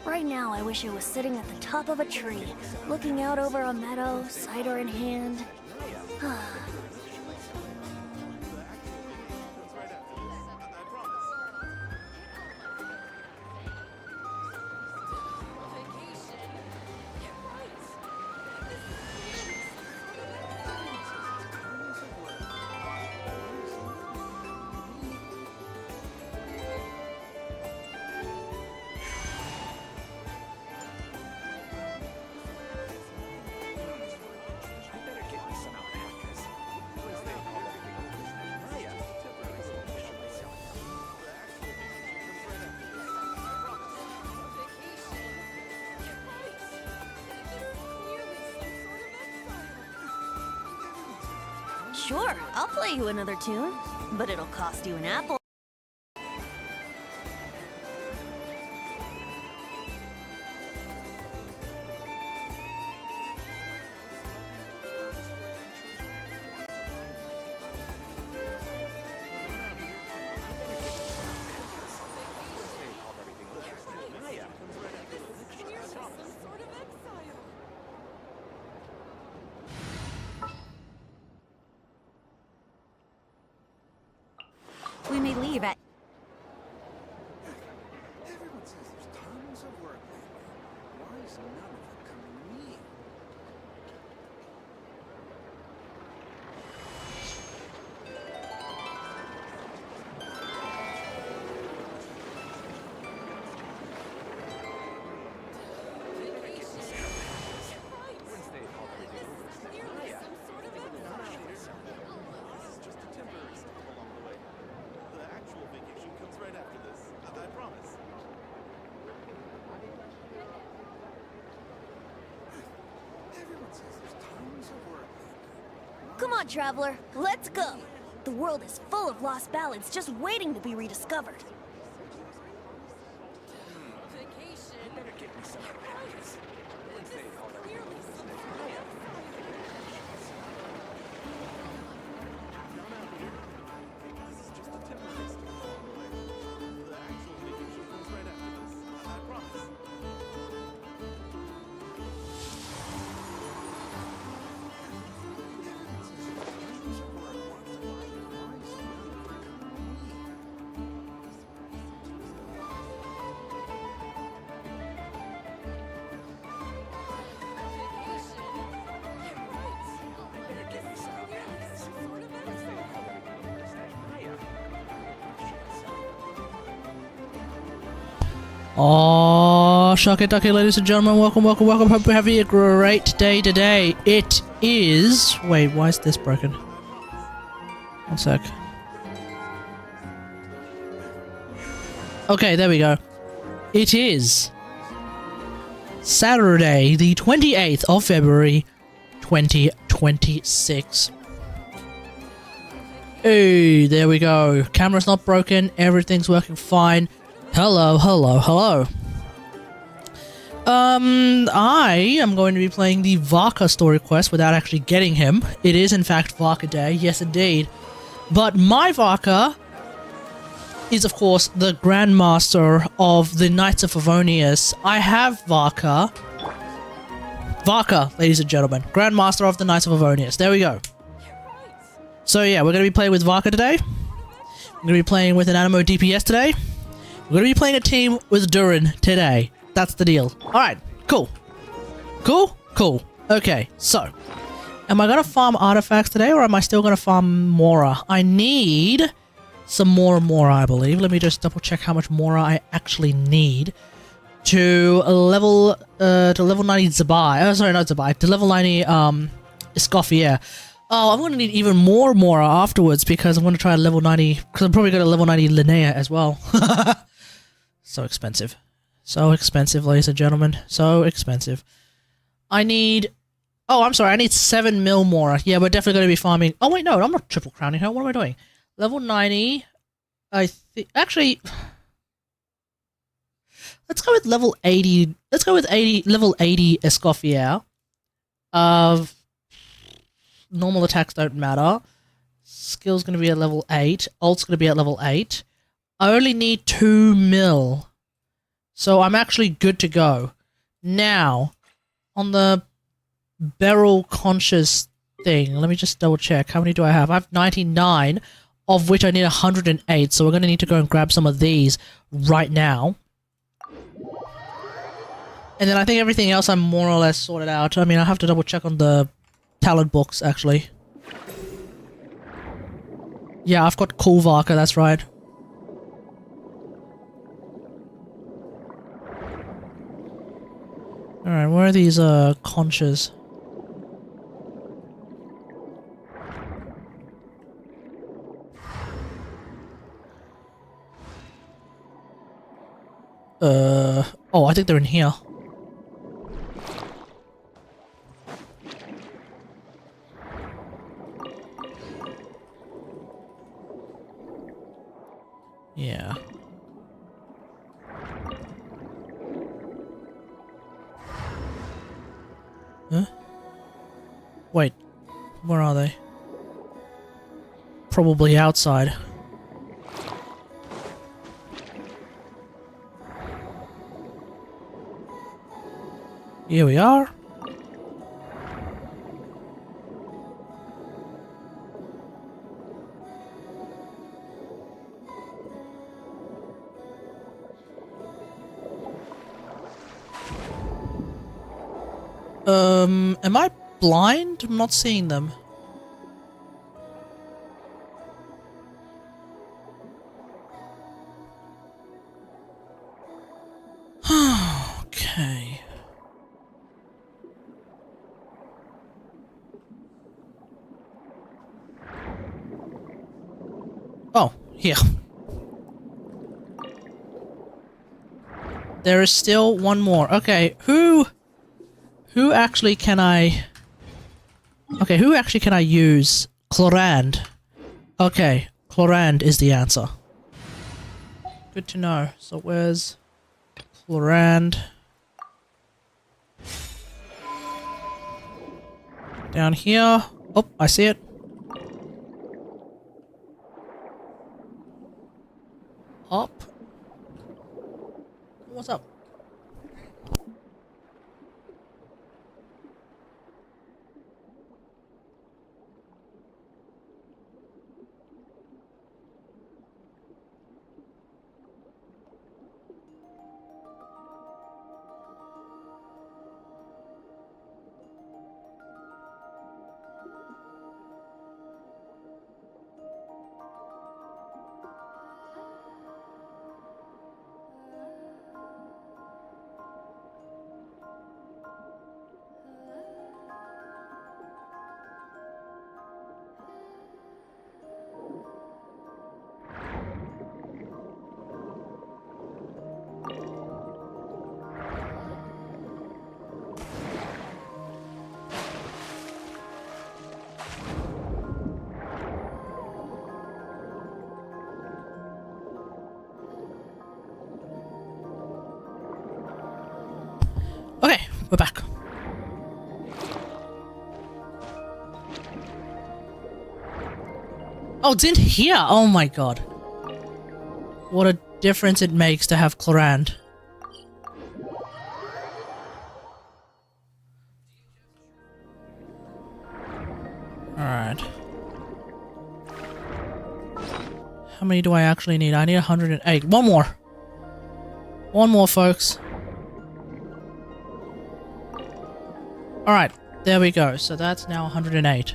Right now, I wish I was sitting at the top of a tree, looking out over a meadow, cider in hand. Sure, I'll play you another tune, but it'll cost you an apple. We may leave at... Everyone says there's tons of work lately. Why is none of them coming to me? Come on, traveler, let's go! The world is full of lost ballads just waiting to be rediscovered. Oh, shucky ducky, ladies and gentlemen, welcome. Hope you're having a great day today. It is... Wait, why is this broken? One sec. Okay, there we go. It is Saturday, the 28th of February, 2026. Hey, there we go. Camera's not broken, everything's working fine. Hello. I am going to be playing the Varka story quest without actually getting him. It is in fact Varka Day, yes indeed. But my Varka is of course the Grandmaster of the Knights of Favonius. I have Varka, ladies and gentlemen. Grandmaster of the Knights of Favonius. There we go. So yeah, we're going to be playing with Varka today. We're going to be playing with an Animo DPS today. We're going to be playing a team with Durin today. That's the deal. Alright, cool. Cool. Okay, so. Am I going to farm artifacts today, or am I still going to farm Mora? I need some more Mora, I believe. Let me just double check how much Mora I actually need to level 90 Zabai. Oh, sorry, not Zabai. To level 90 Escoffier. Oh, I'm gonna need even more afterwards because I'm gonna try level 90, because I'm probably gonna level 90 Linnea as well. So expensive. So expensive, ladies and gentlemen. So expensive. I need... Oh, I'm sorry, I need 7 mil more. Yeah, we're definitely gonna be farming... Oh wait, no, I'm not triple crowning her. What am I doing? Level 90... I think... Actually... Let's go with level 80... Let's go with level 80 Escoffier. Normal attacks don't matter. Skill's gonna be at level 8. Ult's gonna be at level 8. I only need 2 mil. So I'm actually good to go. Now, on the barrel conscious thing, let me just double check. How many do I have? I have 99, of which I need 108. So we're gonna need to go and grab some of these right now. And then I think everything else I'm more or less sorted out. I mean, I have to double check on the talent books, actually. Yeah, I've got cool Varka, that's right. Alright, where are these, conches? Oh, I think they're in here. Yeah. Huh? Wait, where are they? Probably outside. Here we are. Am I blind? I'm not seeing them. Okay. Oh, here. There is still one more. Okay, who actually can I... Okay, who actually can I use? Chlorand. Okay, Chlorand is the answer. Good to know. So where's Chlorand? Down here. Oh, I see it. Up. What's up? Okay, we're back. Oh, it's in here! Oh my god. What a difference it makes to have Chlorand. Alright. How many do I actually need? I need 108. One more! One more, folks. Alright, there we go. So that's now 108.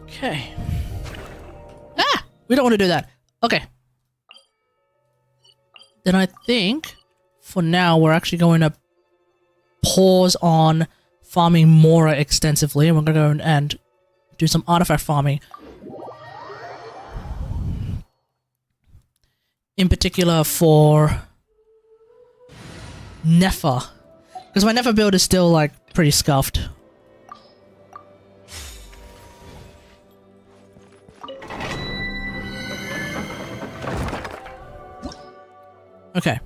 Okay. Ah! We don't want to do that. Okay. Then I think, for now, we're actually going to pause on farming Mora extensively, and we're gonna go and do some artifact farming. In particular for Nefer. Because my Nefer build is still, like, pretty scuffed. Okay.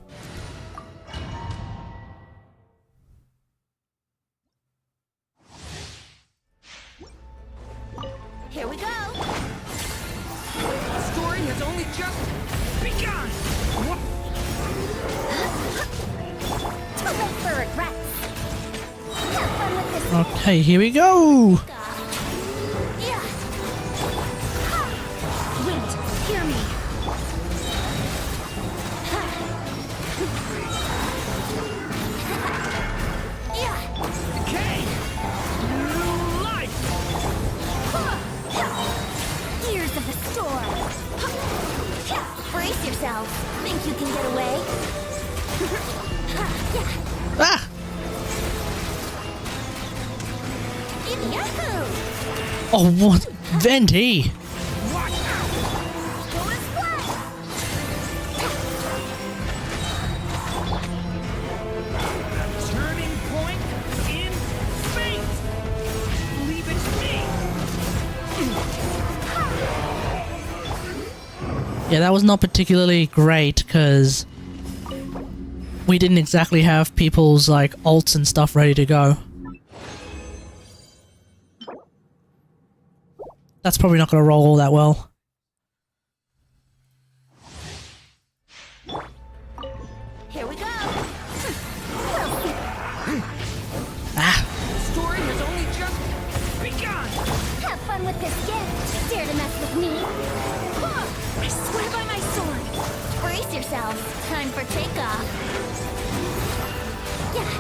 Here we go. The story has only just begun! What? To live for regrets. Have fun with this. Okay, here we go! Yeah. Wait, hear me. Yeah. Decay! New life! Years of the storm. Brace yourselves. Think you can get away? Ah! Yahoo! Oh, what? Venti! Watch out! Go and splat! Turning point in space! Leave it to me! Yeah, that was not particularly great, because we didn't exactly have people's, like, ults and stuff ready to go. That's probably not going to roll all that well. Here we go. Ah! The story has only just begun! Have fun with this gift. Dare to mess with me? I swear by my sword. Brace yourselves. Time for takeoff. Yeah.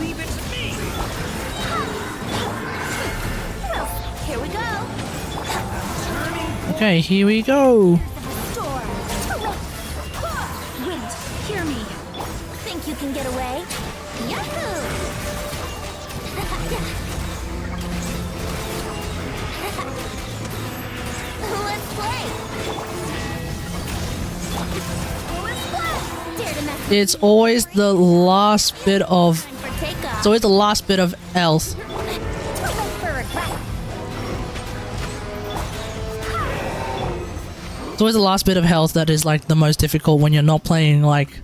Leave it to me! Well, here we go. Turning Okay, here we go! Storm. Wait, hear me. Think you can get away? Yahoo! Let's play. Let's play. Dare to mess with It's always the last bit of... time for takeoff. It's always the last bit of health. To live for regret. It's always the last bit of health that is, like, the most difficult when you're not playing, like,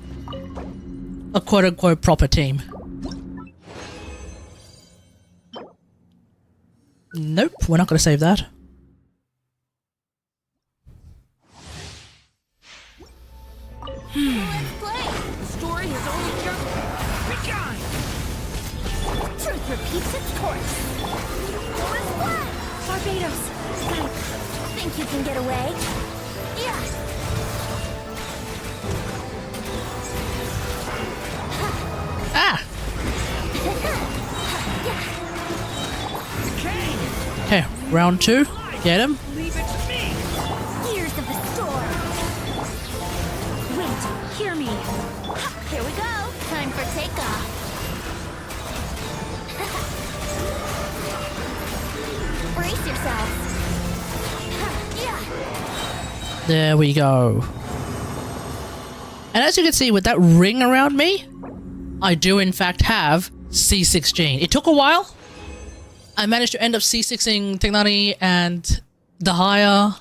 a quote-unquote proper team. Nope, we're not going to save that. Let's play. The story has only just begun! Truth repeats its course. Let's play. Barbados. Skype. Think you can get away? Yeah. Ah! Decay! Okay, round 2. Get him. Leave it to me! Years of the storm. Wait, hear me. Here we go. Time for takeoff. Brace yourselves. Yeah. There we go. And as you can see, with that ring around me, I do in fact have C6 Gene. It took a while. I managed to end up C6ing Tignani and the Higher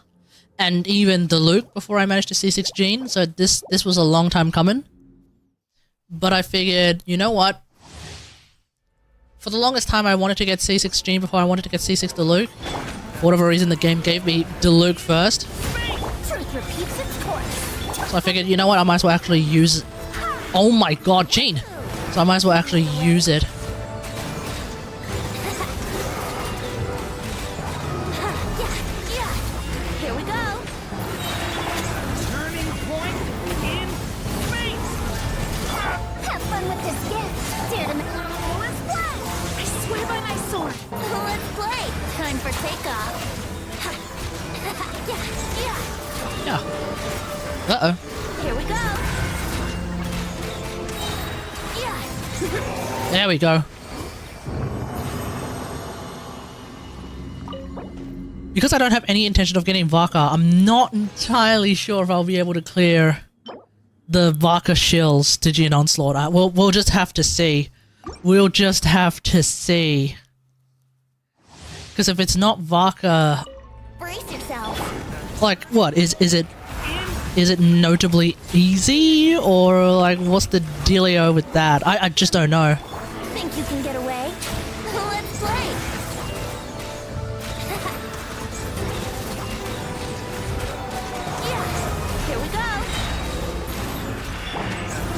and even the Luke before I managed to C6 Gene, so this was a long time coming. But I figured, you know what? For the longest time I wanted to get C6 Gene before I wanted to get C6 Diluc. For whatever reason the game gave me Diluc first. Truth repeats its course. So I figured, you know what, I might as well actually use... Oh my god, Gene! So I might as well actually use it. Yeah. Here we go. Turning point in space! Have fun with this gift. Dare to let's play. I swear by my sword. Let's play. Time for takeoff. Yeah. Yeah. Uh-oh. Here we go. There we go. Because I don't have any intention of getting Varka, I'm not entirely sure if I'll be able to clear the Varka shills to Stygian Onslaught. We'll just have to see. We'll just have to see. Because if it's not Varka, Brace yourself. like what is it notably easy, or like what's the dealio with that? I just don't know. Think you can get away? Let's play. Yeah, here we go.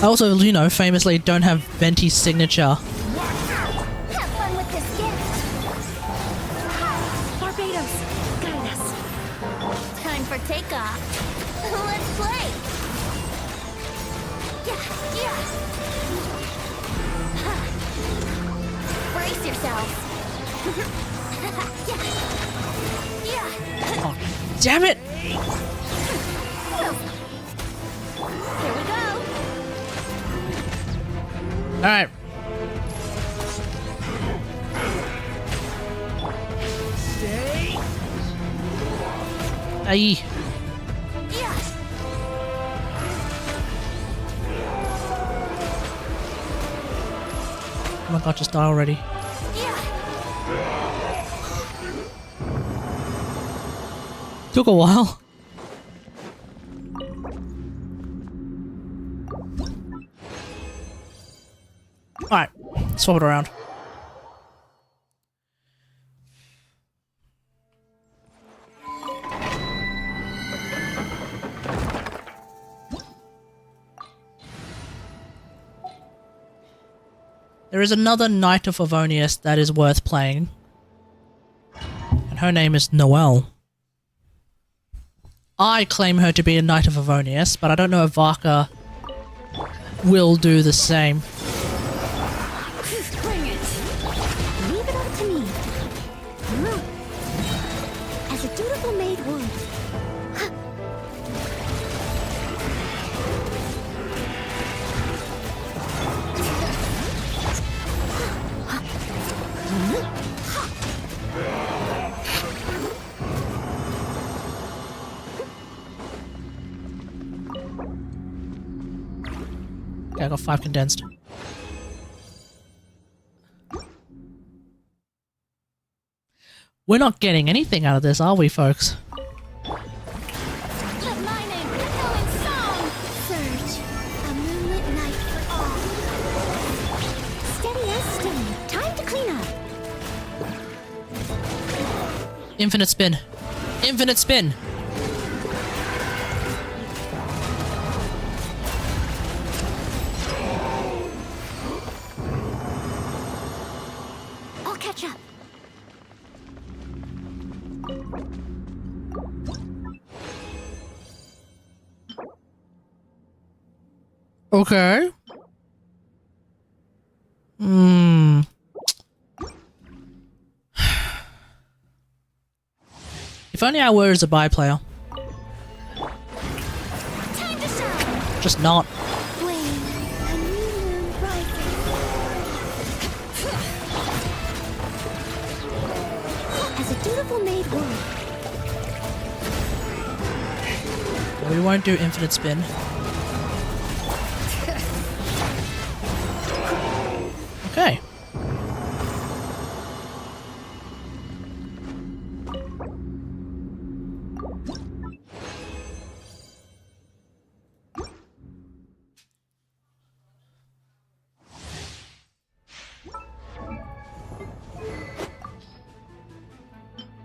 I also, you know, famously don't have Venti's signature. Have fun with this gift. Barbados, guide us. Time for takeoff. Let's play. Yeah. Brace yourself. Yeah. Oh, damn it! Here we go. Alright. Stay. Aye. Yeah. Oh my god, just die already. Yeah. Took a while. Alright, swap it around. There is another Knight of Favonius that is worth playing. And her name is Noelle. I claim her to be a Knight of Favonius, but I don't know if Varka will do the same. Bring it. Leave it up to me. As a dutiful maid would. Okay, I got 5 condensed. We're not getting anything out of this, are we, folks? Let my name echo in song. Surge, a moonlit night for all. Steady as steady. Time to clean up. Infinite spin. Infinite spin! I'll catch up. Okay. If only I were as a buy player. Time to shine. Just not. Flame, a new moon rising. As a dutiful maid would. We won't do infinite spin. Okay.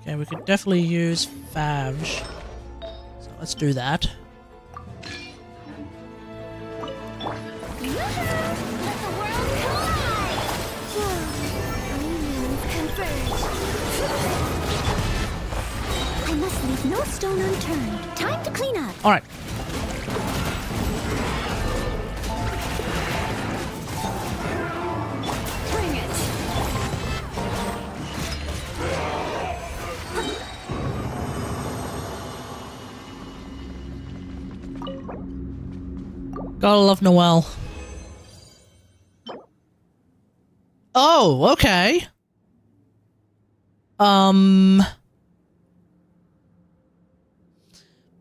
Okay, we could definitely use Favge. So let's do that. Let the world collide! Moons converge. I must leave no stone unturned. Time to clean up. Alright. Bring it. Gotta love Noelle. Oh, okay.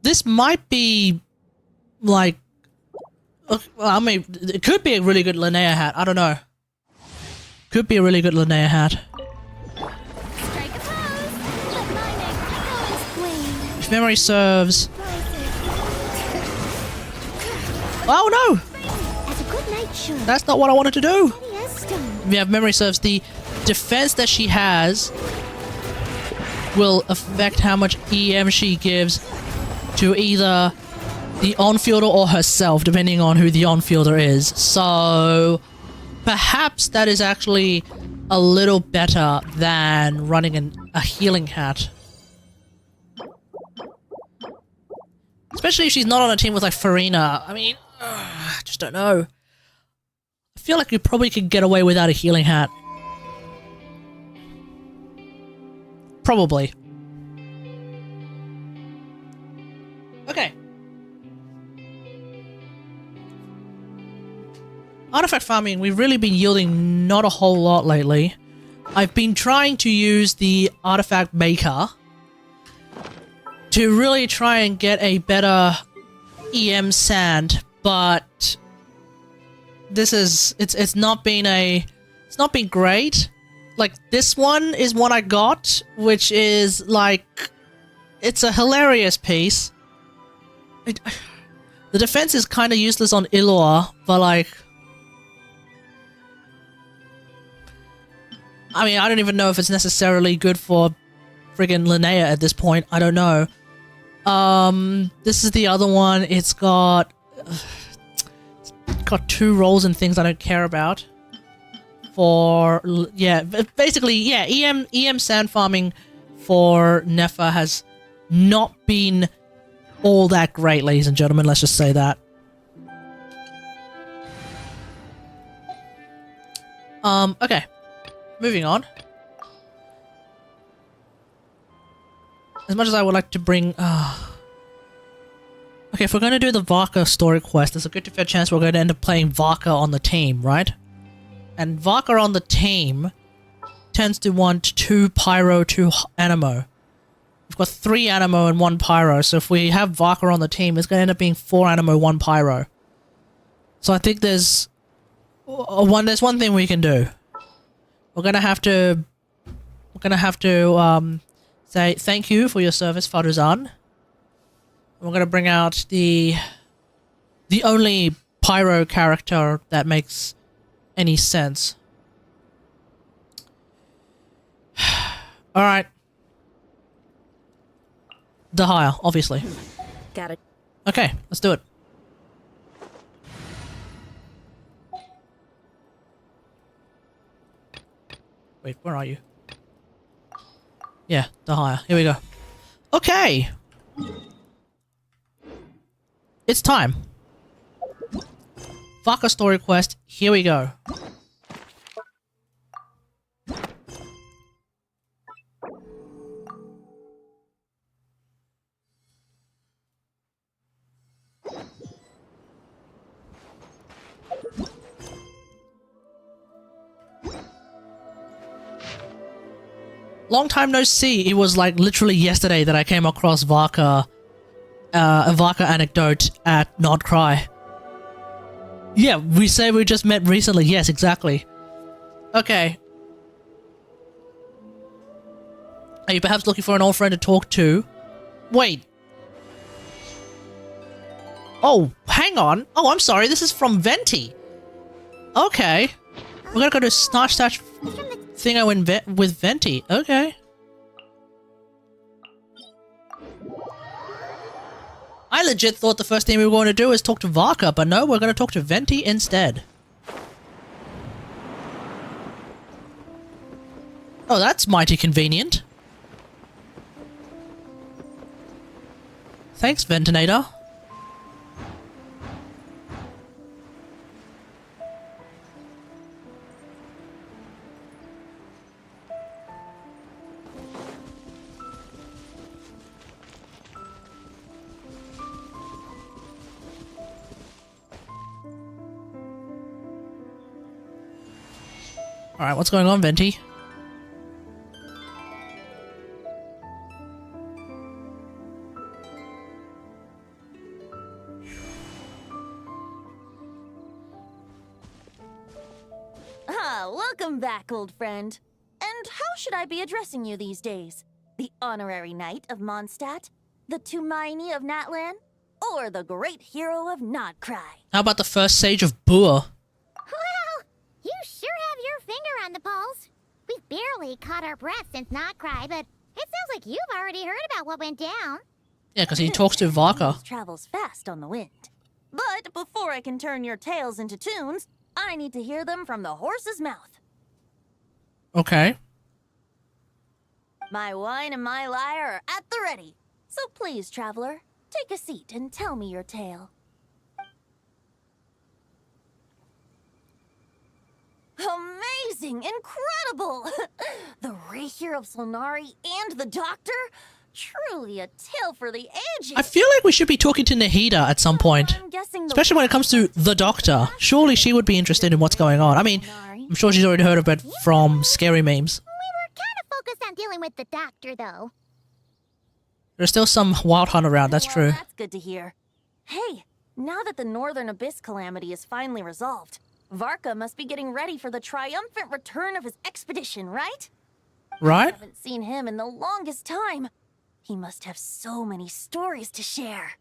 This might be like, well, I mean, it could be a really good Linnea hat. I don't know. Could be a really good Linnea hat. Strike a pose. Let my name echo and swing. If memory serves. Oh no! As a good knight should. That's not what I wanted to do. Yes, stone. Yeah, if memory serves, the defense that she has will affect how much EM she gives to either the on-fielder or herself, depending on who the on-fielder is. So perhaps that is actually a little better than running a healing hat. Especially if she's not on a team with like Farina. I mean, I just don't know. I feel like you probably could get away without a healing hat. Probably. Okay. Artifact farming, we've really been yielding not a whole lot lately. I've been trying to use the artifact maker to really try and get a better EM sand, but this is it's not been great. Like this one is what I got, which is like it's a hilarious piece. The defense is kind of useless on Ilor, but like I mean, I don't even know if it's necessarily good for friggin' Linnea at this point. I don't know. This is the other one. It's got 2 roles and things I don't care about. For yeah, basically yeah, EM sand farming for Nefa has not been all that great, ladies and gentlemen. Let's just say that. Okay. Moving on. As much as I would like to bring... Okay, if we're going to do the Varka story quest, there's a good fair chance we're going to end up playing Varka on the team, right? And Varka on the team tends to want 2 Pyro, 2 Animo. We've got 3 Animo and 1 Pyro, so if we have Varka on the team, it's going to end up being 4 Animo, 1 Pyro. So I think there's one thing we can do. We're gonna have to say thank you for your service, Faruzan. We're gonna bring out the only Pyro character that makes any sense. All right, Dahaya, obviously. Got it. Okay, let's do it. Wait, where are you? Yeah, Dahaya. Here we go. Okay! It's time. Varka story quest. Here we go. Long time no see. It was like literally yesterday that I came across Varka, a Varka anecdote at Not Cry. Yeah, we say we just met recently. Yes, exactly. Okay. Are you perhaps looking for an old friend to talk to? Wait. Oh, hang on. Oh, I'm sorry. This is from Venti. Okay. We're gonna go to Snatch thing I went with Venti. Okay. I legit thought the first thing we were going to do is talk to Varka, but no, we're going to talk to Venti instead. Oh, that's mighty convenient. Thanks, Ventinator. Alright, what's going on, Venti? Ah, welcome back, old friend. And how should I be addressing you these days? The honorary knight of Mondstadt? The Tumaini of Natlan? Or the great hero of Nodcry? How about the first sage of Bua? Well, you sure have your finger on the pulse. We've barely caught our breath since Nodcry, but it sounds like you've already heard about what went down. Yeah, because he talks to Varka. News travels fast on the wind. But before I can turn your tales into tunes, I need to hear them from the horse's mouth. Okay. My wine and my lyre are at the ready. So please, traveler, take a seat and tell me your tale. Amazing! Incredible! The Rapier of Solnari and the Doctor? Truly a tale for the ages! I feel like we should be talking to Nahida at some point. I'm guessing the Especially when it comes to the Doctor. Surely she would be interested in what's going on. I mean, I'm sure she's already heard of it from scary memes. We were kind of focused on dealing with the Doctor, though. There's still some Wild Hunt around, that's Well, true. That's good to hear. Hey, now that the Northern Abyss calamity is finally resolved, Varka must be getting ready for the triumphant return of his expedition, right? I Right? haven't seen him in the longest time. He must have so many stories to share.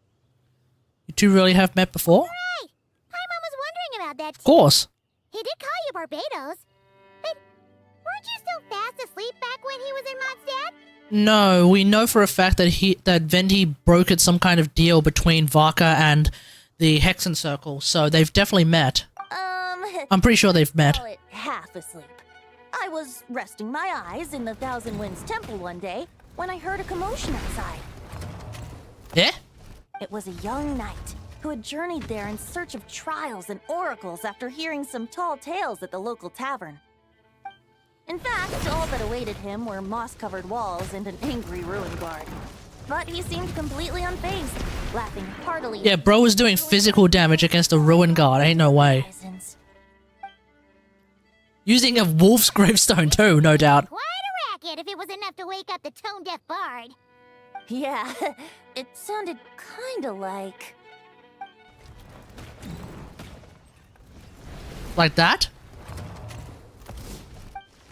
You two really have met before? Right. Paimon was wondering about that, Of course. He did call you Barbados. But weren't you still fast asleep back when he was in Mondstadt? No, we know for a fact that Venti brokered some kind of deal between Varka and the Hexen Circle, so they've definitely met. I'm pretty sure they've met. Call it half asleep. I was resting my eyes in the Thousand Winds Temple one day when I heard a commotion outside. Yeah? It was a young knight who had journeyed there in search of trials and oracles after hearing some tall tales at the local tavern. In fact, all that awaited him were moss-covered walls and an angry ruin guard. But he seemed completely unfazed, laughing heartily. Yeah, bro was doing physical damage against a ruin guard, ain't no way. Horizons. Using a wolf's gravestone too, no doubt. Quite a racket if it was enough to wake up the tone-deaf bard. Yeah, it sounded kinda like... Like that?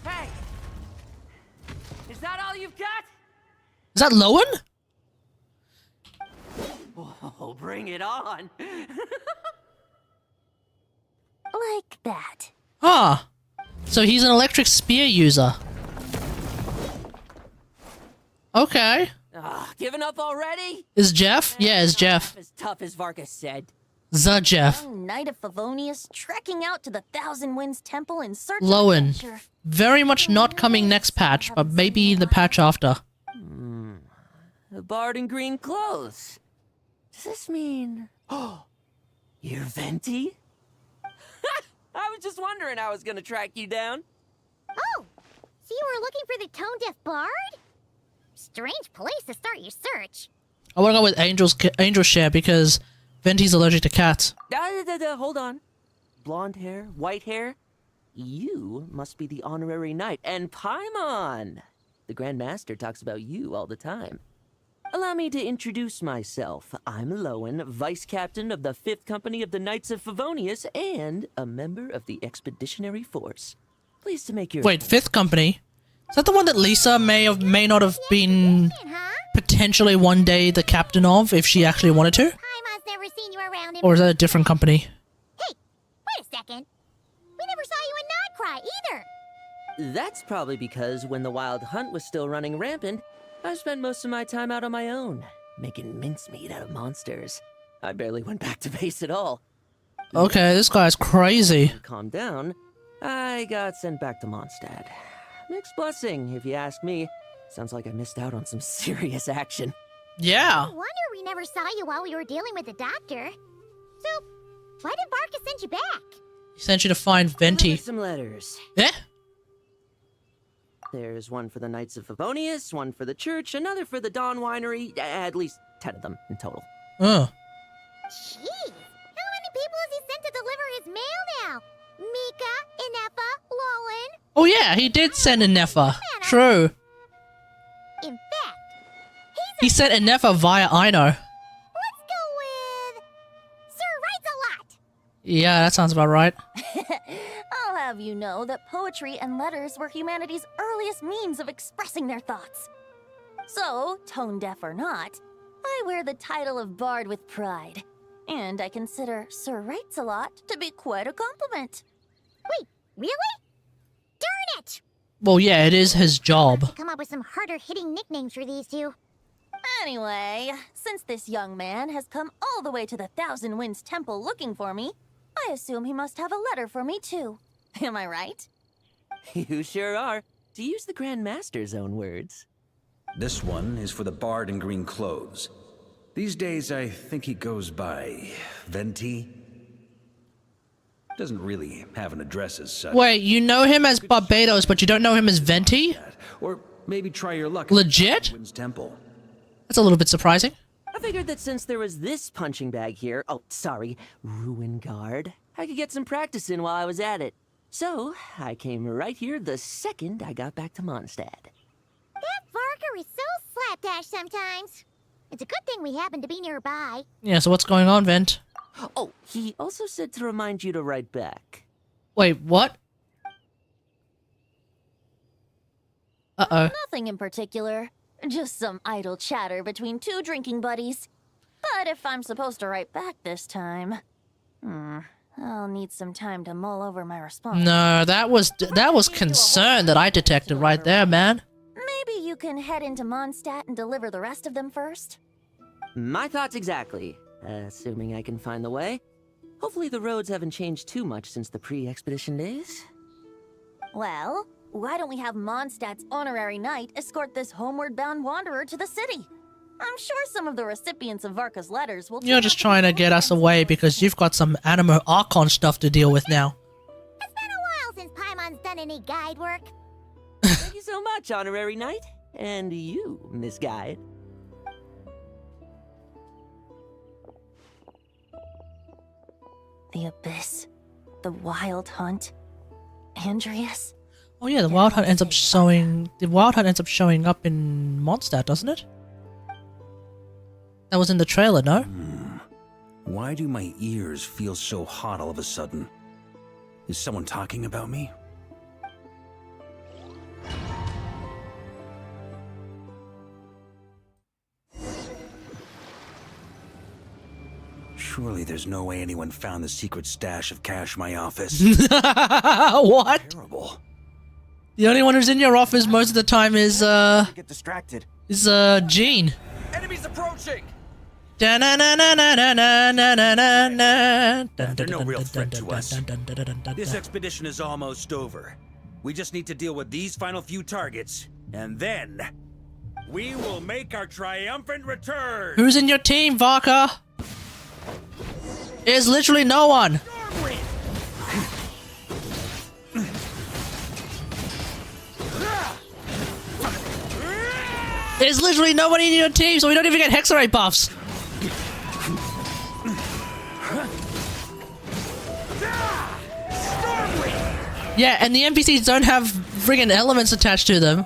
Hey! Is that all you've got? Is that Lowen? Oh, bring it on! like that. Ah. So he's an electric spear user. Okay. Giving up already? Is Jeff? Yeah, is Jeff. As tough as Varka said. The Jeff. Young knight of Favonius trekking out to the Thousand Winds Temple in search Lowen. of adventure. Very much not coming next patch, but maybe the patch after. The bard in green clothes. Does this mean... Oh, you're Venti? I was just wondering how I was gonna track you down. Oh, so you were looking for the tone-deaf bard? Strange place to start your search. I want to go with Angel Share because Venti's allergic to cats. Hold on. Blonde hair, white hair. You must be the honorary knight. And Paimon! The Grand Master talks about you all the time. Allow me to introduce myself. I'm Lowen, Vice Captain of the 5th Company of the Knights of Favonius and a member of the Expeditionary Force. Pleased to make your... Wait, 5th Company? Is that the one that Lisa may not have been Huh? potentially one day the captain of if she actually wanted to? Paimon's never seen you around him. Or is that a different company? Hey, wait a second. We never saw you in Nodcry either. That's probably because when the Wild Hunt was still running rampant, I spent most of my time out on my own, making mincemeat out of monsters. I barely went back to base at all. Okay, this guy's crazy. Calm down. I got sent back to Mondstadt. Mixed blessing, if you ask me. Sounds like I missed out on some serious action. Yeah. No wonder we never saw you while we were dealing with the Doctor. So, why did Varka send you back? He sent you to find Venti. Here's some letters. Eh? There's one for the Knights of Favonius, one for the church, another for the Dawn Winery, at least 10 of them in total. Oh. Jeez, how many people has he sent to deliver his mail now? Mika, Inefa, Lowen. Oh yeah, he did send a Nefer. True. In fact, He sent a Nefer via Ino. let's go with Sir Writes-a-Lot. Yeah, that sounds about right. I'll have you know that poetry and letters were humanity's earliest means of expressing their thoughts. So, tone deaf or not, I wear the title of Bard with pride. And I consider Sir Writes-a-Lot to be quite a compliment. Wait, really? Darn it! Well, yeah, it is his job. Come up with some harder-hitting nicknames for these two. Anyway, since this young man has come all the way to the Thousand Winds Temple looking for me, I assume he must have a letter for me too. Am I right? You sure are. To use the Grand Master's own words. This one is for the bard in green clothes. These days, I think he goes by Venti. Doesn't really have an address as such. Wait, you know him as Barbados, but you don't know him as Venti? Or maybe try your luck. Legit? At Wind's Temple. That's a little bit surprising. I figured that since there was this punching bag here, oh, sorry, Ruin Guard, I could get some practice in while I was at it. So, I came right here the second I got back to Mondstadt. That Varka is so slapdash sometimes. It's a good thing we happen to be nearby. Yeah, so what's going on, Vent? Oh, he also said to remind you to write back. Wait, what? Uh-oh. Nothing in particular. Just some idle chatter between two drinking buddies. But if I'm supposed to write back this time, I'll need some time to mull over my response. No, that was concern that I detected right there, man. Maybe you can head into Mondstadt and deliver the rest of them first? My thoughts exactly, assuming I can find the way. Hopefully the roads haven't changed too much since the pre-expedition days. Well, why don't we have Mondstadt's honorary knight escort this homeward-bound wanderer to the city? I'm sure some of the recipients of Varka's letters will... You're just trying to get us away because you've got some Animo Archon stuff to deal with now. It's been a while since Paimon's done any guide work. Thank you so much, honorary knight. And you, Miss Guide. The Abyss. The Wild Hunt. Andreas. Oh yeah, the Wild Hunt ends up showing up in Mondstadt, doesn't it? That was in the trailer, no? Why do my ears feel so hot all of a sudden? Is someone talking about me? Surely there's no way anyone found the secret stash of cash in my office. What? Terrible. The only one who's in your office most of the time is Get distracted. Gene. Enemies approaching! They're no real threat to us. This expedition is almost over. We just need to deal with these final few targets, and then we will make our triumphant return. Who's in your team, Varka? There's literally no one. There's literally nobody in your team, so we don't even get Hexarite buffs. Yeah, and the NPCs don't have friggin' elements attached to them.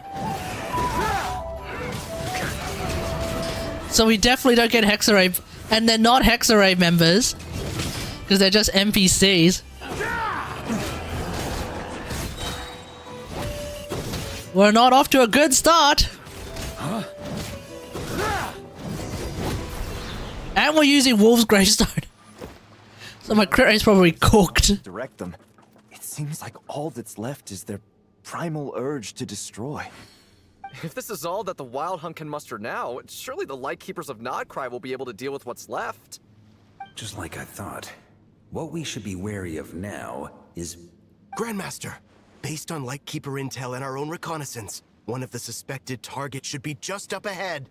So we definitely don't get Hexarite, and they're not Hexarite members, because they're just NPCs. We're not off to a good start. And we're using Wolf's Gravestone. So my crit rate's probably cooked. Direct them. It seems like all that's left is their primal urge to destroy. If this is all that the Wild Hunt can muster now, surely the Lightkeepers of Nodcry will be able to deal with what's left. Just like I thought. What we should be wary of now is... Grandmaster, based on Lightkeeper intel and our own reconnaissance, one of the suspected targets should be just up ahead.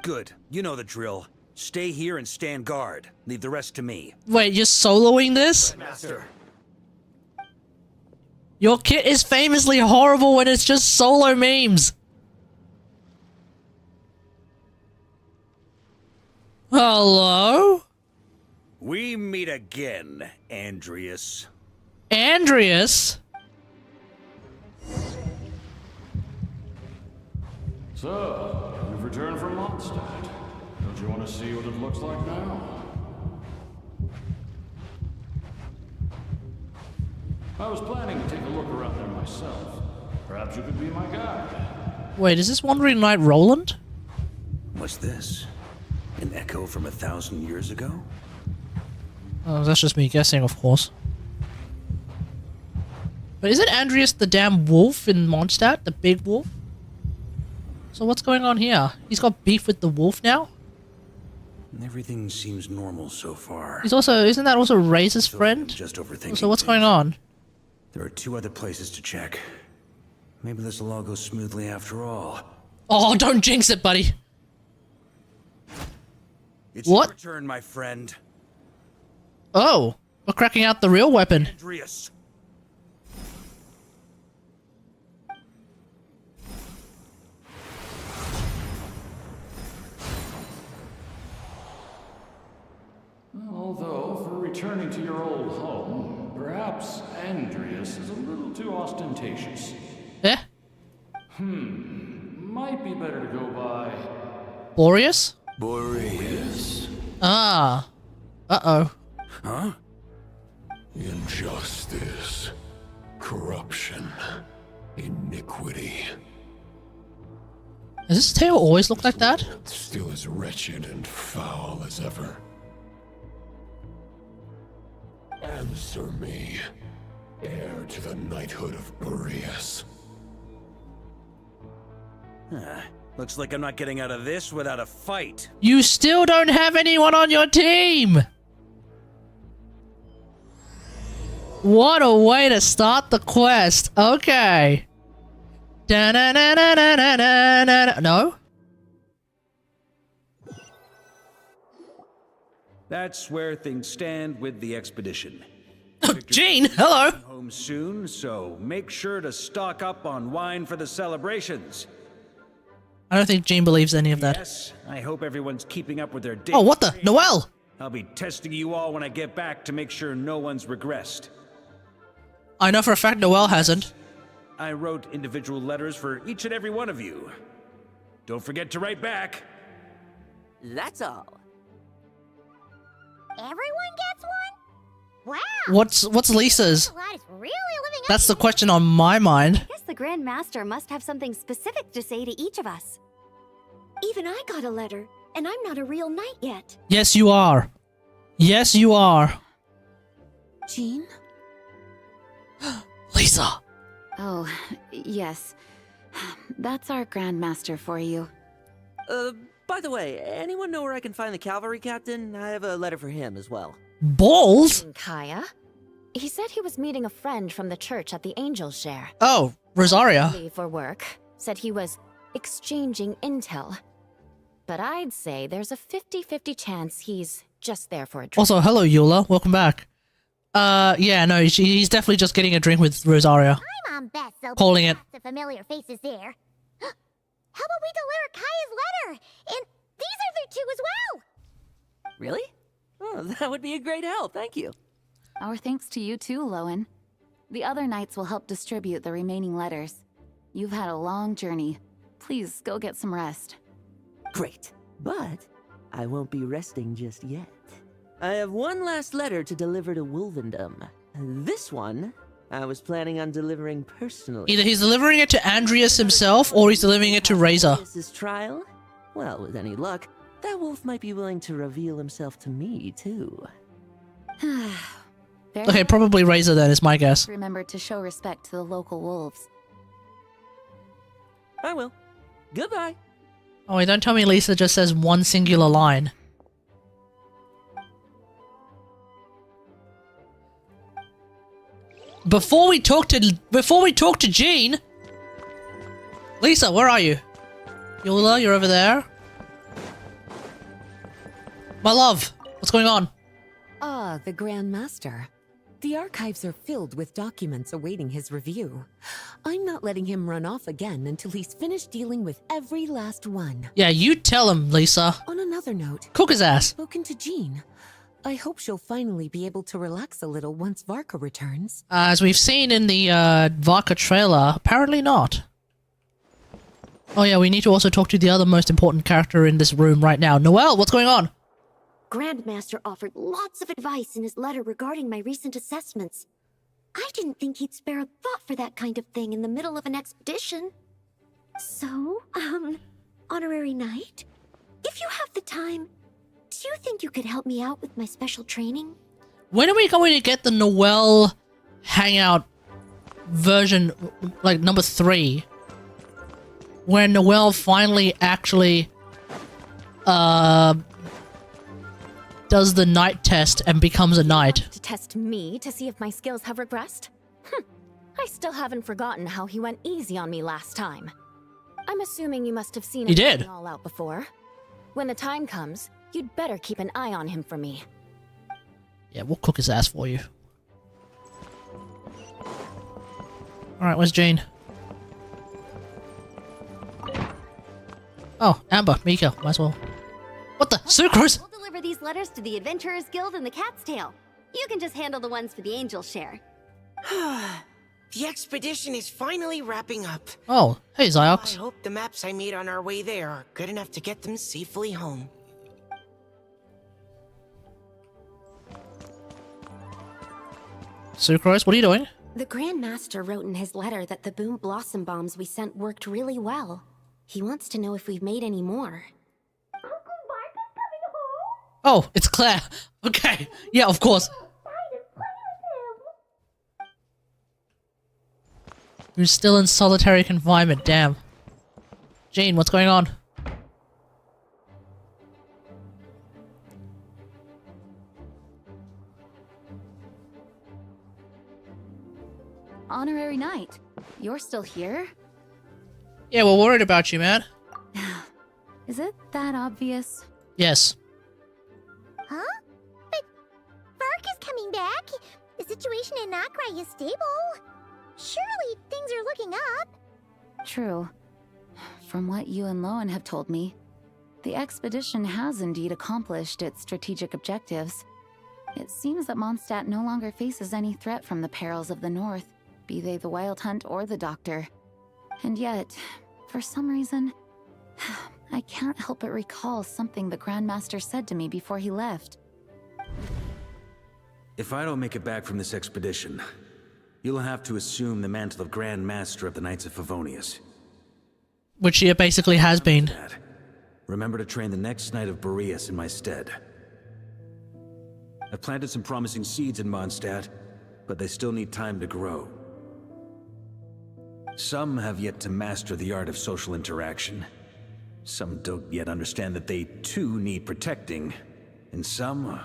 Good. You know the drill. Stay here and stand guard. Leave the rest to me. Wait, you're soloing this? Master. Your kit is famously horrible when it's just solo memes. Hello? We meet again, Andreas. Andreas? So, you've returned from Mondstadt. Don't you want to see what it looks like now? I was planning to take a look around there myself. Perhaps you could be my guide. Wait, is this Wandering Knight Roland? What's this? An echo from 1,000 years ago? Oh, that's just me guessing, of course. But isn't Andreas the damn wolf in Mondstadt? The big wolf? So what's going on here? He's got beef with the wolf now? Everything seems normal so far. He's also... Isn't that also Razor's friend? Just overthinking. So what's going on? There are 2 other places to check. Maybe this will all go smoothly after all. Oh, don't jinx it, buddy. It's What? your turn, my friend. Oh, we're cracking out the real weapon. Andreas. Although, for returning to your old home, perhaps Andreas is a little too ostentatious. Eh? Might be better to go by Boreas? Boreas. Ah. Uh-oh. Huh? Injustice, corruption, iniquity. Does this tail always look like that? Still as wretched and foul as ever. Answer me, heir to the knighthood of Boreas. Looks like I'm not getting out of this without a fight. You still don't have anyone on your team! What a way to start the quest. Okay. Da-na-na-na-na-na-na-na. No? That's where things stand with the expedition. Gene, hello! Home soon, so make sure to stock up on wine for the celebrations. I don't think Gene believes any of that. Yes, I hope everyone's keeping up with their daily Oh, what the? training. Noel! I'll be testing you all when I get back to make sure no one's regressed. I know for a fact Noel hasn't. I wrote individual letters for each and every one of you. Don't forget to write back. That's all. Everyone gets one? Wow. What's Lisa's? Lot is really living up That's to the question on my mind. Guess the Grand Master must have something specific to say to each of us. Even I got a letter, and I'm not a real knight yet. Yes, you are. Yes, you are. Jean? Lisa! Oh, yes. That's our Grand Master for you. By the way, anyone know where I can find the cavalry captain? I have a letter for him as well. Balls? Kaya? He said he was meeting a friend from the church at the Angel's Share. Oh, Rosaria. Leave for work. Said he was exchanging intel. But I'd say there's a 50-50 chance he's just there for a drink. Also, hello, Eula. Welcome back. Yeah, no, he's definitely just getting a drink with Rosaria. I'm on Beth, so Calling it. lots of familiar faces there. How about we deliver Kaya's letter? And these are there too as well. Really? Oh, that would be a great help, thank you. Our thanks to you too, Lowen. The other knights will help distribute the remaining letters. You've had a long journey. Please go get some rest. Great. But I won't be resting just yet. I have one last letter to deliver to Wolvendom. This one, I was planning on delivering personally. Either he's delivering it to Andreas himself, or he's delivering it to Razor. This trial? Well, with any luck, that wolf might be willing to reveal himself to me, too. Okay, probably Razor then, is my guess. Remember to show respect to the local wolves. I will. Goodbye. Oh, wait, don't tell me Lisa just says one singular line. Before we talk to Jean, Lisa, where are you? Eula, you're over there. My love, what's going on? Ah, the Grand Master. The archives are filled with documents awaiting his review. I'm not letting him run off again until he's finished dealing with every last one. Yeah, you tell him, Lisa. On another note, Cook his ass. spoken to Jean. I hope she'll finally be able to relax a little once Varka returns. As we've seen in the Varka trailer, apparently not. Oh yeah, we need to also talk to the other most important character in this room right now. Noelle, what's going on? Grandmaster offered lots of advice in his letter regarding my recent assessments. I didn't think he'd spare a thought for that kind of thing in the middle of an expedition. So, Honorary Knight, if you have the time, do you think you could help me out with my special training? When are we going to get the Noelle Hangout version, like number 3? Where Noelle finally actually, does the knight test and becomes a knight. To test me to see if my skills have regressed? I still haven't forgotten how he went easy on me last time. I'm assuming you must have seen He him did. going all out before. When the time comes, you'd better keep an eye on him for me. Yeah, we'll cook his ass for you. Alright, where's Jane? Oh, Amber, Mika, might as well. What the? Sucrose? We'll deliver these letters to the Adventurers Guild and the Cat's Tail. You can just handle the ones for the Angel share. The expedition is finally wrapping up. Oh, hey, I Ziox. hope the maps I made on our way there are good enough to get them safely home. Sucrose, what are you doing? The Grand Master wrote in his letter that the Boom Blossom bombs we sent worked really well. He wants to know if we've made any more. Oh, it's Claire. Okay. Yeah, of course. Who's still in solitary confinement, damn. Jean, what's going on? Honorary Knight, you're still here? Yeah, we're worried about you, man. Is it that obvious? Yes. Huh? But Varka's coming back. The situation in Nakrai is stable. Surely things are looking up. True. From what you and Lowen have told me, the expedition has indeed accomplished its strategic objectives. It seems that Mondstadt no longer faces any threat from the perils of the North, be they the Wild Hunt or the Doctor. And yet, for some reason, I can't help but recall something the Grandmaster said to me before he left. If I don't make it back from this expedition, you'll have to assume the mantle of Grand Master of the Knights of Favonius. Which he basically has been. Remember to train the next Knight of Boreas in my stead. I've planted some promising seeds in Mondstadt, but they still need time to grow. Some have yet to master the art of social interaction. Some don't yet understand that they too need protecting. And some,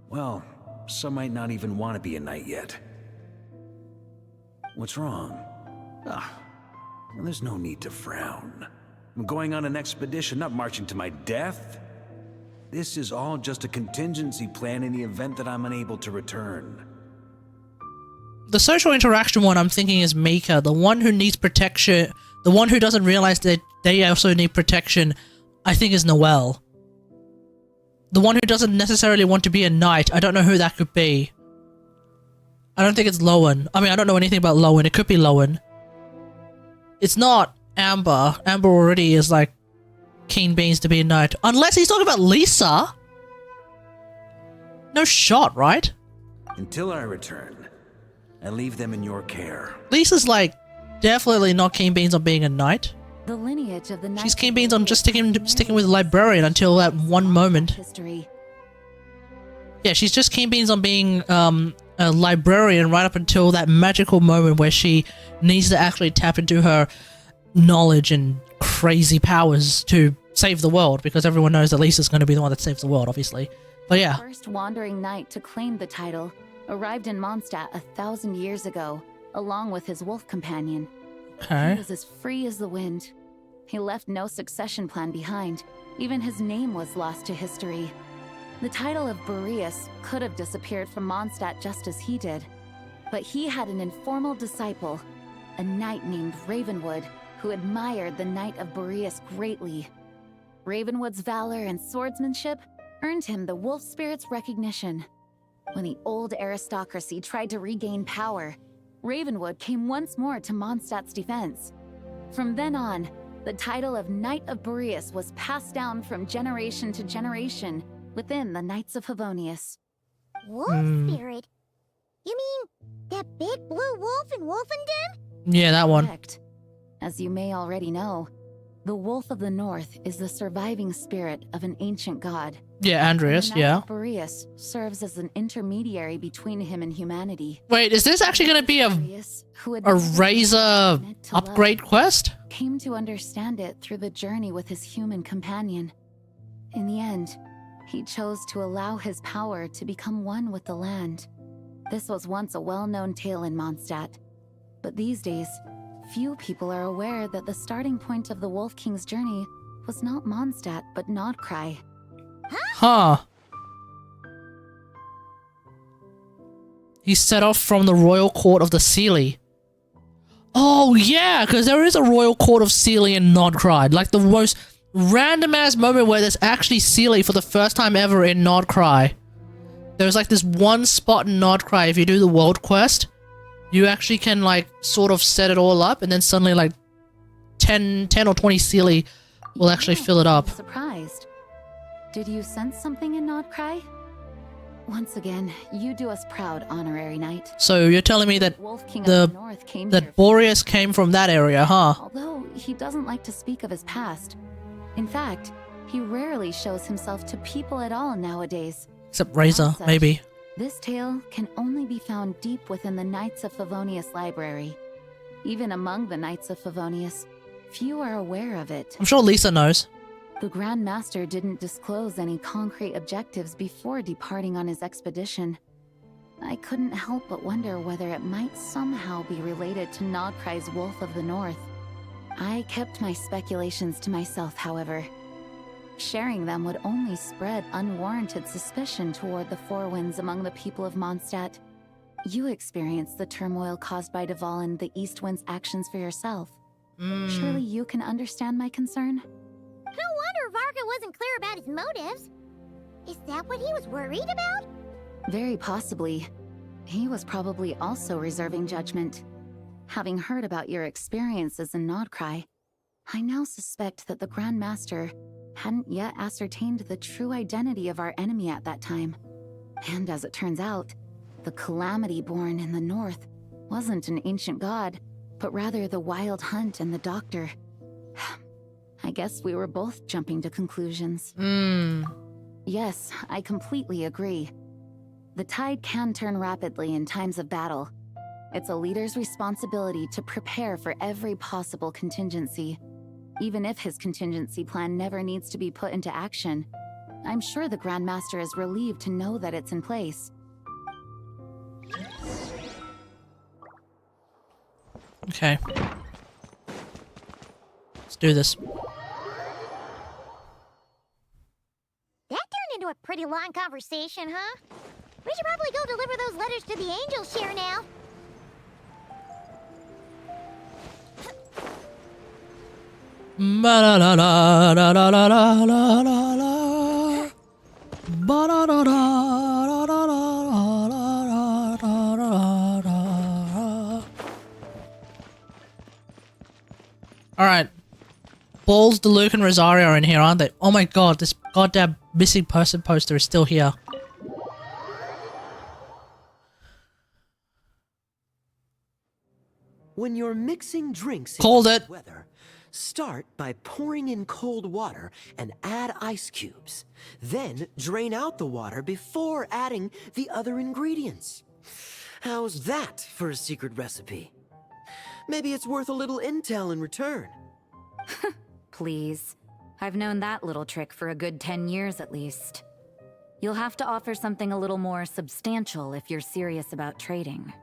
well, some might not even want to be a knight yet. What's wrong? Well, there's no need to frown. I'm going on an expedition, not marching to my death. This is all just a contingency plan in the event that I'm unable to return. The social interaction one I'm thinking is Mika, the one who needs protection, the one who doesn't realize that they also need protection, I think is Noelle. The one who doesn't necessarily want to be a knight, I don't know who that could be. I don't think it's Lowen. I mean, I don't know anything about Lowen, it could be Lowen. It's not Amber. Amber already is like keen beans to be a knight. Unless he's talking about Lisa! No shot, right? Until I return, I leave them in your care. Lisa's like definitely not keen beans on being a knight. The lineage of the Knights. She's keen beans on just sticking with the librarian until that one moment. History. Yeah, she's just keen beans on being a librarian right up until that magical moment where she needs to actually tap into her knowledge and crazy powers to save the world, because everyone knows that Lisa's going to be the one that saves the world, obviously. But yeah. The first wandering knight to claim the title arrived in Mondstadt 1,000 years ago, along with his wolf companion. Okay. He was as free as the wind. He left no succession plan behind. Even his name was lost to history. The title of Boreas could have disappeared from Mondstadt just as he did. But he had an informal disciple, a knight named Ravenwood, who admired the Knight of Boreas greatly. Ravenwood's valor and swordsmanship earned him the wolf spirit's recognition. When the old aristocracy tried to regain power, Ravenwood came once more to Mondstadt's defense. From then on, The title of Knight of Boreas was passed down from generation to generation within the Knights of Favonius. Wolf spirit? You mean that big blue wolf in Wolfenden? Yeah, that one. Correct. As you may already know, the Wolf of the North is the surviving spirit of an ancient god. Yeah, Andreas, The Knight yeah. of Boreas serves as an intermediary between him and humanity. Wait, is this actually going to be a Razor upgrade quest? Came to understand it through the journey with his human companion. In the end, he chose to allow his power to become one with the land. This was once a well-known tale in Mondstadt, but these days, few people are aware that the starting point of the Wolf King's journey was not Mondstadt, but Nodcry. Huh. He set off from the royal court of the Seelie. Oh yeah, because there is a royal court of Seelie in Nodcry. Like the most random ass moment where there's actually Seelie for the first time ever in Nodcry. There's like this one spot in Nodcry, if you do the world quest, you actually can like sort of set it all up and then suddenly like 10 or 20 Seelie will actually fill it up. Surprised. Did you sense something in Nodcry? Once again, you do us proud, Honorary Knight. So you're telling me that Wolf King of the North came here Boreas came from that area, huh? Although he doesn't like to speak of his past. In fact, he rarely shows himself to people at all nowadays. Except Razor, maybe. This tale can only be found deep within the Knights of Favonius library. Even among the Knights of Favonius, few are aware of it. I'm sure Lisa knows. The Grand Master didn't disclose any concrete objectives before departing on his expedition. I couldn't help but wonder whether it might somehow be related to Nodcry's Wolf of the North. I kept my speculations to myself, however. Sharing them would only spread unwarranted suspicion toward the Four Winds among the people of Mondstadt. You experienced the turmoil caused by Duval and the East Wind's actions for yourself. Surely you can understand my concern? No wonder Varka wasn't clear about his motives. Is that what he was worried about? Very possibly. He was probably also reserving judgment. Having heard about your experiences in Nodcry, I now suspect that the Grand Master hadn't yet ascertained the true identity of our enemy at that time. And as it turns out, the calamity born in the north wasn't an ancient god, but rather the Wild Hunt and the Doctor. I guess we were both jumping to conclusions. Yes, I completely agree. The tide can turn rapidly in times of battle. It's a leader's responsibility to prepare for every possible contingency. Even if his contingency plan never needs to be put into action, I'm sure the Grand Master is relieved to know that it's in place. Okay. Let's do this. That turned into a pretty long conversation, huh? We should probably go deliver those letters to the Angel Share now. Ba la la la la la la la la la la. Ba da da da da da da da da da. All right. Balls, DeLuke, and Rosario are in here, aren't they? Oh my god, this goddamn missing person poster is still here. When you're mixing drinks Called in it. cold weather, start by pouring in cold water and add ice cubes. Then drain out the water before adding the other ingredients. How's that for a secret recipe? Maybe it's worth a little intel in return. Please. I've known that little trick for a good 10 years at least. You'll have to offer something a little more substantial if you're serious about trading.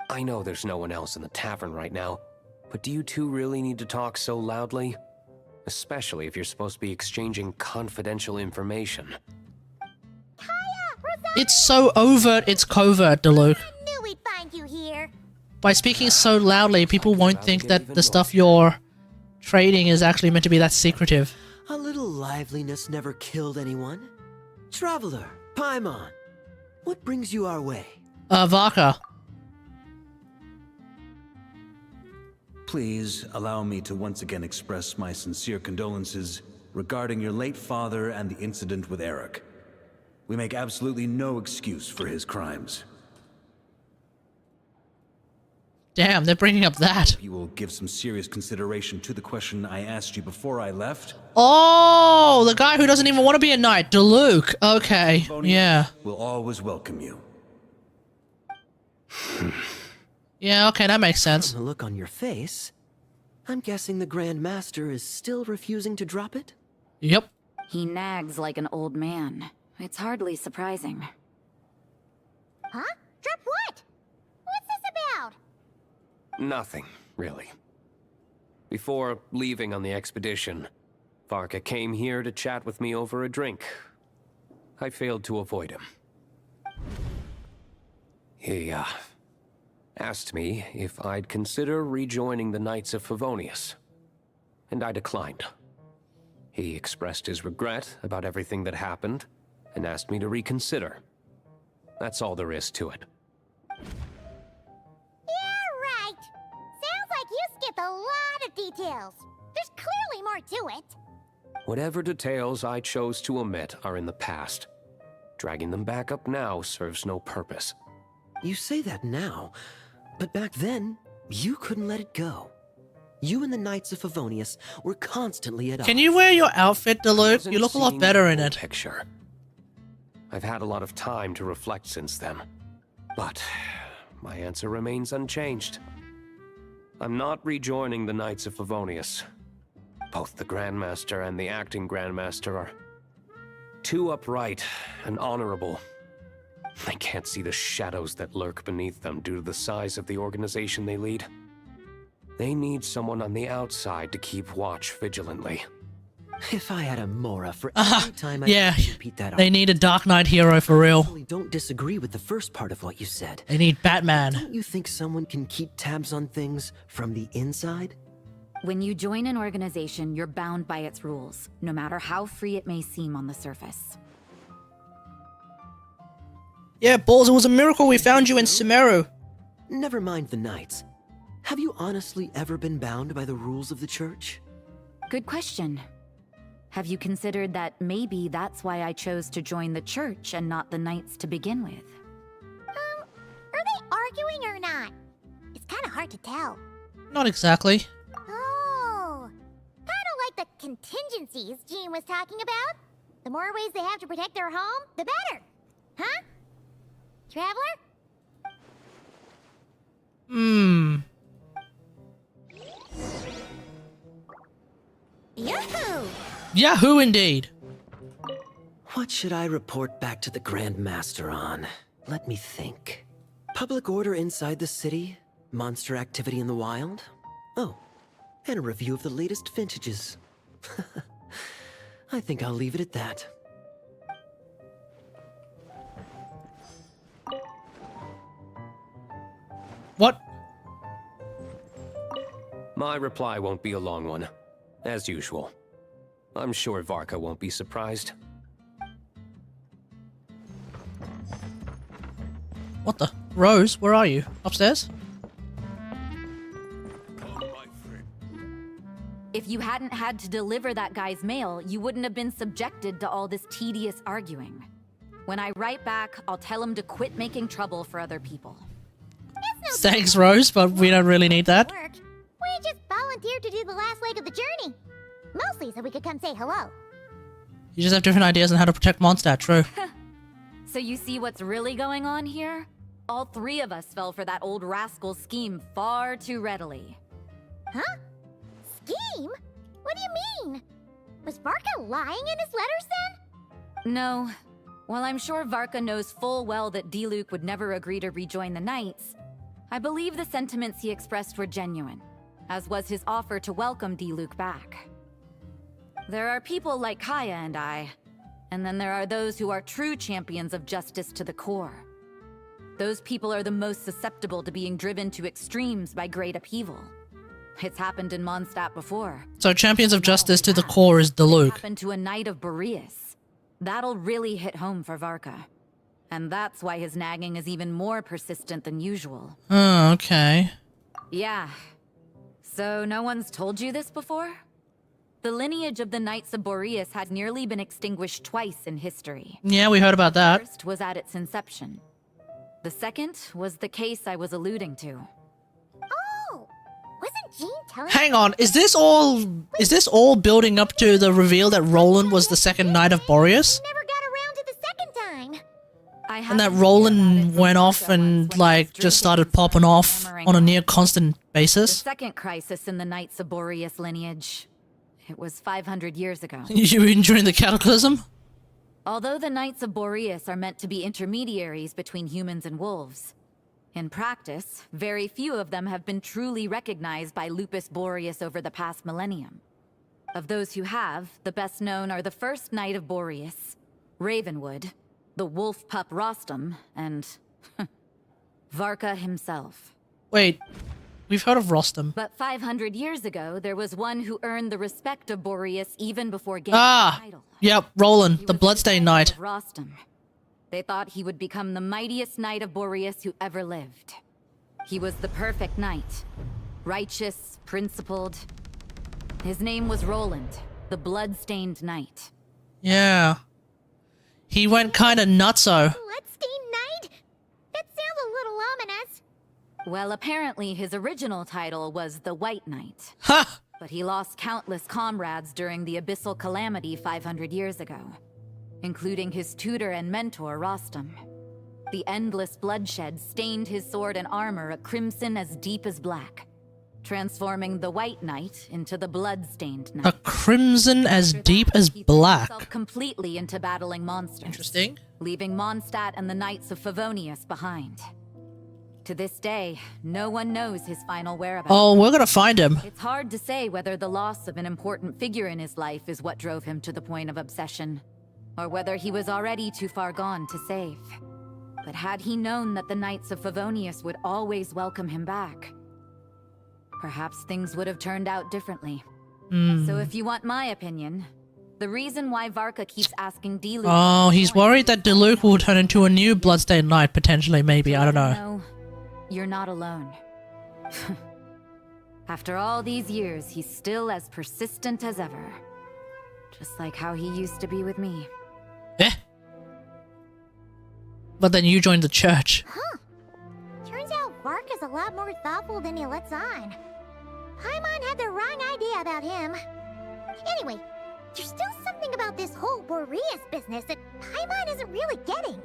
I know there's no one else in the tavern right now, but do you two really need to talk so loudly? Especially if you're supposed to be exchanging confidential information. It's so overt, it's covert, DeLuke. Knew we'd find you here. By speaking so loudly, people won't think that the stuff you're trading is actually meant to be that secretive. A little liveliness never killed anyone. Traveler, Paimon, what brings you our way? Varka. Please allow me to once again express my sincere condolences regarding your late father and the incident with Eric. We make absolutely no excuse for his crimes. Damn, they're bringing up that. You will give some serious consideration to the question I asked you before I left. Oh, the guy who doesn't even want to be a knight, Diluc. Okay, yeah. Will always welcome you. Yeah, okay, that makes sense. From the look on your face, I'm guessing the Grand Master is still refusing to drop it? Yep. He nags like an old man. It's hardly surprising. Huh? Drop what? What's this about? Nothing, really. Before leaving on the expedition, Varka came here to chat with me over a drink. I failed to avoid him. He, asked me if I'd consider rejoining the Knights of Favonius, and I declined. He expressed his regret about everything that happened, and asked me to reconsider. That's all there is to it. Yeah, right. Sounds like you skipped a lot of details. There's clearly more to it. Whatever details I chose to omit are in the past. Dragging them back up now serves no purpose. You say that now, but back then, you couldn't let it go. You and the Knights of Favonius were constantly at odds. Can you wear your outfit, Diluc? You look a lot better in it. Picture. I've had a lot of time to reflect since then, but my answer remains unchanged. I'm not rejoining the Knights of Favonius. Both the Grandmaster and the acting Grandmaster are too upright and honorable. I can't see the shadows that lurk beneath them due to the size of the organization they lead. They need someone on the outside to keep watch vigilantly. If I had a Mora for every time I repeat that, they need a Dark Knight hero for real. I don't disagree with the first part of what you said. They need Batman. Don't you think someone can keep tabs on things from the inside? When you join an organization, you're bound by its rules, no matter how free it may seem on the surface. Yeah, Balls, it was a miracle we found you in Sumeru. Never mind the Knights. Have you honestly ever been bound by the rules of the Church? Good question. Have you considered that maybe that's why I chose to join the Church and not the Knights to begin with? Are they arguing or not? It's kind of hard to tell. Not exactly. Oh, kind of like the contingencies Jean was talking about. The more ways they have to protect their home, the better. Huh? Traveler? Yahoo! Yahoo indeed. What should I report back to the Grand Master on? Let me think. Public order inside the city? Monster activity in the wild? Oh, and a review of the latest vintages. I think I'll leave it at that. What? My reply won't be a long one, as usual. I'm sure Varka won't be surprised. What the? Rose, where are you? Upstairs? If you hadn't had to deliver that guy's mail, you wouldn't have been subjected to all this tedious arguing. When I write back, I'll tell him to quit making trouble for other people. Thanks, Rose, but we don't really need that. We just volunteered to do the last leg of the journey. Mostly so we could come say hello. You just have different ideas on how to protect Mondstadt, true. So you see what's really going on here? All three of us fell for that old rascal's scheme far too readily. Huh? Scheme? What do you mean? Was Varka lying in his letters then? No. While I'm sure Varka knows full well that Diluc would never agree to rejoin the Knights, I believe the sentiments he expressed were genuine, as was his offer to welcome Diluc back. There are people like Kaya and I, and then there are those who are true champions of justice to the core. Those people are the most susceptible to being driven to extremes by great upheaval. It's happened in Mondstadt before. So champions of justice to the core is Diluc. Happened to a knight of Boreas. That'll really hit home for Varka. And that's why his nagging is even more persistent than usual. Oh, okay. Yeah. So no one's told you this before? The lineage of the Knights of Boreas had nearly been extinguished twice in history. Yeah, we heard about that. The first was at its inception. The second was the case I was alluding to. Oh! Wasn't Jean telling Hang on, is this all building up to the reveal that Roland was the second Knight of Boreas? never got around to the second time? And that Roland went off and, like, just started popping off on a near constant The basis? second crisis in the Knights of Boreas lineage. It was 500 years ago. You mean during the Cataclysm? Although the Knights of Boreas are meant to be intermediaries between humans and wolves, in practice, very few of them have been truly recognized by Lupus Boreas over the past millennium. Of those who have, the best known are the first Knight of Boreas, Ravenwood, the wolf pup Rostam, and Varka himself. Wait, we've heard of Rostam. But 500 years ago, there was one who earned the respect of Boreas even before gaining the title. Yep, Roland, the Bloodstained Knight. Rostam. They thought he would become the mightiest knight of Boreas who ever lived. He was the perfect knight. Righteous, principled. His name was Roland, the Bloodstained Knight. Yeah. He went kinda nutso. Bloodstained Knight? That sounds a little ominous. Well, apparently his original title was the White Knight. Ha! But he lost countless comrades during the Abyssal Calamity 500 years ago, including his tutor and mentor, Rostam. The endless bloodshed stained his sword and armor a crimson as deep as black, transforming the White Knight into the Bloodstained Knight. A crimson as deep as black. Himself completely into battling monsters. Interesting. Leaving Mondstadt and the Knights of Favonius behind. To this day, no one knows his final whereabouts. Oh, we're gonna find him. It's hard to say whether the loss of an important figure in his life is what drove him to the point of obsession, or whether he was already too far gone to save. But had he known that the Knights of Favonius would always welcome him back, perhaps things would have turned out differently. So if you want my opinion, the reason why Varka keeps asking Diluc... Oh, he's worried that Diluc will turn into a new Bloodstained Knight, potentially, maybe, I don't know. No, you're not alone. After all these years, he's still as persistent as ever. Just like how he used to be with me. Eh? But then you joined the church. Huh. Turns out Varka's a lot more thoughtful than he lets on. Paimon had the wrong idea about him. Anyway, there's still something about this whole Boreas business that Paimon isn't really getting.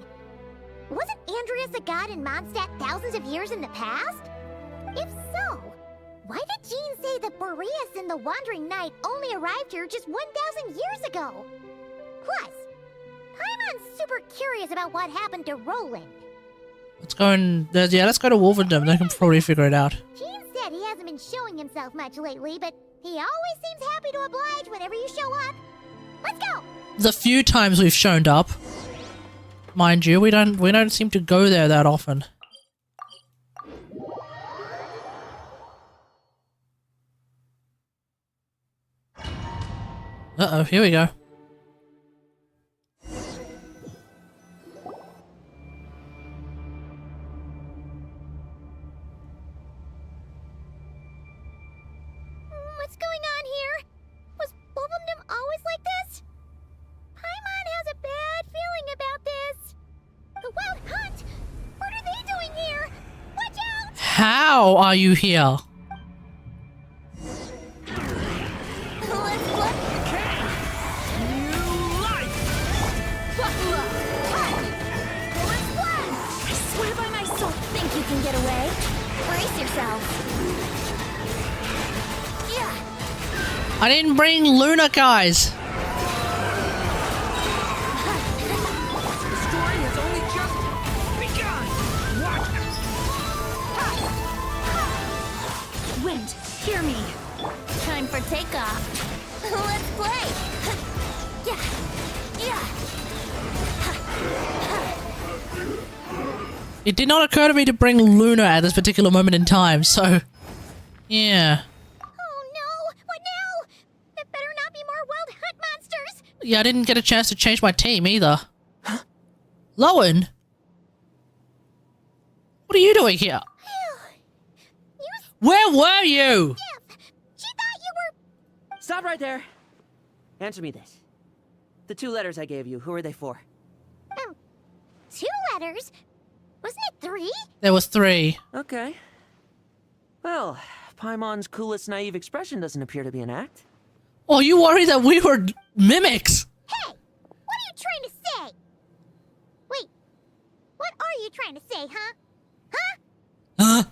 Wasn't Andreas a god in Mondstadt thousands of years in the past? If so, why did Jean say that Boreas and the Wandering Knight only arrived here just 1,000 years ago? Plus, Paimon's super curious about what happened to Roland. Let's go and... yeah, let's go to Wolvendom. They can probably figure it out. Jean said he hasn't been showing himself much lately, but he always seems happy to oblige whenever you show up. Let's go! The few times we've shown up, mind you, we don't seem to go there that often. Uh-oh, here we go. What's going on here? Was Wolvendom always like this? Paimon has a bad feeling about this. The Wild Hunt? What are they doing here? Watch out! How are you here? I swear by myself, think you can get away? Brace yourself. Yeah. I didn't bring Luna, guys. Destroying has only just begun! Watch! Wind, hear me. Time for takeoff. Let's play. Yeah. It did not occur to me to bring Luna at this particular moment in time, so... yeah. Oh no! What now? There better not be more Wild Hunt monsters! Yeah, I didn't get a chance to change my team either. Lowen? What are you doing here? Where were you? Yes, Stop right there. Answer me this. The 2 letters I gave you, who are they for? 2 letters? Wasn't it 3? There was 3. Okay. Well, Paimon's coolest naive expression doesn't appear to be an act. Oh, you worried that we were mimics? Hey! What are you trying to say? Wait. What are you trying to say, huh? Huh? Huh?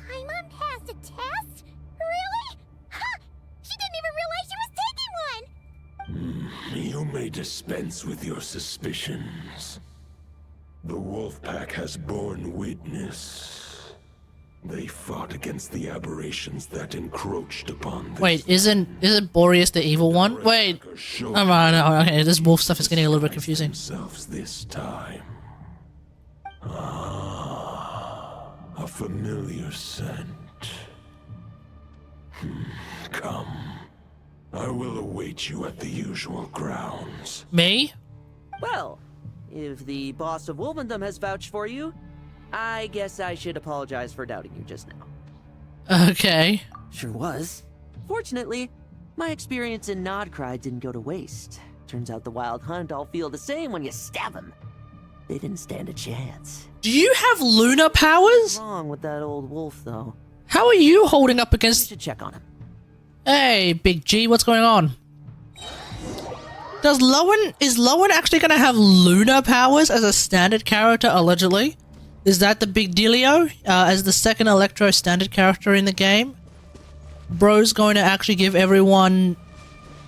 Paimon passed a test? Really? Huh! She didn't even realize she was taking one! You may dispense with your suspicions. The wolf pack has borne witness. They fought against the aberrations that encroached upon this. Wait, isn't Boreas the evil one? Wait. Oh, no, okay, this wolf stuff is getting a little bit confusing. Themselves this time. Ah, a familiar scent. Come. I will await you at the usual grounds. Me? Well, if the boss of Wolvendom has vouched for you, I guess I should apologize for doubting you just now. Okay. Sure was. Fortunately, my experience in Nodcry didn't go to waste. Turns out the Wild Hunt all feel the same when you stab them. They didn't stand a chance. Do you have lunar powers? What's wrong with that old wolf, though? How are you holding up against... You should check on him. Hey, Big G, what's going on? Is Lowen actually gonna have lunar powers as a standard character, allegedly? Is that the big dealio? As the second Electro standard character in the game? Bro's going to actually give everyone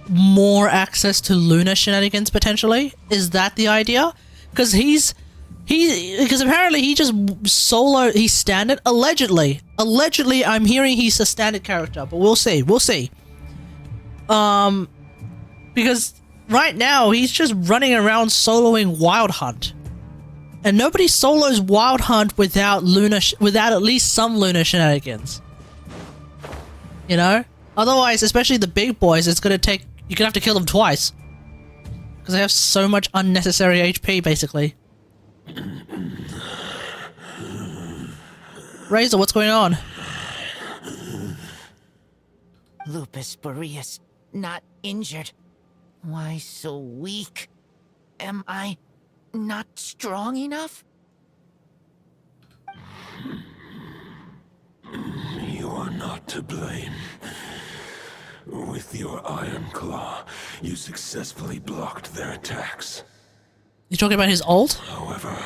more access to lunar shenanigans, potentially? Is that the idea? Because because apparently he just he's standard, allegedly. Allegedly, I'm hearing he's a standard character, but we'll see, because right now, he's just running around soloing Wild Hunt. And nobody solos Wild Hunt without at least some lunar shenanigans. You know? Otherwise, especially the big boys, you're gonna have to kill them twice. Because they have so much unnecessary HP, basically. Razor, what's going on? Lupus Boreas, not injured. Why so weak? Am I not strong enough? You are not to blame. With your Iron Claw, you successfully blocked their attacks. You talking about his ult? However,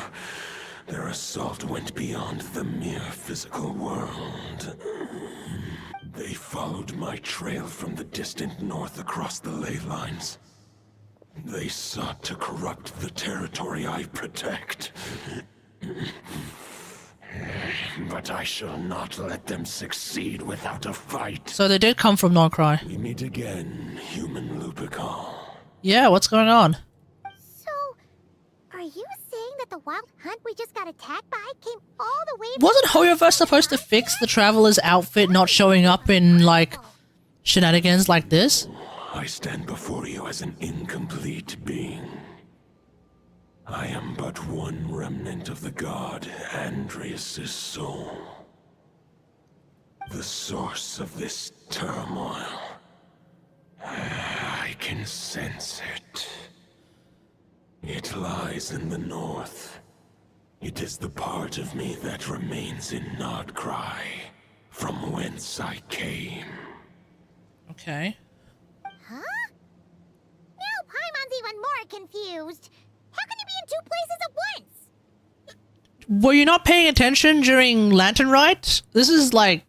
their assault went beyond the mere physical world. They followed my trail from the distant north across the ley lines. They sought to corrupt the territory I protect. But I shall not let them succeed without a fight. So they did come from Nordcry. We meet again, human Lupical. Yeah, what's going on? So, are you saying that the Wild Hunt we just got attacked by came all the way from... Wasn't Hoyoverse supposed to fix the Traveler's outfit not showing up in, like, shenanigans like this? I stand before you as an incomplete being. I am but one remnant of the god Andreas' soul. The source of this turmoil. I can sense it. It lies in the north. It is the part of me that remains in Nodcry, from whence I came. Okay. Huh? Now Paimon's even more confused. How can he be in 2 places at once? Were you not paying attention during Lantern Rite? This is like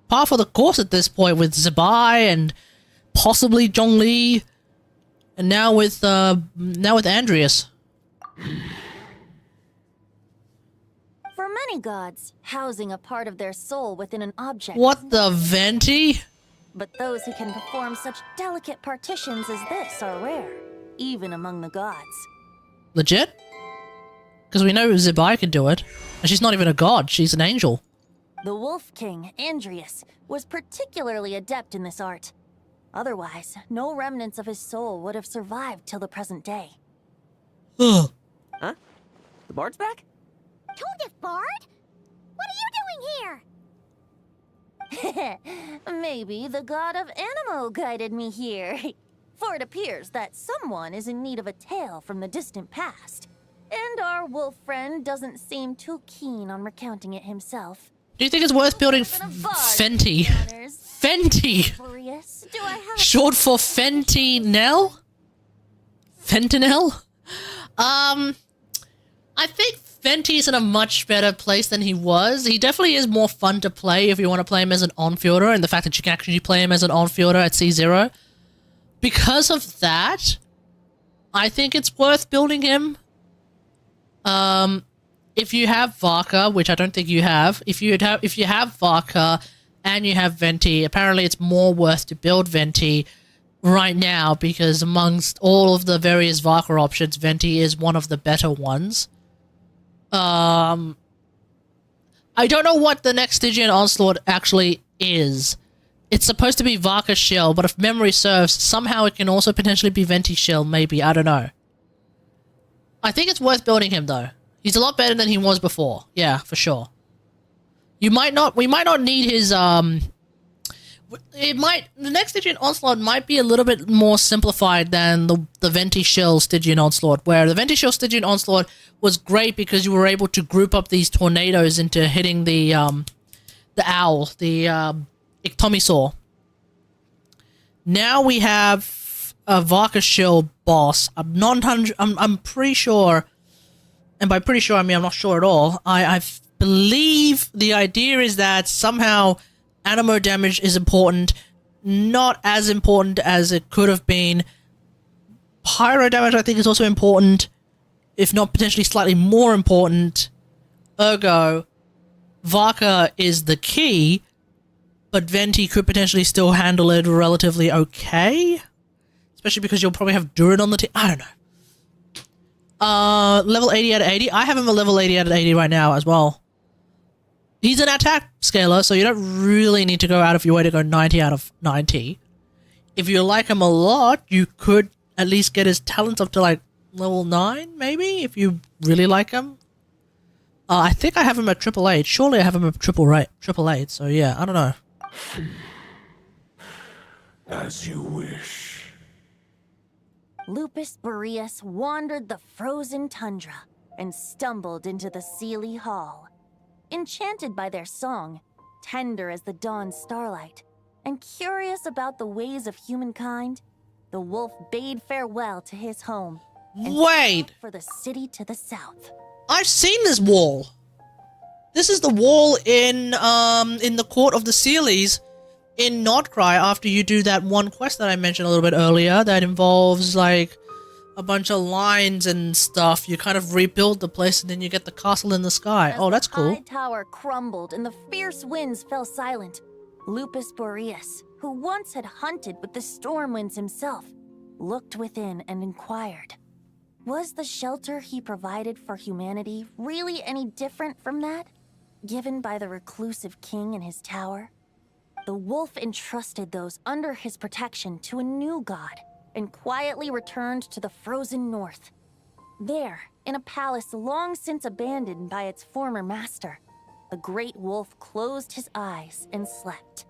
par for the course at this point with Zebai and possibly Zhongli, and now with Andreas. For many gods, housing a part of their soul within an object. What the Venti? But those who can perform such delicate partitions as this are rare, even among the gods. Legit? Because we know Zebai can do it. And she's not even a god, she's an angel. The Wolf King, Andreas, was particularly adept in this art. Otherwise, no remnants of his soul would have survived till the present day. Ugh. Huh? The Bard's back? Told Bard? What are you doing here? Maybe the god of Animo guided me here. For it appears that someone is in need of a tale from the distant past. And our wolf friend doesn't seem too keen on recounting it himself. Do you think it's worth building Fenty? Fenty! Boreas, do I have Short for Fentinel? Fentanyl? I think Fenty's in a much better place than he was. He definitely is more fun to play if you want to play him as an on-fielder, and the fact that you can actually play him as an on-fielder at C0. Because of that, I think it's worth building him. If you have Varka, which I don't think you have, if you have Varka and you have Venti, apparently it's more worth to build Venti right now because amongst all of the various Varka options, Venti is one of the better ones. I don't know what the next Stygian Onslaught actually is. It's supposed to be Varka Shell, but if memory serves, somehow it can also potentially be Venti Shell, maybe, I don't know. I think it's worth building him though. He's a lot better than he was before. Yeah, for sure. We might not need his, the next Stygian Onslaught might be a little bit more simplified than the Venti Shell Stygian Onslaught, where the Venti Shell Stygian Onslaught was great because you were able to group up these tornadoes into hitting the owl, the Ictomisaur. Now we have a Varka Shell boss. I'm pretty sure, and by pretty sure I mean I'm not sure at all. I believe the idea is that somehow Animo damage is important, not as important as it could have been. Pyro damage I think is also important, if not potentially slightly more important. Ergo, Varka is the key, but Venti could potentially still handle it relatively okay. Especially because you'll probably have Durin on the team. I don't know. Level 80 out of 80. I have him a level 80 out of 80 right now as well. He's an attack scaler, so you don't really need to go out of your way to go 90 out of 90. If you like him a lot, you could at least get his talents up to like level 9, maybe, if you really like him. I think I have him at triple 8. Surely I have him at triple 8, so yeah, I don't know. As you wish. Lupus Boreas wandered the frozen tundra and stumbled into the Sealy Hall. Enchanted by their song, tender as the dawn starlight, and curious about the ways of humankind, the wolf bade farewell to his home and set out for the city to the south. I've seen this wall. This is the wall in the Court of the Sealies in Nordcry after you do that one quest that I mentioned a little bit earlier that involves like a bunch of lines and stuff. You kind of rebuild the place and then you get the castle in the sky. Oh, that's cool. The high tower crumbled and the fierce winds fell silent. Lupus Boreas, who once had hunted with the storm winds himself, looked within and inquired, was the shelter he provided for humanity really any different from that given by the reclusive king in his tower? The wolf entrusted those under his protection to a new god and quietly returned to the frozen north. There, in a palace long since abandoned by its former master, the great wolf closed his eyes and slept.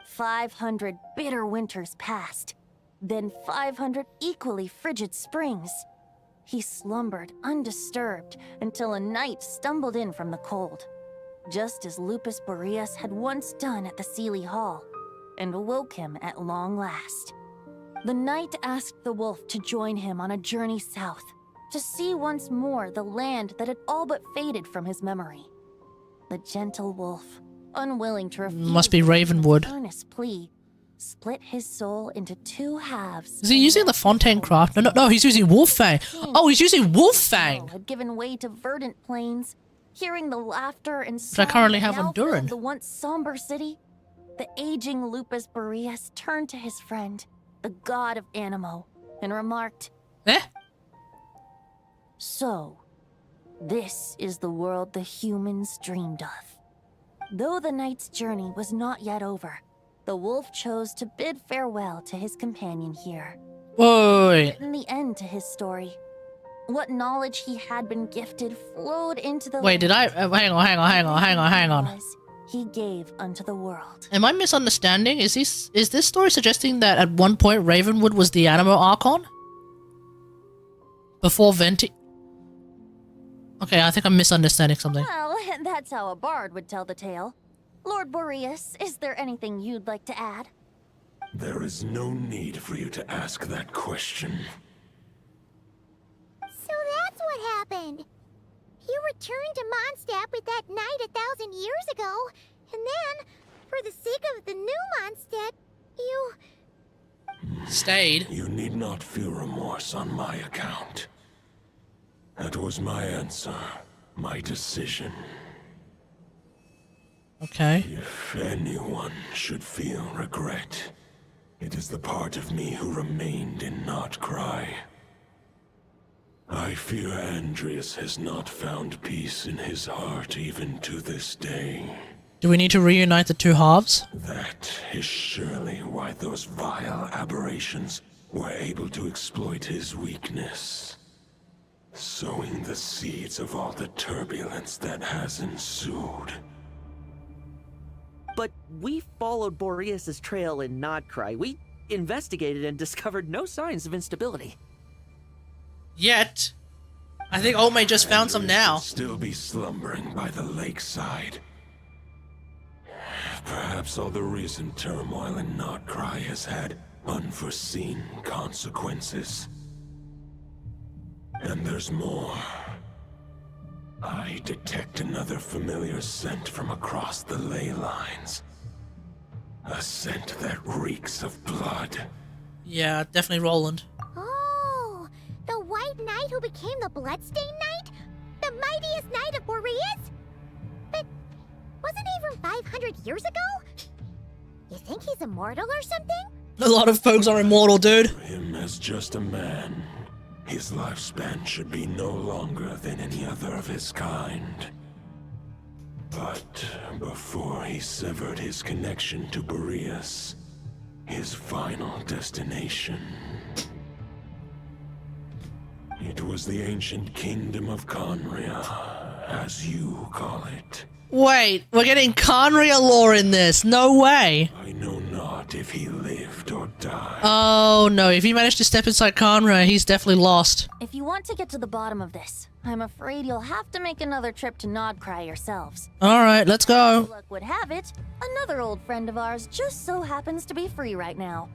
500 bitter winters passed, then 500 equally frigid springs. He slumbered undisturbed until a night stumbled in from the cold, just as Lupus Boreas had once done at the Sealy Hall, and awoke him at long last. The night asked the wolf to join him on a journey south, to see once more the land that had all but faded from his memory. The gentle wolf, unwilling to refuse Must be Ravenwood. his earnest plea, split his soul into two halves. Is he using the Fontaine Craft? No, he's using Wolffang. Oh, he's using Wolffang! Had given way to verdant plains, hearing the laughter and But I currently have now on Durin. filled the once somber city. The aging Lupus Boreas turned to his friend, the god of Animo, and remarked, So, this is the world the humans dreamed of. Though the knight's journey was not yet over, the wolf chose to bid farewell to his companion here. Wait. In the end to his story, what knowledge he had been gifted flowed into the Wait, did I? Hang on. he gave unto the world. Am I misunderstanding? Is this story suggesting that at one point Ravenwood was the Animo Archon? Before Venti? Okay, I think I'm misunderstanding something. Well, that's how a bard would tell the tale. Lord Boreas, is there anything you'd like to add? There is no need for you to ask that question. So that's what happened. You returned to Mondstadt with that knight 1,000 years ago, and then, for the sake of the new Mondstadt, you... Stayed. You need not feel remorse on my account. That was my answer, my decision. Okay. If anyone should feel regret, it is the part of me who remained in Notcry. I fear Andrias has not found peace in his heart even to this day. Do we need to reunite the two halves? That is surely why those vile aberrations were able to exploit his weakness, sowing the seeds of all the turbulence that has ensued. But we followed Boreas' trail in Nodcry. We investigated and discovered no signs of instability. Yet. I think Old just found some now. Still be slumbering by the lakeside. Perhaps all the recent turmoil in Notcry has had unforeseen consequences. And there's more. I detect another familiar scent from across the ley lines. A scent that reeks of blood. Yeah, definitely Roland. Oh, the White Knight who became the Bloodstained Knight? The mightiest knight of Boreas? But wasn't he from 500 years ago? You think he's immortal or something? A lot of folks are immortal, dude. Him as just a man. His lifespan should be no longer than any other of his kind. But before he severed his connection to Boreas, his final destination, it was the ancient kingdom of Conria, as you call it. Wait, we're getting Conria lore in this. No way. I know not if he lived or died. Oh no, if he managed to step inside Conria, he's definitely lost. If you want to get to the bottom of this, I'm afraid you'll have to make another trip to Nodcry yourselves. Alright, let's go. As luck would have it, another old friend of ours just so happens to be free right now.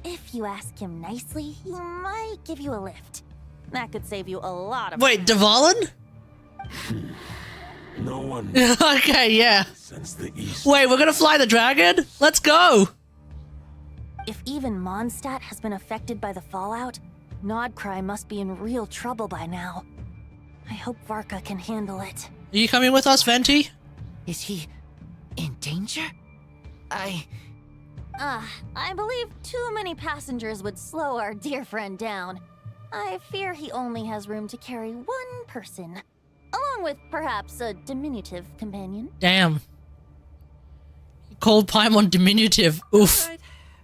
If you ask him nicely, he might give you a lift. That could save you a lot of Wait, Dvalin? No one. Okay, yeah. Since the east. Wait, we're gonna fly the dragon? Let's go! If even Mondstadt has been affected by the fallout, Nodcry must be in real trouble by now. I hope Varka can handle it. Are you coming with us, Venti? Is he in danger? I believe too many passengers would slow our dear friend down. I fear he only has room to carry one person, along with perhaps a diminutive companion. Damn. Called Paimon diminutive. Oof. Right.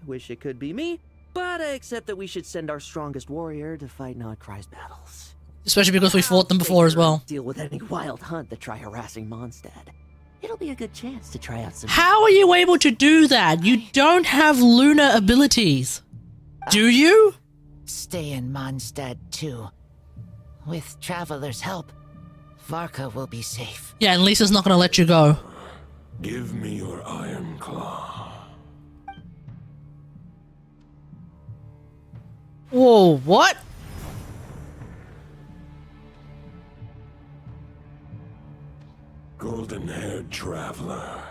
Wish it could be me, but I accept that we should send our strongest warrior to fight Nodcry's battles. Especially because we fought them before as well. Deal with any wild hunt that try harassing Mondstadt. It'll be a good chance to try out some... How are you able to do that? You don't have lunar abilities. Do you? Stay in Mondstadt too. With Traveler's help, Varka will be safe. Yeah, and Lisa's not gonna let you go. Give me your iron claw. Whoa, what? Golden-haired traveler,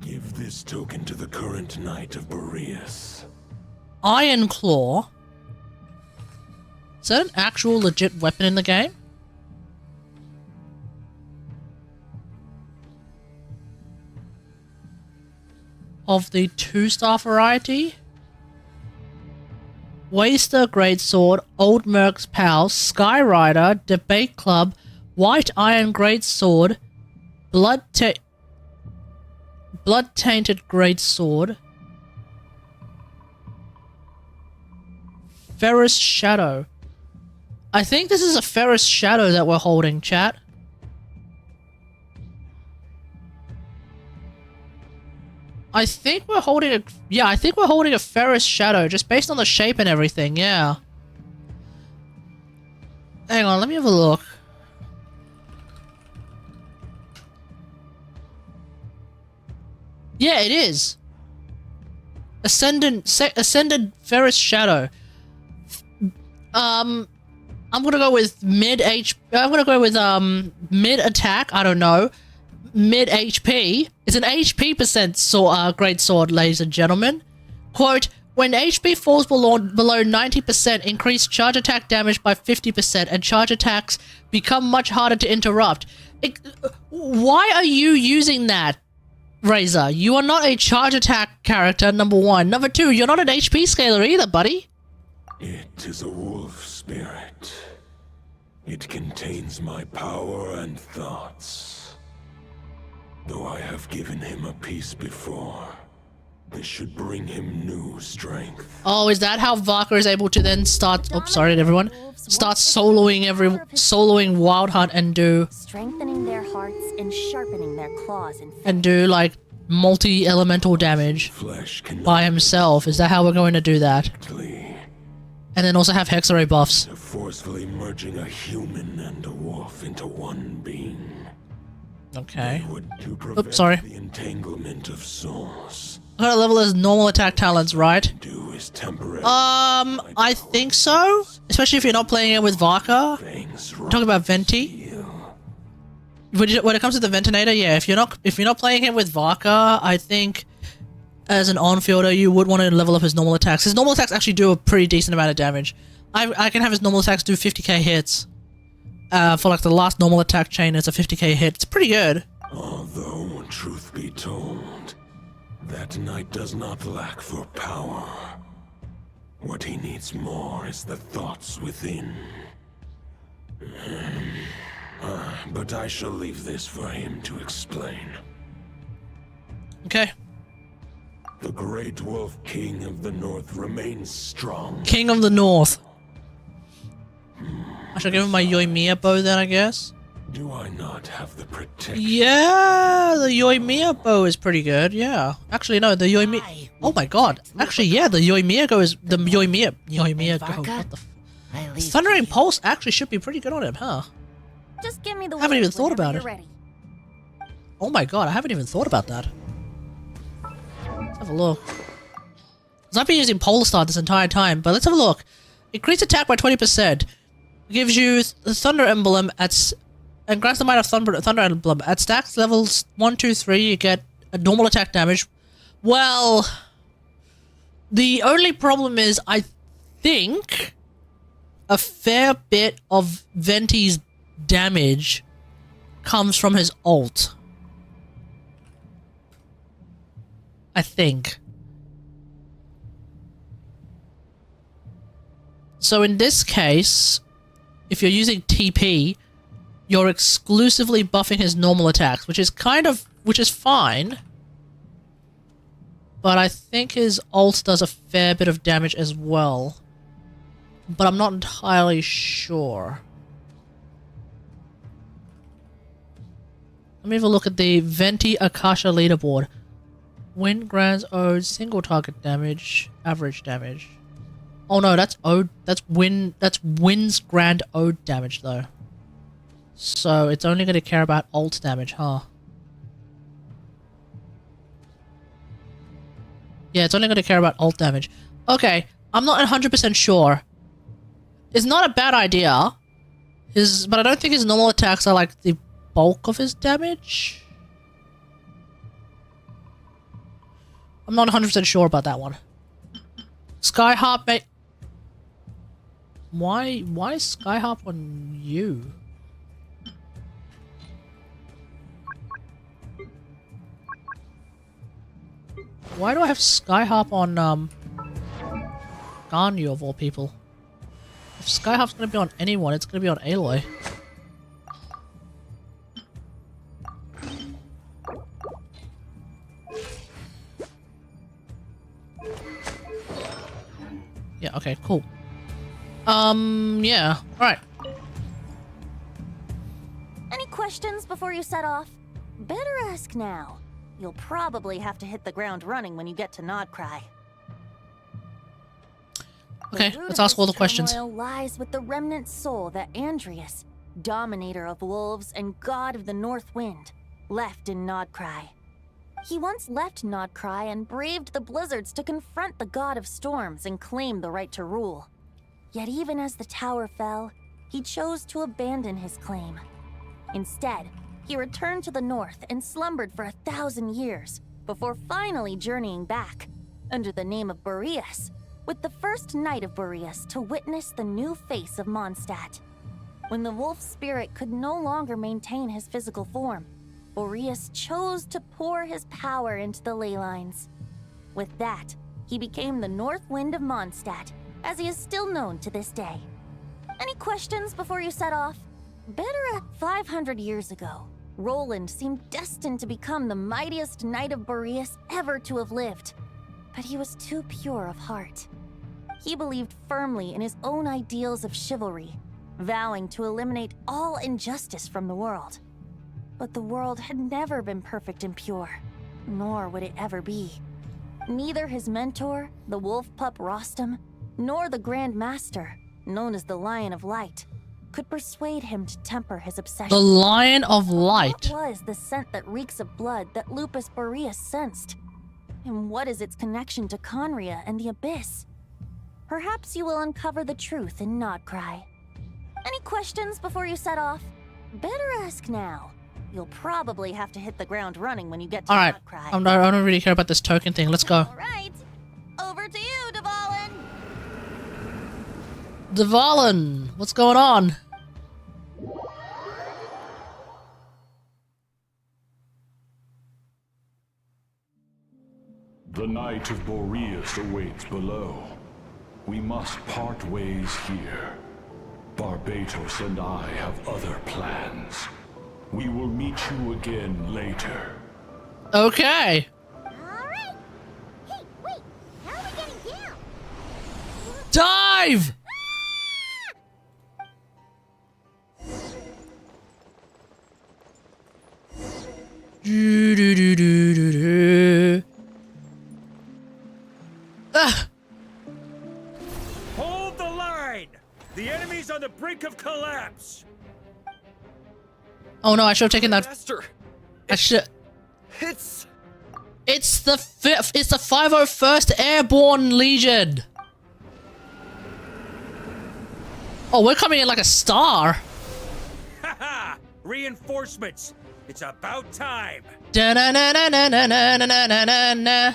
give this token to the current knight of Boreas. Iron Claw? Is that an actual legit weapon in the game? Of the 2-star variety? Waster Greatsword, Old Merc's Pal, Skyrider, Debate Club, White Iron Greatsword, Blood-Tainted Greatsword, Ferrous Shadow. I think this is a Ferrous Shadow that we're holding, chat. I think we're holding a... Yeah, I think we're holding a Ferris Shadow, just based on the shape and everything, yeah. Hang on, let me have a look. Yeah, it is. Ascended Ferris Shadow. I'm gonna go with mid attack, I don't know. Mid HP. It's an HP percent great sword, ladies and gentlemen. Quote, when HP falls below 90%, increase charge attack damage by 50% and charge attacks become much harder to interrupt. Why are you using that, Razor? You are not a charge attack character, number one. Number two, you're not an HP scaler either, buddy. It is a wolf spirit. It contains my power and thoughts. Though I have given him a piece before, this should bring him new strength. Oh, is that how Varka is able to then start... Oh, sorry everyone. Start soloing Wild Hunt and do... Strengthening their hearts and sharpening their claws and do, like, multi-elemental damage by himself. Is that how we're going to do that? And then also have Hexarray buffs. Forcefully merging a human and a wolf into one being. Okay. Oops, sorry. The entanglement of souls. What kind of level is normal attack talents, right? I think so. Especially if you're not playing it with Varka. We're talking about Venti. When it comes to the Ventinator, yeah. If you're not playing him with Varka, I think as an on-fielder you would want to level up his normal attacks. His normal attacks actually do a pretty decent amount of damage. I can have his normal attacks do 50k hits. For like the last normal attack chain, it's a 50k hit. It's pretty good. Although, truth be told, that knight does not lack for power. What he needs more is the thoughts within. But I shall leave this for him to explain. Okay. The Great Wolf King of the North remains strong. King of the North. I shall give him my Yoimiya bow then, I guess. Do I not have the protection? Yeah, the Yoimiya bow is pretty good, yeah. Actually, no, the Yoimiya... Oh my god. Actually, yeah, the Yoimiya go is... The Yoimiya go... What the Thundering Pulse actually should be pretty good on him, huh? Just give me the haven't even thought about it. it. Oh my god, I haven't even thought about that. Let's have a look. Because I've been using Polar Star this entire time, but let's have a look. Increase attack by 20%. Gives you the Thunder Emblem and grants the Might of Thunder Emblem. At stacks levels 1, 2, 3, you get a normal attack damage. Well, the only problem is I think a fair bit of Venti's damage comes from his ult. I think. So in this case, if you're using TP, you're exclusively buffing his normal attacks, which is fine. But I think his ult does a fair bit of damage as well. But I'm not entirely sure. Let me have a look at the Venti Akasha leaderboard. Win grants owed single target damage, average damage. Oh no, that's owed. That's wins grand owed damage though. So it's only going to care about ult damage, huh? Yeah, it's only going to care about ult damage. Okay, I'm not 100% sure. It's not a bad idea. But I don't think his normal attacks are like the bulk of his damage. I'm not 100% sure about that one. Skyharp may... Why is Skyharp on you? Why do I have Skyharp on Ganyu of all people? If Skyharp's gonna be on anyone, it's gonna be on Aloy. Yeah, okay, cool. Yeah, alright. Any questions before you set off? Better ask now. You'll probably have to hit the ground running when you get to Nodcry. Okay, let's ask all the questions. The lies with the remnant soul that Andreas, dominator of wolves and god of the North Wind, left in Nodcry. He once left Nodcry and braved the blizzards to confront the god of storms and claim the right to rule. Yet even as the tower fell, he chose to abandon his claim. Instead, he returned to the north and slumbered for 1,000 years before finally journeying back, under the name of Boreas, with the first knight of Boreas to witness the new face of Mondstadt. When the wolf spirit could no longer maintain his physical form, Boreas chose to pour his power into the ley lines. With that, he became the North Wind of Mondstadt, as he is still known to this day. Any questions before you set off? Better 500 years ago, Roland seemed destined to become the mightiest knight of Boreas ever to have lived. But he was too pure of heart. He believed firmly in his own ideals of chivalry, vowing to eliminate all injustice from the world. But the world had never been perfect and pure, nor would it ever be. Neither his mentor, the wolf pup Rostam, nor the Grand Master, known as the Lion of Light, could persuade him to temper his obsession. The Lion of Light. What was the scent that reeks of blood that Lupus Boreas sensed? And what is its connection to Conria and the Abyss? Perhaps you will uncover the truth in Nodcry. Any questions before you set off? Better ask now. You'll probably have to hit the ground running when you get to Alright, Nodcry. I don't really care about this token thing. Let's go. Alright, over to you, Dvalin! Dvalin, what's going on? The Knight of Boreas awaits below. We must part ways here. Barbatos and I have other plans. We will meet you again later. Okay. Alright! Hey, wait! How are we getting down? Dive! Do, do, do, do, do, do. Ah! Hold the line! The enemy's on the brink of collapse! Oh no, I should have taken that. Master, I should. it's the 501st Airborne Legion. Oh, we're coming in like a star. Haha! Reinforcements! It's about time! Da-na-na-na-na-na-na-na-na-na.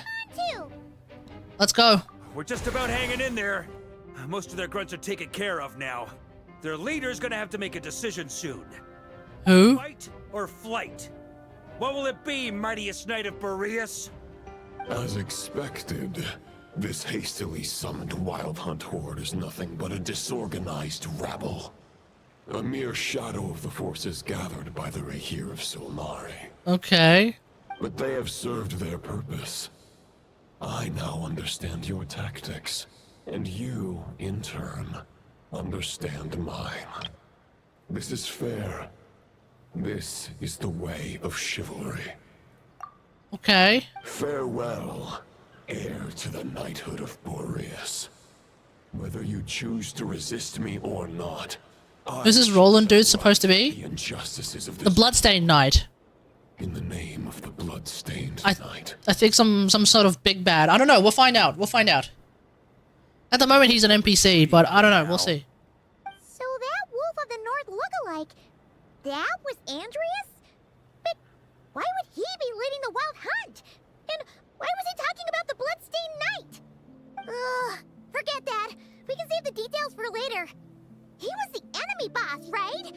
Let's go. We're just about hanging in there. Most of their grunts are taken care of now. Their leader's gonna have to make a decision soon. Who? Fight or flight? What will it be, mightiest knight of Boreas? As expected, this hastily summoned Wild Hunt horde is nothing but a disorganized rabble. A mere shadow of the forces gathered by the Rahir of Solmari. Okay. But they have served their purpose. I now understand your tactics, and you, in turn, understand mine. This is fair. This is the way of chivalry. Okay. Farewell, heir to the knighthood of Boreas. Whether you choose to resist me or not, Who's this Roland dude supposed to be? the injustices of The this Bloodstained Knight. in the name of the blood-stained night. I think some sort of big bad. I don't know. We'll find out. We'll find out. At the moment, he's an NPC, but I don't know. We'll see. So that Wolf of the North lookalike, that was Andreas? But why would he be leading the Wild Hunt? And why was he talking about the Bloodstained Knight? Ugh, forget that. We can save the details for later. He was the enemy boss, right?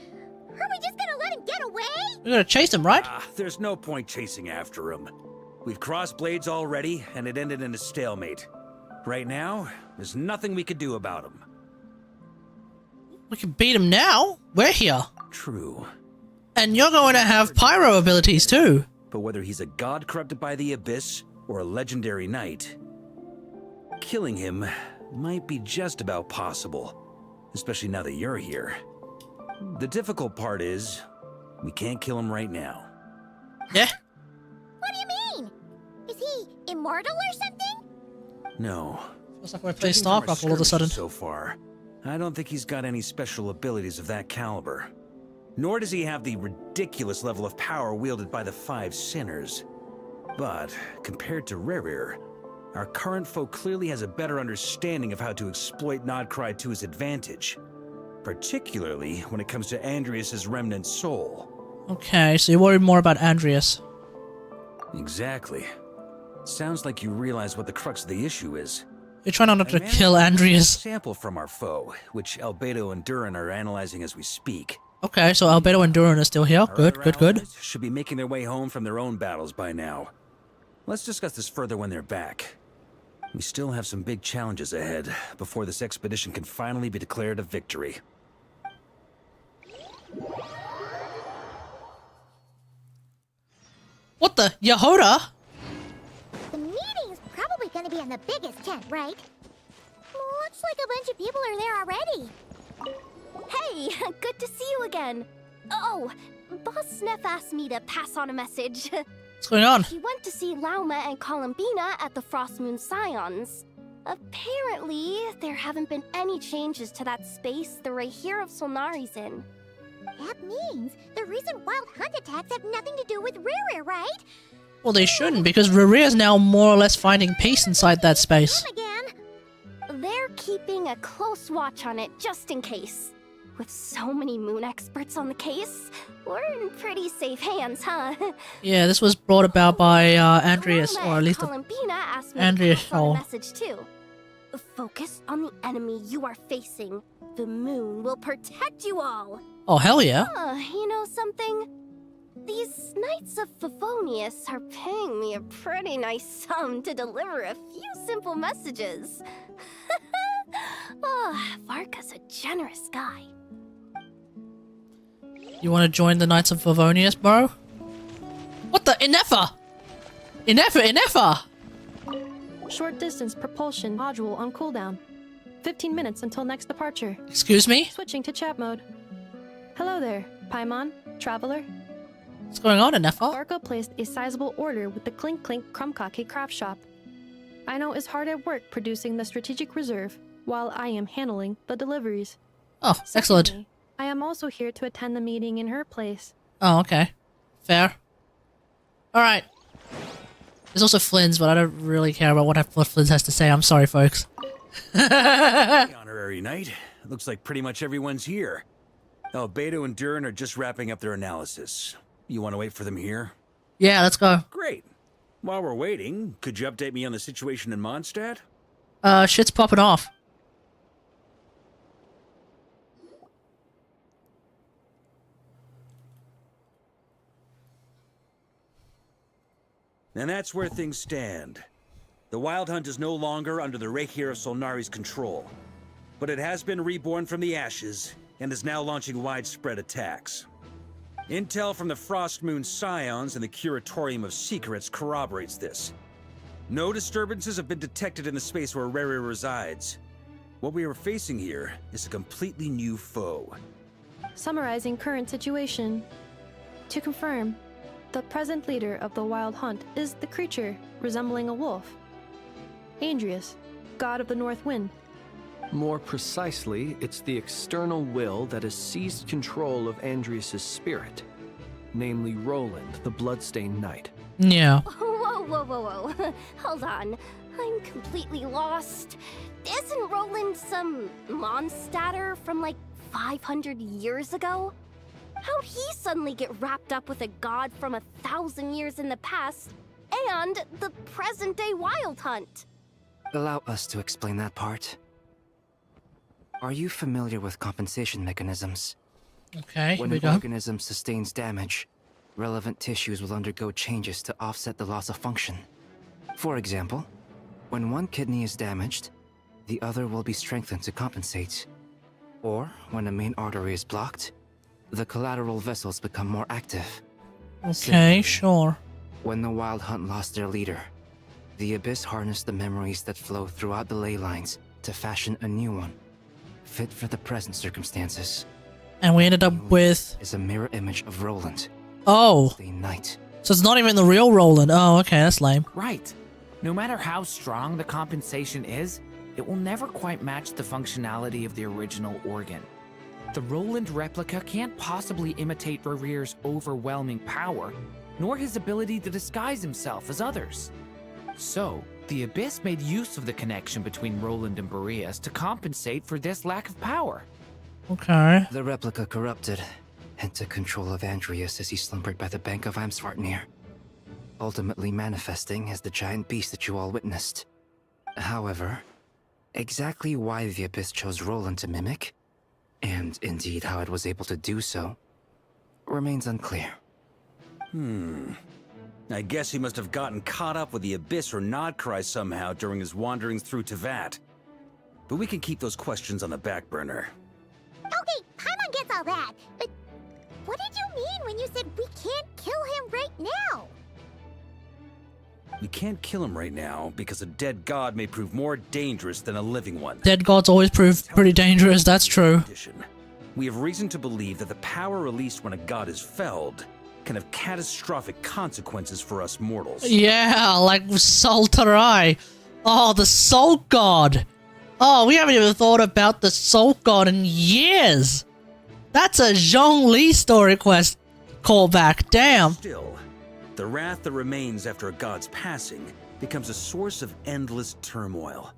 Are we just gonna let him get away? We're gonna chase him, right? There's no point chasing after him. We've crossed blades already, and it ended in a stalemate. Right now, there's nothing we could do about him. We can beat him now. We're here. True. And you're going to have pyro abilities too. But whether he's a god corrupted by the Abyss, or a legendary knight, killing him might be just about possible. Especially now that you're here. The difficult part is, we can't kill him right now. Yeah? What do you mean? immortal or something? No. Looks like we're playing StarCraft all of a sudden. So far, I don't think he's got any special abilities of that caliber. Nor does he have the ridiculous level of power wielded by the 5 sinners. But, compared to Rerir, our current foe clearly has a better understanding of how to exploit Nodcry to his advantage. Particularly when it comes to Andrias' remnant soul. Okay, so you're worried more about Andreas. Exactly. Sounds like you realize what the crux of the issue is. You're trying not to kill Andreas. Sample from our foe, which Albedo and Durin are analyzing as we speak. Okay, so Albedo and Durin are still here. Good, good, good. Should be making their way home from their own battles by now. Let's discuss this further when they're back. We still have some big challenges ahead before this expedition can finally be declared a victory. What the? Yehoda? The meeting's probably gonna be in the biggest tent, right? Looks like a bunch of people are there already. Hey, good to see you again. Oh, Boss Sneff asked me to pass on a message. What's going on? He went to see Lauma and Columbina at the Frostmoon Scions. Apparently, there haven't been any changes to that space the Rahir of Solnari's in. That means the recent wild hunt attacks have nothing to do with Rerir, right? Well, they shouldn't, because Rerir is now more or less finding peace inside that space. They're keeping a close watch on it just in case. With so many moon experts on the case, we're in pretty safe hands, huh? Yeah, this was brought about by Andreas, or at least Columbina asked me Andreas. to pass on a message too. Focus on the enemy you are facing. The moon will protect you all. Oh, hell yeah. You know something? These Knights of Favonius are paying me a pretty nice sum to deliver a few simple messages. Varka's a generous guy. You want to join the Knights of Favonius, bro? What the? Inefa! Inefa! Short distance propulsion module on cooldown. 15 minutes until next departure. Excuse me? Switching to chat mode. Hello there, Paimon, Traveler. What's going on, Inefa? Varka placed a sizable order with the Clink Clink Krumkake craft shop. Aino is hard at work producing the strategic reserve, while I am handling the deliveries. Oh, excellent. Secondly, I am also here to attend the meeting in her place. Oh, okay. Fair. Alright. There's also Flynn's, but I don't really care about what Flynn's has to say. I'm sorry, folks. The honorary knight. Looks like pretty much everyone's here. Albedo and Durin are just wrapping up their analysis. You want to wait for them here? Yeah, let's go. Great. While we're waiting, could you update me on the situation in Mondstadt? Shit's popping off. And that's where things stand. The Wild Hunt is no longer under the Rahir of Solnari's control, but it has been reborn from the ashes and is now launching widespread attacks. Intel from the Frostmoon Scions and the Curatorium of Secrets corroborates this. No disturbances have been detected in the space where Rerir resides. What we are facing here is a completely new foe. Summarizing current situation. To confirm, the present leader of the Wild Hunt is the creature resembling a wolf. Andrias, god of the North Wind. More precisely, it's the external will that has seized control of Andrias' spirit, namely Roland, the Bloodstained Knight. Yeah. Whoa. Hold on. I'm completely lost. Isn't Roland some Mondstadter from like 500 years ago? How'd he suddenly get wrapped up with a god from 1,000 years in the past and the present-day Wild Hunt? Allow us to explain that part. Are you familiar with compensation mechanisms? Okay, when here we an go. organism sustains damage, relevant tissues will undergo changes to offset the loss of function. For example, when one kidney is damaged, the other will be strengthened to compensate. Or, when a main artery is blocked, the collateral vessels become more active. Okay, sure. When the Wild Hunt lost their leader, the Abyss harnessed the memories that flow throughout the ley lines to fashion a new one, fit for the present circumstances. And we ended up with... is a mirror image of Roland. Oh. The Knight. So it's not even the real Roland. Oh, okay, that's lame. Right. No matter how strong the compensation is, it will never quite match the functionality of the original organ. The Roland replica can't possibly imitate Barir's overwhelming power, nor his ability to disguise himself as others. So, the Abyss made use of the connection between Roland and Boreas to compensate for this lack of power. Okay. The replica corrupted and took control of Andreas as he slumbered by the bank of Amsvartnir, ultimately manifesting as the giant beast that you all witnessed. However, exactly why the Abyss chose Roland to mimic, and indeed how it was able to do so, remains unclear. I guess he must have gotten caught up with the Abyss or Nodcry somehow during his wanderings through Tevat. But we can keep those questions on the back burner. Okay, Paimon gets all that, but what did you mean when you said we can't kill him right now? We can't kill him right now because a dead god may prove more dangerous than a living one. Dead gods always prove pretty dangerous, that's true. We have reason to believe that the power released when a god is felled can have catastrophic consequences for us mortals. Yeah, like Sultarai. Oh, the Salt God. Oh, we haven't even thought about the Salt God in years. That's a Zhongli story quest callback. Damn. Still, the wrath that remains after a god's passing becomes a source of endless turmoil.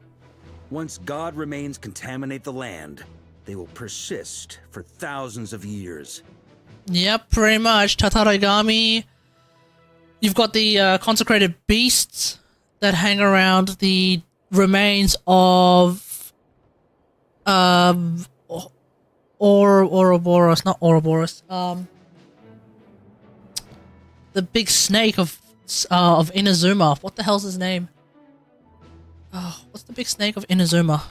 Once god remains contaminate the land, they will persist for thousands of years. Yep, pretty much. Tatarigami. You've got the consecrated beasts that hang around the remains of Ouroboros, not Ouroboros. The big snake of Inazuma. What the hell's his name? Oh, what's the big snake of Inazuma?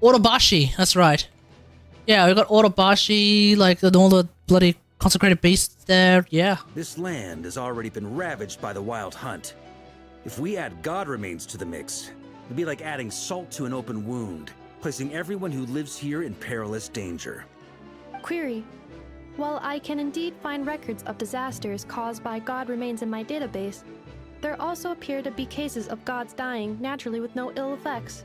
Orobashi, that's right. Yeah, we got Orobashi, like all the bloody consecrated beasts there, yeah. This land has already been ravaged by the wild hunt. If we add god remains to the mix, it'd be like adding salt to an open wound, placing everyone who lives here in perilous danger. Query. While I can indeed find records of disasters caused by god remains in my database, there also appear to be cases of gods dying naturally with no ill effects.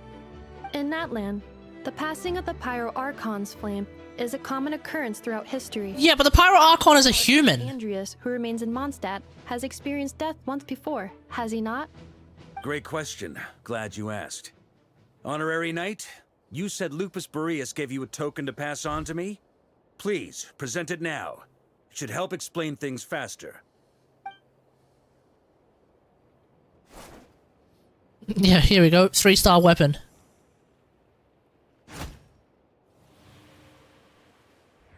In that land, the passing of the Pyro Archon's flame is a common occurrence throughout history. Yeah, but the Pyro Archon is a human. Andreas, who remains in Mondstadt, has experienced death once before, has he not? Great question. Glad you asked. Honorary Knight, you said Lupus Boreas gave you a token to pass on to me? Please, present it now. It should help explain things faster. Yeah, here we go. 3-star weapon.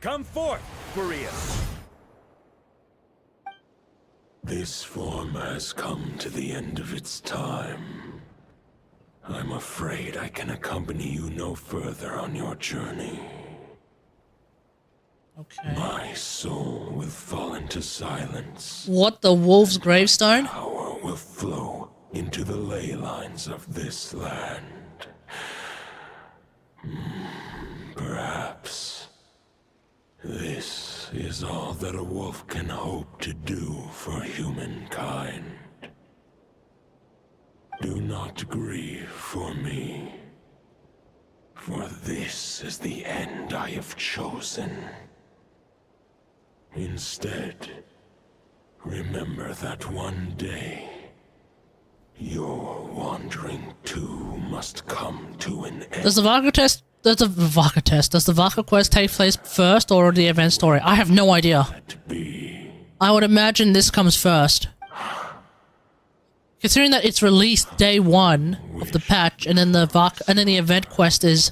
Come forth, Boreas. This form has come to the end of its time. I'm afraid I can accompany you no further on your journey. Okay. My soul will fall into silence. What, the wolf's gravestone? Power will flow into the ley lines of this land. Perhaps this is all that a wolf can hope to do for humankind. Do not grieve for me, for this is the end I have chosen. Instead, remember that one day, your wandering too must come to an end. Does the Varka test... Does the Varka quest take place first or the event story? I have no idea. I would imagine this comes first. Considering that it's released day 1 of the patch, and then the Varka, and then the event quest is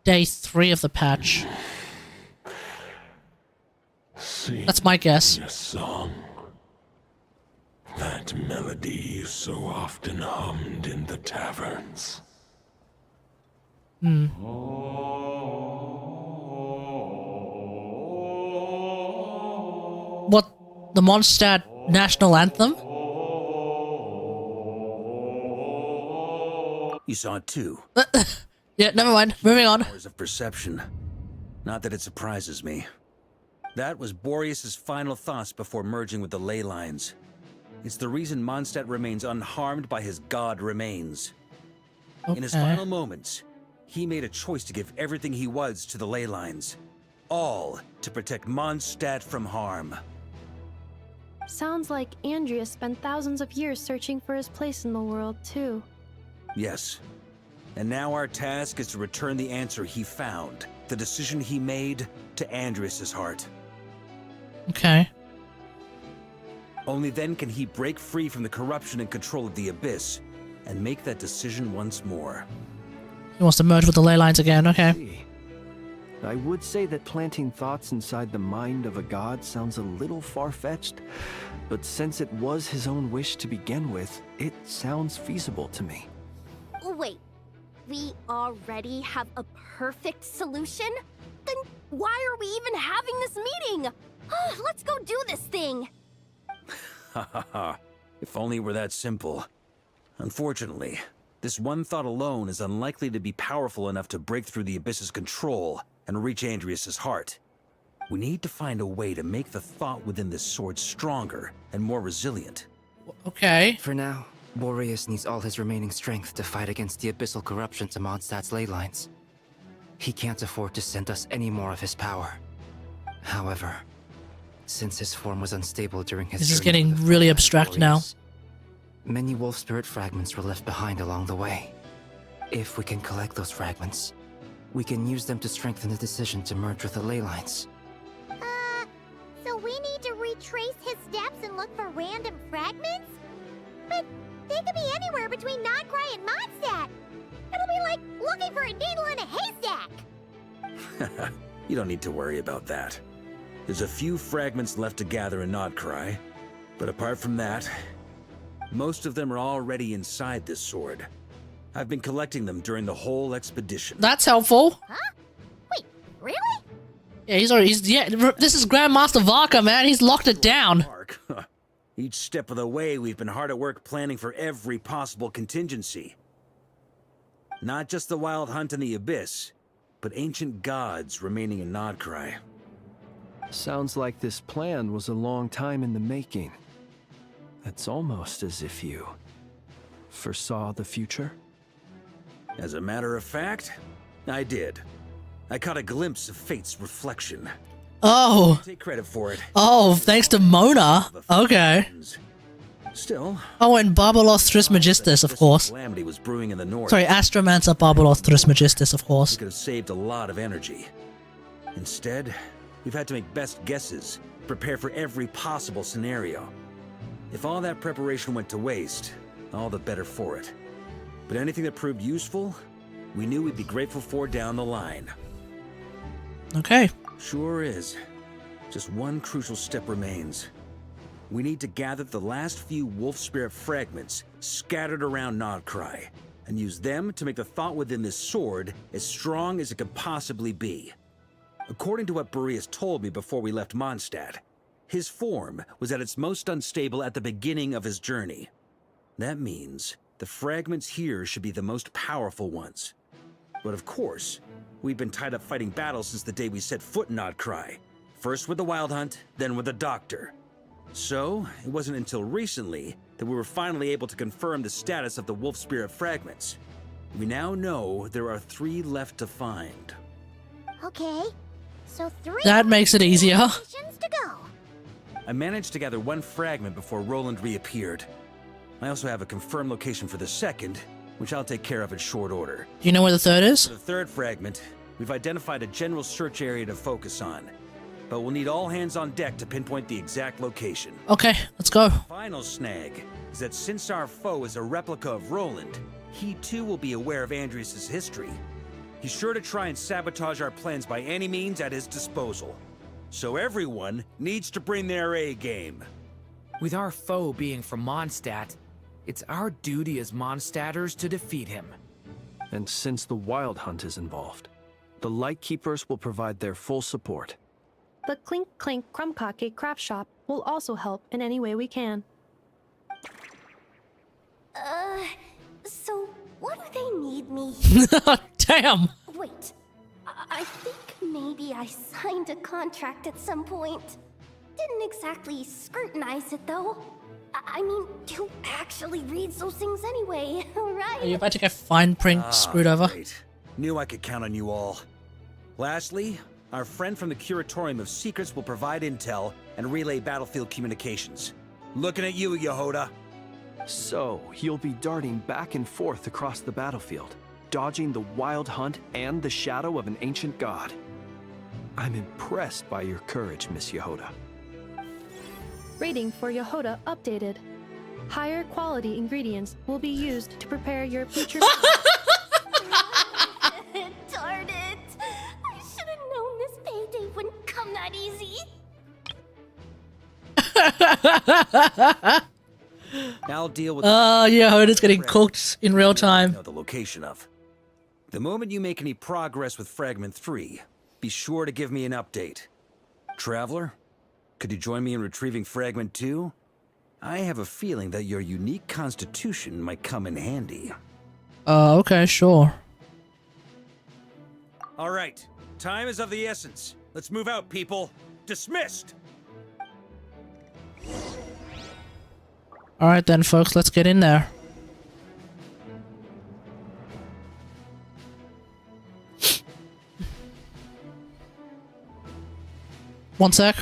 day 3 of the patch. That's my guess. A song. That melody you so often hummed in the taverns. What? The Mondstadt national anthem? You saw it too. Yeah, never mind. Moving on. Powers of perception. Not that it surprises me. That was Boreas's final thoughts before merging with the ley lines. It's the reason Mondstadt remains unharmed by his god remains. In his final moments, he made a choice to give everything he was to the ley lines. All to protect Mondstadt from harm. Sounds like Andrea spent thousands of years searching for his place in the world, too. Yes. And now our task is to return the answer he found, the decision he made, to Andrias' heart. Okay. Only then can he break free from the corruption and control of the Abyss, and make that decision once more. He wants to merge with the ley lines again, okay. I would say that planting thoughts inside the mind of a god sounds a little far-fetched, but since it was his own wish to begin with, it sounds feasible to me. Wait, we already have a perfect solution? Then why are we even having this meeting? Let's go do this thing! Ha ha ha. If only it were that simple. Unfortunately, this one thought alone is unlikely to be powerful enough to break through the Abyss's control and reach Andrias' heart. We need to find a way to make the thought within this sword stronger and more resilient. Okay. For now, Boreas needs all his remaining strength to fight against the abyssal corruption to Mondstadt's ley lines. He can't afford to send us any more of his power. However, since his form was unstable during his This is journey getting to the really Forest abstract now. Warriors, many wolf spirit fragments were left behind along the way. If we can collect those fragments, we can use them to strengthen the decision to merge with the ley lines. So we need to retrace his steps and look for random fragments? But they could be anywhere between Nodcry and Mondstadt. It'll be like looking for a needle in a haystack. You don't need to worry about that. There's a few fragments left to gather in Nodcry, but apart from that, most of them are already inside this sword. I've been collecting them during the whole expedition. That's helpful. Huh? Wait, really? Yeah, this is Grandmaster Varka, man. He's locked it down. Each step of the way, we've been hard at work planning for every possible contingency. Not just the Wild Hunt and the Abyss, but ancient gods remaining in Nodcry. Sounds like this plan was a long time in the making. It's almost as if you foresaw the future. As a matter of fact, I did. I caught a glimpse of fate's reflection. Oh. Take credit for it. Oh, thanks to Mona. Okay. Still. Oh, and Barbaros Trismegistus, of course. Calamity was brewing in the north. Sorry, Astromancer Barbaros Trismegistus, of course. We could have saved a lot of energy. Instead, we've had to make best guesses, prepare for every possible scenario. If all that preparation went to waste, all the better for it. But anything that proved useful, we knew we'd be grateful for down the line. Okay. Sure is. Just one crucial step remains. We need to gather the last few wolf spirit fragments scattered around Nodcry, and use them to make the thought within this sword as strong as it could possibly be. According to what Boreas told me before we left Mondstadt, his form was at its most unstable at the beginning of his journey. That means the fragments here should be the most powerful ones. But of course, we've been tied up fighting battles since the day we set foot in Nodcry. First with the Wild Hunt, then with the Doctor. So, it wasn't until recently that we were finally able to confirm the status of the wolf spirit fragments. We now know there are 3 left to find. Okay, so 3 That makes it easier. missions to go. I managed to gather 1 fragment before Roland reappeared. I also have a confirmed location for the second, which I'll take care of in short order. Do you know where the third is? For the 3rd fragment, we've identified a general search area to focus on, but we'll need all hands on deck to pinpoint the exact location. Okay, let's go. The final snag is that since our foe is a replica of Roland, he too will be aware of Andrias' history. He's sure to try and sabotage our plans by any means at his disposal. So everyone needs to bring their A game. With our foe being from Mondstadt, it's our duty as Mondstadters to defeat him. And since the Wild Hunt is involved, the Lightkeepers will provide their full support. The Clink Clink Krumkake craft shop will also help in any way we can. So what do they need me? Damn. Wait, I think Maybe I signed a contract at some point. Didn't exactly scrutinize it, though. I mean, who actually reads those things anyway, right? Are you about to get fine print screwed over? Great. Knew I could count on you all. Lastly, our friend from the Curatorium of Secrets will provide intel and relay battlefield communications. Looking at you, Yehoda. So, you'll be darting back and forth across the battlefield, dodging the wild hunt and the shadow of an ancient god. I'm impressed by your courage, Miss Yehoda. Rating for Yehoda updated. Higher quality ingredients will be used to prepare your future. Darn it! I should have known this payday wouldn't come that easy. I'll deal with. Yehoda's getting cooked in real time. Know the location of. The moment you make any progress with Fragment 3, be sure to give me an update. Traveler, could you join me in retrieving Fragment 2? I have a feeling that your unique constitution might come in handy. Okay, sure. All right, time is of the essence. Let's move out, people. Dismissed! Alright then, folks, let's get in there. One sec.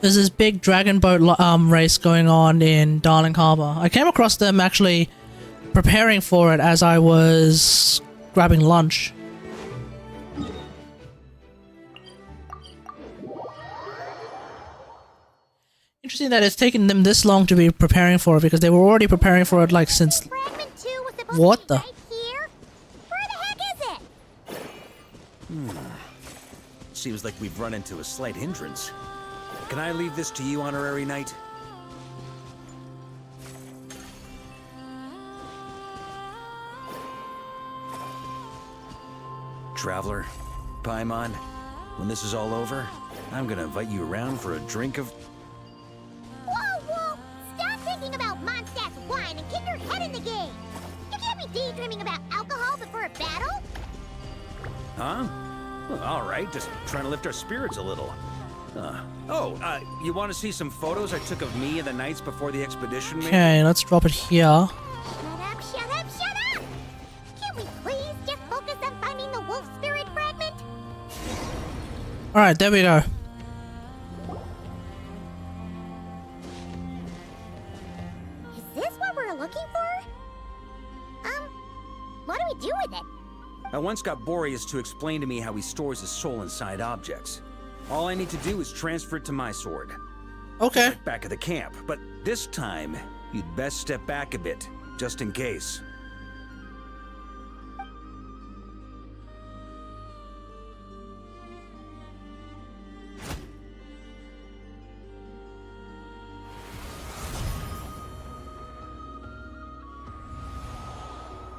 There's this big dragon boat race going on in Darling Harbor. I came across them actually preparing for it as I was grabbing lunch. Interesting that it's taken them this long to be preparing for it because they were already preparing for it like since... What the? Seems like we've run into a slight hindrance. Can I leave this to you, Honorary Knight? Traveler, Paimon, when this is all over, I'm gonna invite you around for a drink of... Whoa! Stop thinking about Mondstadt's wine and get your head in the game! You can't be daydreaming about alcohol before a battle? Huh? Well, all right, just trying to lift our spirits a little. You want to see some photos I took of me and the knights before the expedition? Maybe? Okay, let's drop it here. Shut up! Can't we please just focus on finding the wolf spirit fragment? Alright, there we go. Is this what we're looking for? What do we do with it? I once got Boreas to explain to me how he stores his soul inside objects. All I need to do is transfer it to my sword. Okay. Like back at the camp, but this time, you'd best step back a bit, just in case.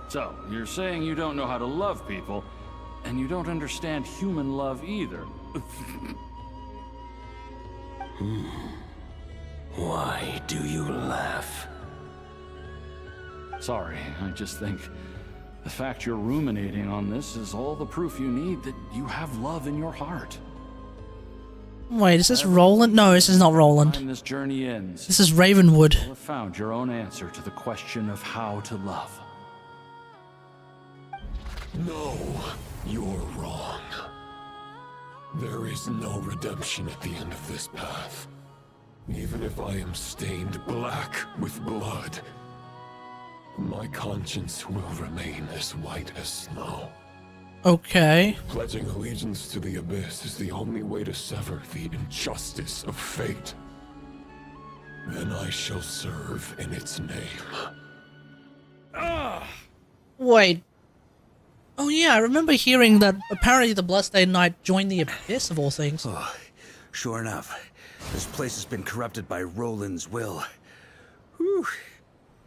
So, you're saying you don't know how to love people, and you don't understand human love either. Why do you laugh? Sorry, I just think the fact you're ruminating on this is all the proof you need that you have love in your heart. Wait, is this Roland? No, this is not Roland. This journey ends. This is Ravenwood. You'll have found your own answer to the question of how to love. No, you're wrong. There is no redemption at the end of this path. Even if I am stained black with blood, my conscience will remain as white as snow. Okay. Pledging allegiance to the Abyss is the only way to sever the injustice of fate. Then I shall serve in its name. Wait. Oh yeah, I remember hearing that apparently the Bloodstained Knight joined the Abyss of all things. Oh, sure enough. This place has been corrupted by Roland's will. Whew.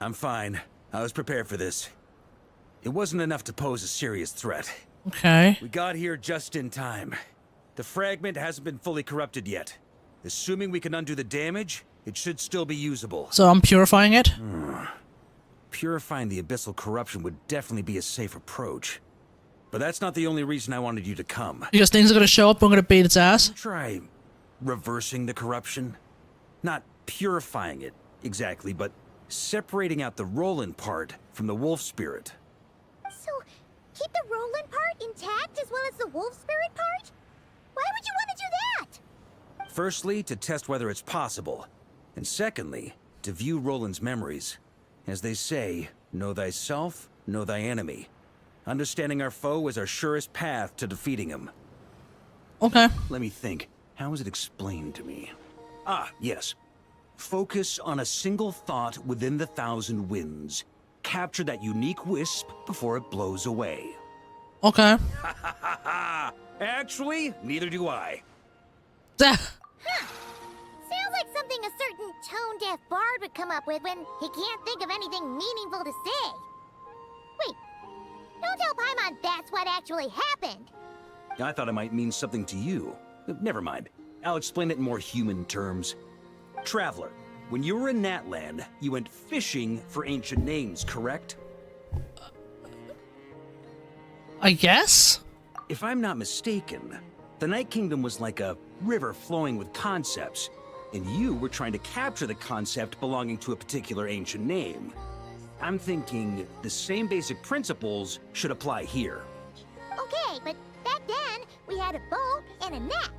I'm fine. I was prepared for this. It wasn't enough to pose a serious threat. Okay. We got here just in time. The fragment hasn't been fully corrupted yet. Assuming we can undo the damage, it should still be usable. So I'm purifying it? Purifying the abyssal corruption would definitely be a safe approach. But that's not the only reason I wanted you to come. Because things are gonna show up, I'm gonna beat its ass? Try reversing the corruption. Not purifying it, exactly, but separating out the Roland part from the wolf spirit. So, keep the Roland part intact as well as the wolf spirit part? Why would you want to do that? Firstly, to test whether it's possible. And secondly, to view Roland's memories. As they say, know thyself, know thy enemy. Understanding our foe is our surest path to defeating him. Okay. Let me think. How is it explained to me? Ah, yes. Focus on a single thought within the 1,000 winds. Capture that unique wisp before it blows away. Okay. Actually, neither do I. Sounds like something a certain tone-deaf bard would come up with when he can't think of anything meaningful to say. Wait, don't tell Paimon that's what actually happened. I thought it might mean something to you. Never mind. I'll explain it in more human terms. Traveler, when you were in Natland, you went fishing for ancient names, correct? I guess? If I'm not mistaken, the Night Kingdom was like a river flowing with concepts, and you were trying to capture the concept belonging to a particular ancient name. I'm thinking the same basic principles should apply here. Okay, but back then, we had a boat and a net.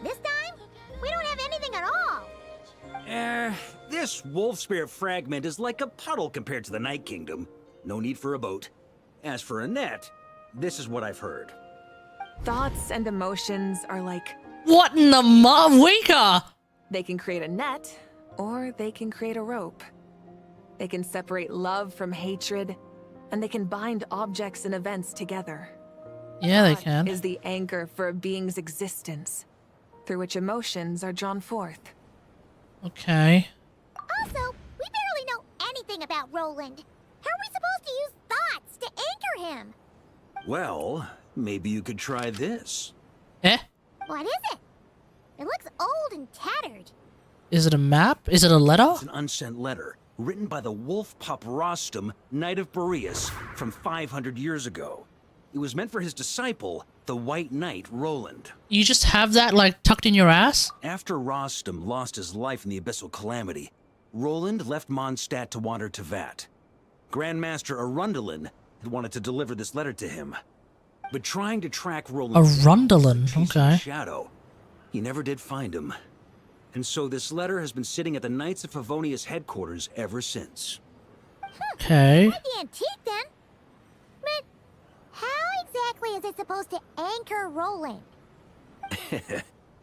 This time, we don't have anything at all. This wolf spirit fragment is like a puddle compared to the Night Kingdom. No need for a boat. As for a net, this is what I've heard. Thoughts and emotions are like... What in the Wika? They can create a net, or they can create a rope. They can separate love from hatred, and they can bind objects and events together. Yeah, they Thought can. is the anchor for a being's existence, through which emotions are drawn forth. Okay. Also, we barely know anything about Roland. How are we supposed to use thoughts to anchor him? Well, maybe you could try this. Eh? What is it? It looks old and tattered. Is it a map? Is it a letter? It's an unsent letter, written by the wolf pup Rostam, Knight of Boreas, from 500 years ago. It was meant for his disciple, the White Knight Roland. You just have that, like, tucked in your ass? After Rostam lost his life in the Abyssal Calamity, Roland left Mondstadt to wander to Vat. Grandmaster Arundelen had wanted to deliver this letter to him. But trying to track Roland's Arundelen, okay. shadow, he never did find him. And so this letter has been sitting at the Knights of Favonius headquarters ever since. Okay. Quite the antique then. But how exactly is it supposed to anchor Roland?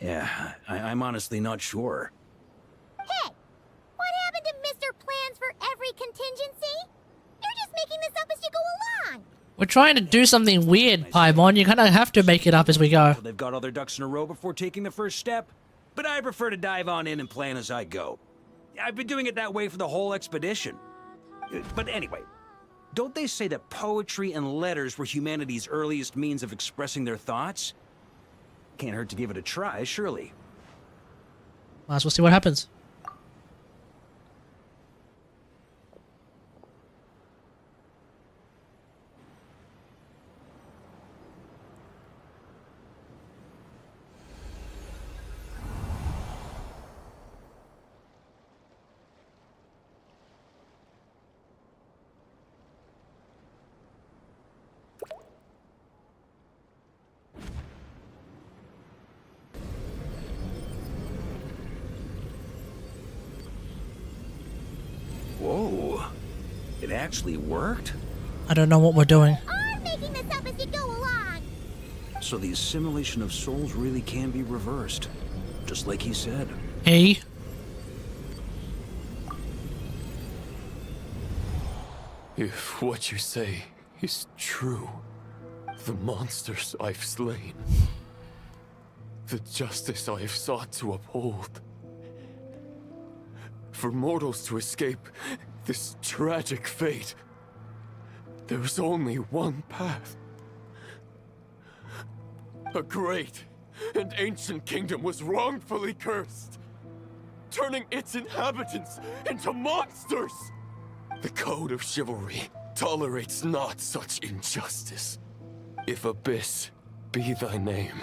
Yeah, I'm honestly not sure. Hey, what happened to Mr. Plans for every contingency? You're just making this up as you go along. We're trying to do something weird, Paimon. You kind of have to make it up as we go. They've got all their ducks in a row before taking the first step, but I prefer to dive on in and plan as I go. I've been doing it that way for the whole expedition. But anyway, don't they say that poetry and letters were humanity's earliest means of expressing their thoughts? Can't hurt to give it a try, surely. Might as well see what happens. Whoa. It actually worked? I don't know what we're doing. I'm making this up as you go along. So the assimilation of souls really can be reversed. Just like he said. Hey. If what you say is true, the monsters I've slain, the justice I have sought to uphold, for mortals to escape this tragic fate, there's only one path. A great and ancient kingdom was wrongfully cursed, turning its inhabitants into monsters. The code of chivalry tolerates not such injustice. If Abyss be thy name,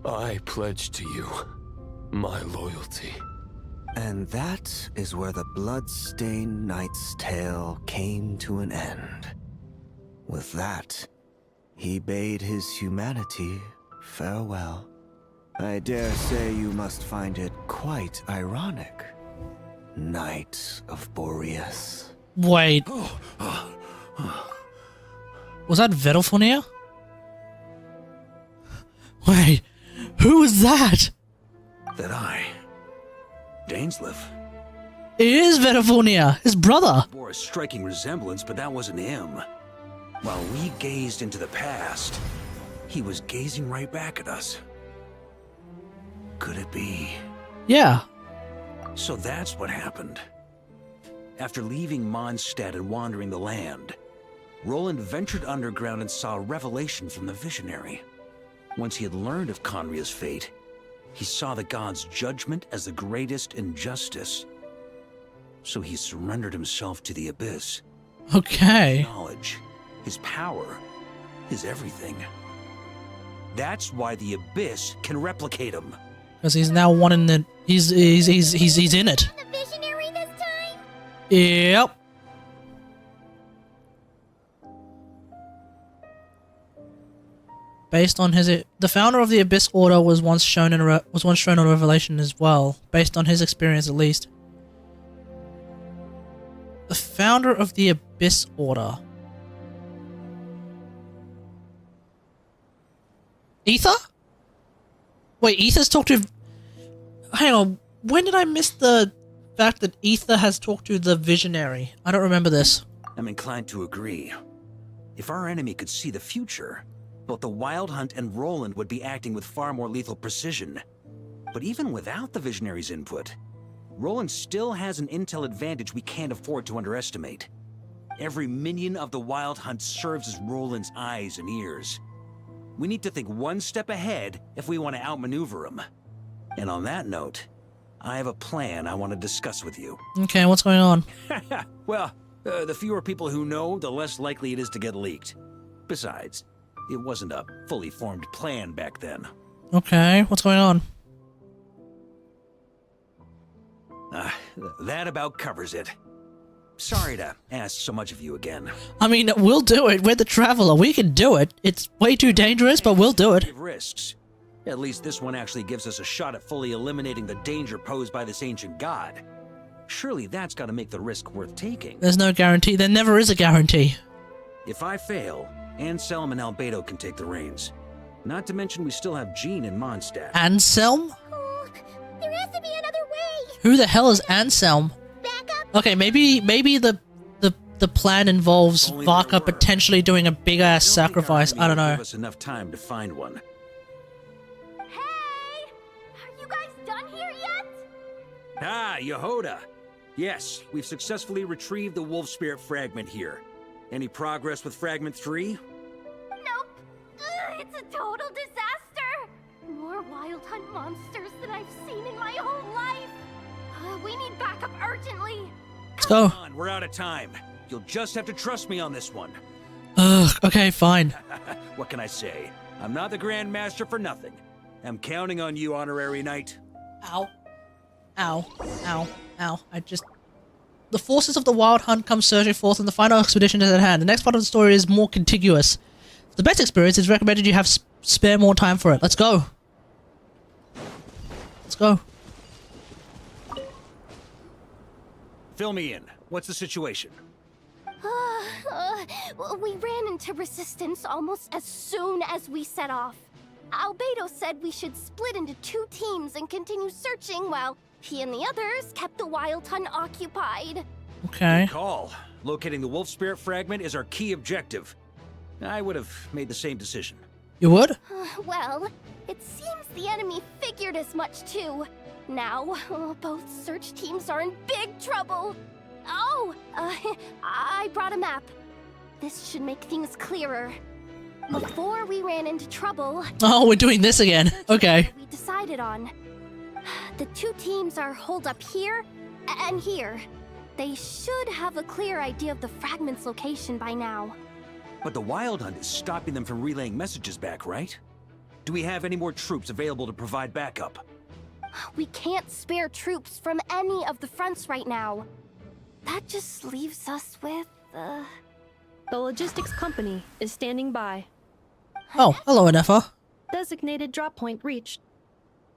I pledge to you my loyalty. And that is where the blood-stained knight's tale came to an end. With that, he bade his humanity farewell. I dare say you must find it quite ironic, Knight of Boreas. Wait. Was that Vettelfornia? Wait, who was that? That Dainsleif. It is Vettelfornia, his brother. Bore a striking resemblance, but that wasn't him. While we gazed into the past, he was gazing right back at us. Could it be? Yeah. So that's what happened. After leaving Mondstadt and wandering the land, Roland ventured underground and saw a revelation from the Visionary. Once he had learned of Conria's fate, he saw the gods' judgment as the greatest injustice. So he surrendered himself to the Abyss. Okay. His knowledge, his power, his everything. That's why the Abyss can replicate him. Because he's now one in the... He's in it. The Visionary this time? Yep. Based on his... The founder of the Abyss Order was once shown on a revelation as well. Based on his experience at least. The founder of the Abyss Order. Ether? Wait, Ether's talked to... Hang on, when did I miss the fact that Ether has talked to the Visionary? I don't remember this. I'm inclined to agree. If our enemy could see the future, both the Wild Hunt and Roland would be acting with far more lethal precision. But even without the Visionary's input, Roland still has an intel advantage we can't afford to underestimate. Every minion of the Wild Hunt serves as Roland's eyes and ears. We need to think one step ahead if we want to outmaneuver him. And on that note, I have a plan I want to discuss with you. Okay, what's going on? Well, the fewer people who know, the less likely it is to get leaked. Besides, it wasn't a fully formed plan back then. Okay, what's going on? That about covers it. Sorry to ask so much of you again. I mean, we'll do it. We're the Traveler. We can do it. It's way too dangerous, but we'll do it. Risks. At least this one actually gives us a shot at fully eliminating the danger posed by this ancient god. Surely that's got to make the risk worth taking. There's no guarantee. There never is a guarantee. If I fail, Anselm and Albedo can take the reins. Not to mention we still have Jean and Mondstadt. Anselm? Oh, there has to be another way. Who the hell is Anselm? Okay, maybe the plan involves Varka potentially doing a big ass sacrifice. I don't know. Give us enough time to find one. Hey! Are you guys done here yet? Ah, Yehoda. Yes, we've successfully retrieved the Wolf Spirit fragment here. Any progress with Fragment 3? Nope. It's a total disaster. More Wild Hunt monsters than I've seen in my whole life. We need backup urgently. Let's go. Come on, we're out of time. You'll just have to trust me on this one. Ugh, okay, fine. What can I say? I'm not the Grand Master for nothing. I'm counting on you, Honorary Knight. Ow. Ow. Ow. Ow. The forces of the Wild Hunt come surging forth and the final expedition is at hand. The next part of the story is more contiguous. For the best experience, it's recommended you have spare more time for it. Let's go. Let's go. Fill me in. What's the situation? We ran into resistance almost as soon as we set off. Albedo said we should split into 2 teams and continue searching while he and the others kept the Wild Hunt occupied. Okay. Good call. Locating the Wolf Spirit fragment is our key objective. I would have made the same decision. You would? Well, it seems the enemy figured as much too. Now, both search teams are in big trouble. Oh, I brought a map. This should make things clearer. Before we ran into trouble... Oh, we're doing this again. Okay. ...we decided on. The two teams are holed up here and here. They should have a clear idea of the fragment's location by now. But the Wild Hunt is stopping them from relaying messages back, right? Do we have any more troops available to provide backup? We can't spare troops from any of the fronts right now. That just leaves us with, The logistics company is standing by. Oh, hello, Anefa. Designated drop point reached.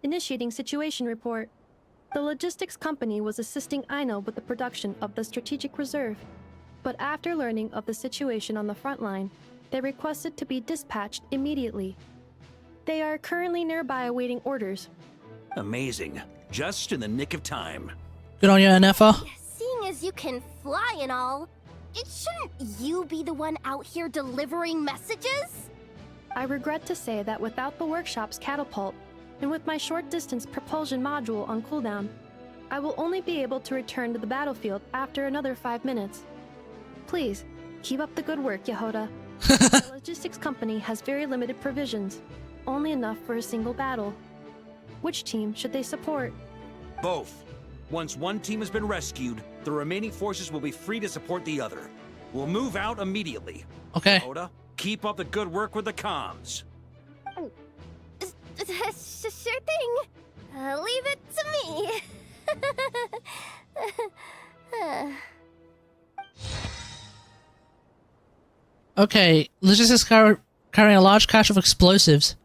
Initiating situation report. The logistics company was assisting Aino with the production of the strategic reserve. But after learning of the situation on the front line, they requested to be dispatched immediately. They are currently nearby awaiting orders. Amazing. Just in the nick of time. Good on you, Anefa. Seeing as you can fly and all, shouldn't you be the one out here delivering messages? I regret to say that without the workshop's catapult, and with my short-distance propulsion module on cooldown, I will only be able to return to the battlefield after another 5 minutes. Please, keep up the good work, Yehoda. The logistics company has very limited provisions, only enough for a single battle. Which team should they support? Both. Once one team has been rescued, the remaining forces will be free to support the other. We'll move out immediately. Okay. Oda, keep up the good work with the comms. Sure thing. Leave it to me. Okay, logistics carrying a large cache of explosives.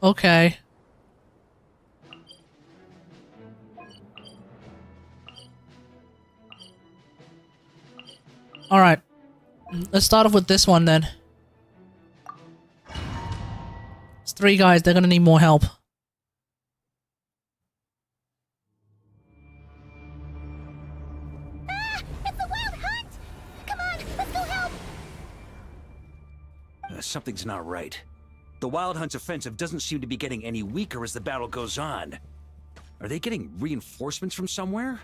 Okay. Alright. Let's start off with this one then. It's 3 guys, they're gonna need more help. It's a wild hunt! Come on, let's go help! Something's not right. The Wild Hunt's offensive doesn't seem to be getting any weaker as the battle goes on. Are they getting reinforcements from somewhere?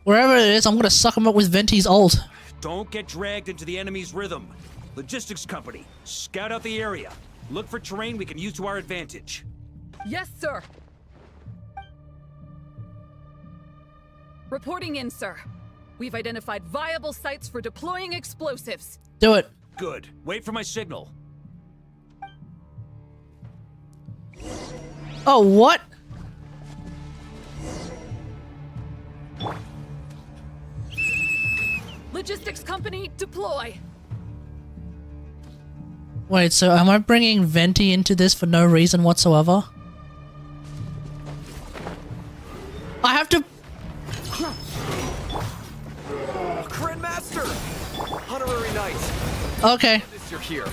Wherever it is, I'm gonna suck him up with Venti's ult. Don't get dragged into the enemy's rhythm. Logistics company, scout out the area. Look for terrain we can use to our advantage. Yes, sir. Reporting in, sir. We've identified viable sites for deploying explosives. Do it. Good. Wait for my signal. Oh, what? Logistics company, deploy. Wait, so am I bringing Venti into this for no reason whatsoever? I have to... Grandmaster! Honorary Knight! Okay. You're here.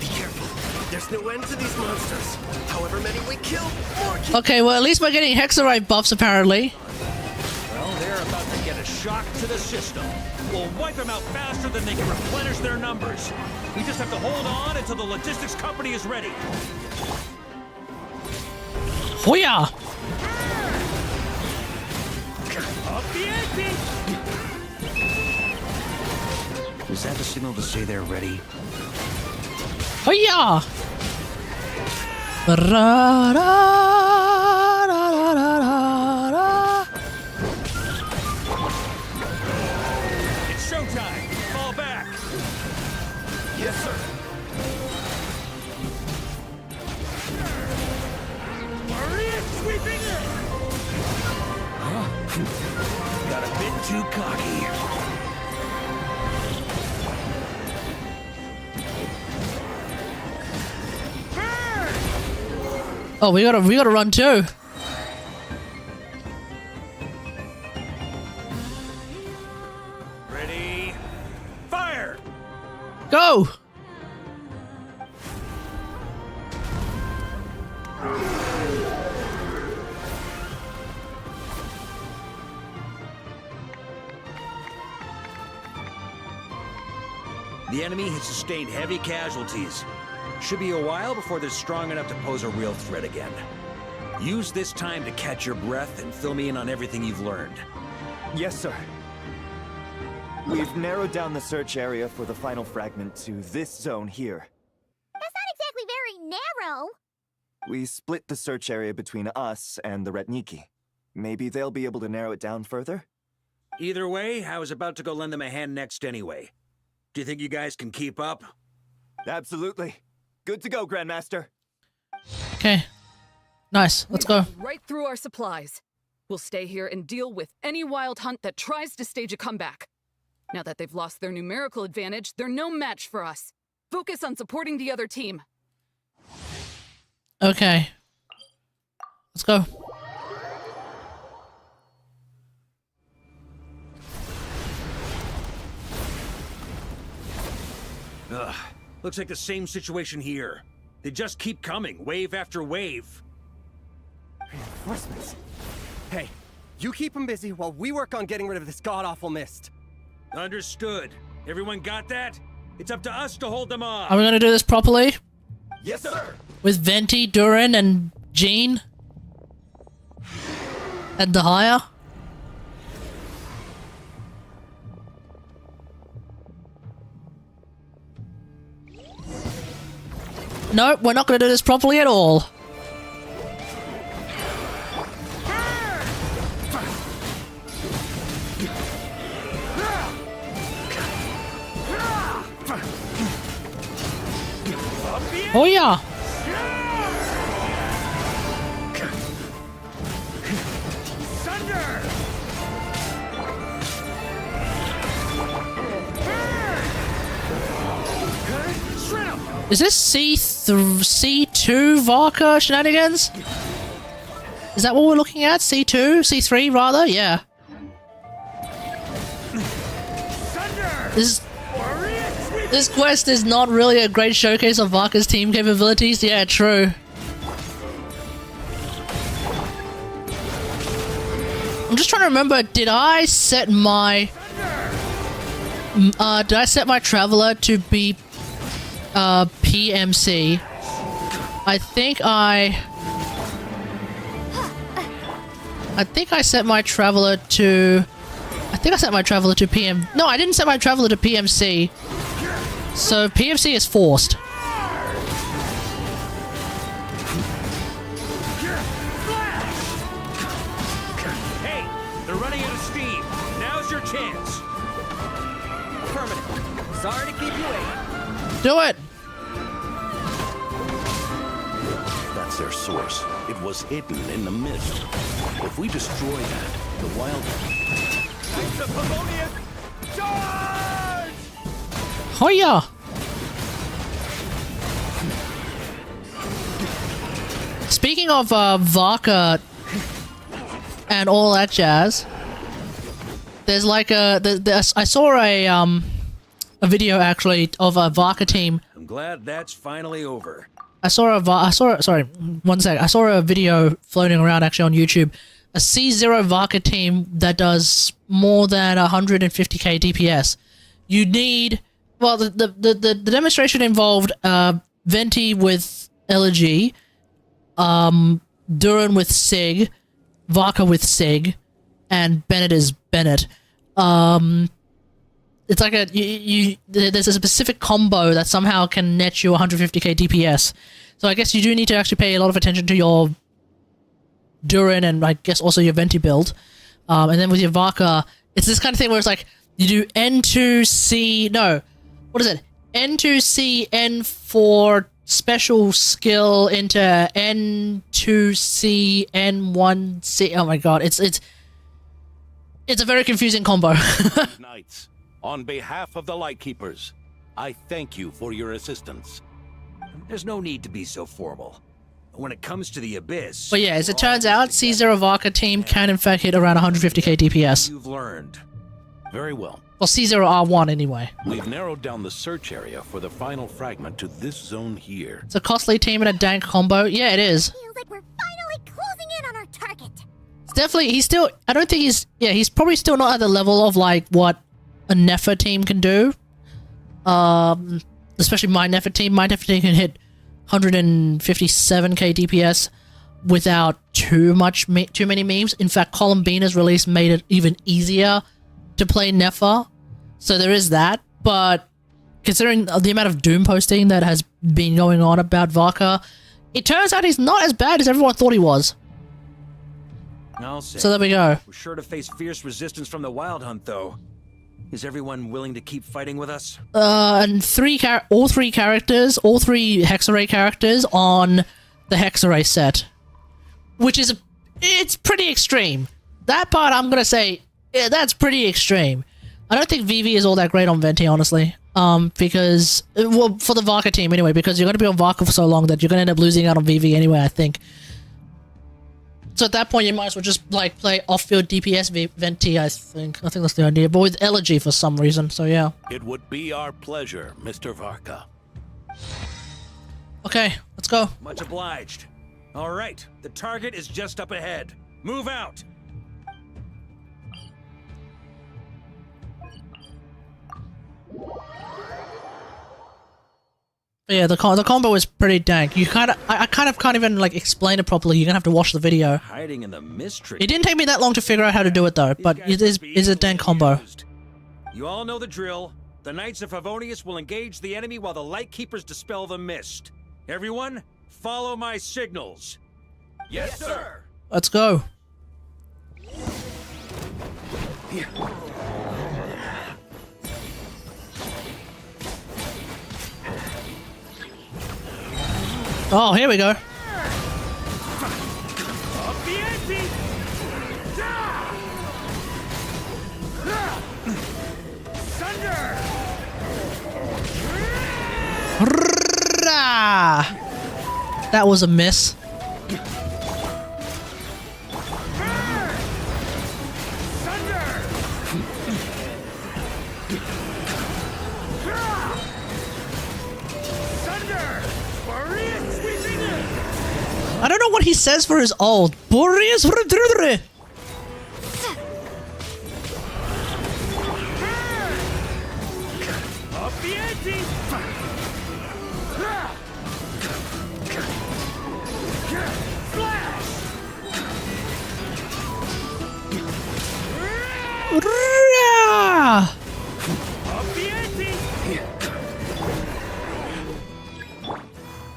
Be careful. There's no end to these monsters. However many we kill, more kill. Okay, well at least we're getting Hexerite buffs apparently. Well, they're about to get a shock to the system. We'll wipe them out faster than they can replenish their numbers. We just have to hold on until the logistics company is ready. Hooyah! Up the ante! Is that the signal to say they're ready? Hooyah! It's showtime! Fall back! Yes, sir! Maria sweeping in! Huh? Got a bit too cocky. Oh, we gotta run too. Ready? Fire! Go! The enemy has sustained heavy casualties. Should be a while before they're strong enough to pose a real threat again. Use this time to catch your breath and fill me in on everything you've learned. Yes, sir. We've narrowed down the search area for the final fragment to this zone here. That's not exactly very narrow. We split the search area between us and the Retniki. Maybe they'll be able to narrow it down further? Either way, I was about to go lend them a hand next anyway. Do you think you guys can keep up? Absolutely. Good to go, Grandmaster. Okay. Nice. Let's go. Right through our supplies. We'll stay here and deal with any wild hunt that tries to stage a comeback. Now that they've lost their numerical advantage, they're no match for us. Focus on supporting the other team. Okay. Let's go. Ugh. Looks like the same situation here. They just keep coming, wave after wave. Reinforcements. Hey, you keep them busy while we work on getting rid of this god-awful mist. Understood. Everyone got that? It's up to us to hold them off. Are we gonna do this properly? Yes, sir. With Venti, Durin, and Jean? And Dahlia? Nope, we're not gonna do this properly at all. Oh yeah! Is this C2 Varka shenanigans? Is that what we're looking at? C2? C3 rather? Yeah. This quest is not really a great showcase of Varka's team capabilities. Yeah, true. I'm just trying to remember, did I set my Traveler to be PMC? I think I set my Traveler to PM. No, I didn't set my Traveler to PMC. So PMC is forced. Hey, they're running out of steam. Now's your chance. Affirmative. Sorry to keep you waiting. Do it. That's their source. It was hidden in the mist. If we destroy that, the wild... Knights of Pavonius, charge! Hoya! Speaking of Varka and all that jazz, there's like I saw a video actually of a Varka team. I'm glad that's finally over. Sorry, one sec. I saw a video floating around actually on YouTube. A C0 Varka team that does more than 150k DPS. You need, well, the demonstration involved Venti with Elegy, Durin with Sig, Varka with Sig, and Bennett is Bennett. It's like there's a specific combo that somehow can net you 150k DPS. So I guess you do need to actually pay a lot of attention to your Durin and I guess also your Venti build. And then with your Varka, it's this kind of thing where it's like, you do N2C, no, what is it? N2C, N4 special skill into N2C, N1C, oh my god, it's a very confusing combo. Knights, on behalf of the Lightkeepers, I thank you for your assistance. There's no need to be so formal. When it comes to the Abyss... But yeah, as it turns out, C0 Varka team can in fact hit around 150k DPS. You've learned. Very well. Well, C0 R1 anyway. We've narrowed down the search area for the final fragment to this zone here. It's a costly team and a dank combo. Yeah, it is. Feels like we're finally closing in on our target. It's definitely, he's still, I don't think he's probably still not at the level of like what a Nefer team can do. Especially my Nefer team. My Nefer team can hit 157k DPS. without too many memes. In fact, Columbina's release made it even easier to play Nefer, so there is that. But considering the amount of Doom posting that has been going on about Varka, it turns out he's not as bad as everyone thought he was. I'll say. So there we go. We're sure to face fierce resistance from the Wild Hunt, though. Is everyone willing to keep fighting with us? And all three Hexarray characters on the Hexarray set, which is it's pretty extreme. That part I'm gonna say, yeah, that's pretty extreme. I don't think Vivi is all that great on Venti, honestly. Because well, for the Varka team anyway, because you're gonna be on Varka for so long that you're gonna end up losing out on Vivi anyway, I think. So at that point, you might as well just like play off-field DPS Venti. I think that's the idea, but with Elegy for some reason. So yeah. It would be our pleasure, Mr. Varka. Okay, let's go. Much obliged. All right, the target is just up ahead. Move out. Yeah, the combo is pretty dank. You I kind of can't even like explain it properly. You're gonna have to watch the video. Hiding in the mystery. It didn't take me that long to figure out how to do it though, but it is a dank combo. You all know the drill. The Knights of Favonius will engage the enemy while the Lightkeepers dispel the mist. Everyone, follow my signals. Yes, sir. Let's go. Oh, here we go. That was a miss. I don't know what he says for his ult. Boreas.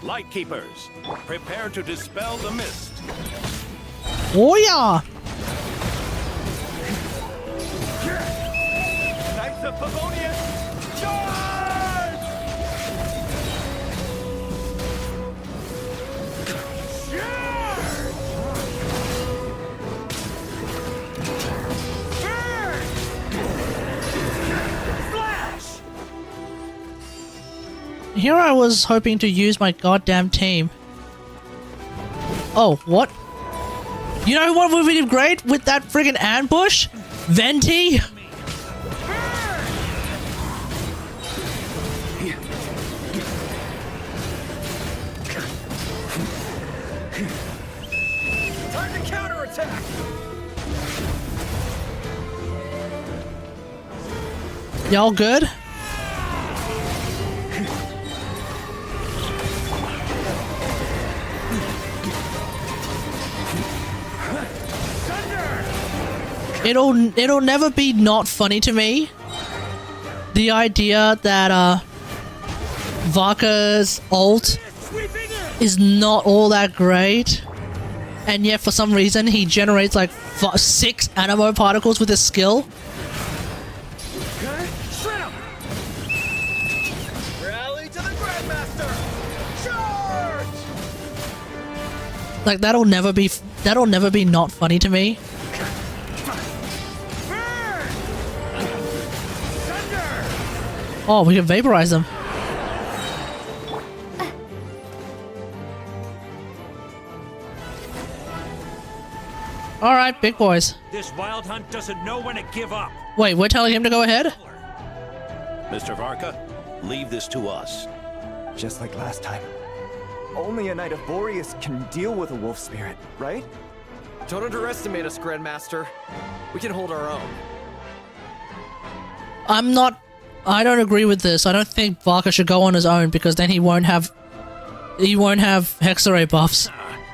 Lightkeepers, prepare to dispel the mist. Oh yeah! Knights of Favonius, charge! Here I was hoping to use my goddamn team. Oh, what? You know what would be great with that friggin' ambush? Venti? Time to counterattack! Y'all good? It'll never be not funny to me. The idea that Varka's ult is not all that great, and yet for some reason he generates like 6 animo particles with his skill. Rally to the Grandmaster! Charge! Like that'll never be not funny to me. Oh, we can vaporize them. Alright, big boys. This Wild Hunt doesn't know when to give up. Wait, we're telling him to go ahead? Mr. Varka, leave this to us. Just like last time. Only a Knight of Boreas can deal with a wolf spirit, right? Don't underestimate us, Grandmaster. We can hold our own. I don't agree with this. I don't think Varka should go on his own because then he won't have Hexarray buffs.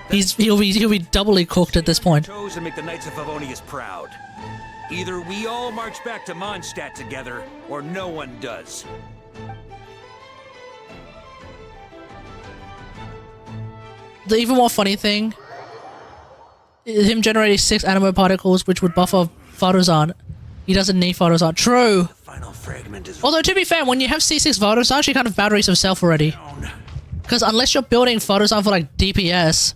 He'll be doubly cooked at this point. Toes and make the Knights of Favonius proud. Either we all march back to Mondstadt together, or no one does. The even more funny thing is him generating 6 animo particles, which would buffer Faruzan. He doesn't need Faruzan. True. Final fragment is. Although, to be fair, when you have C6 Faruzan, she kind of batteries himself already. Because unless you're building Faruzan for, like, DPS,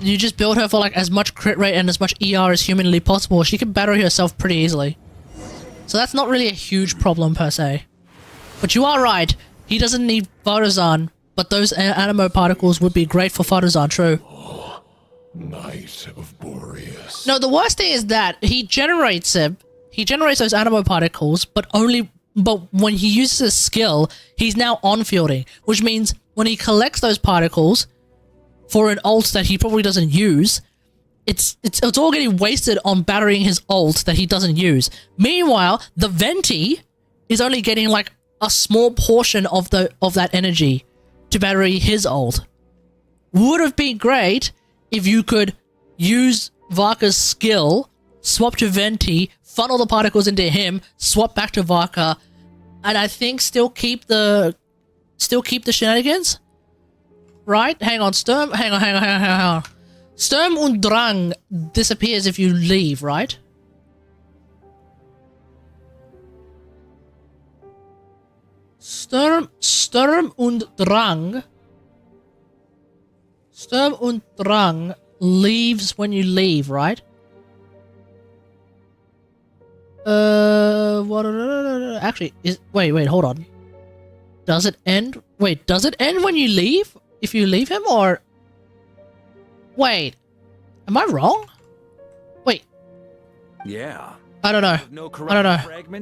you just build her for, like, as much crit rate and as much ER as humanly possible. She can battery herself pretty easily. So that's not really a huge problem, per se. But you are right. He doesn't need Faruzan, but those animo particles would be great for Faruzan, true. Knight of Boreas. No, the worst thing is that he generates it. He generates those animo particles, but when he uses his skill, he's now on-fielding, which means when he collects those particles for an ult that he probably doesn't use, it's all getting wasted on battering his ult that he doesn't use. Meanwhile, the Venti is only getting like a small portion of that energy to battery his ult. Would have been great if you could use Varka's skill, swap to Venti, funnel the particles into him, swap back to Varka, and I think still keep the shenanigans. Right? Hang on, Sturm. Hang on. Sturm und Drang disappears if you leave, right? Sturm und Drang. Sturm und Drang leaves when you leave, right? What? Actually, wait, hold on. Does it end? Wait, does it end when you leave? If you leave him, or... Wait. Am I wrong? Wait. Yeah. I don't know.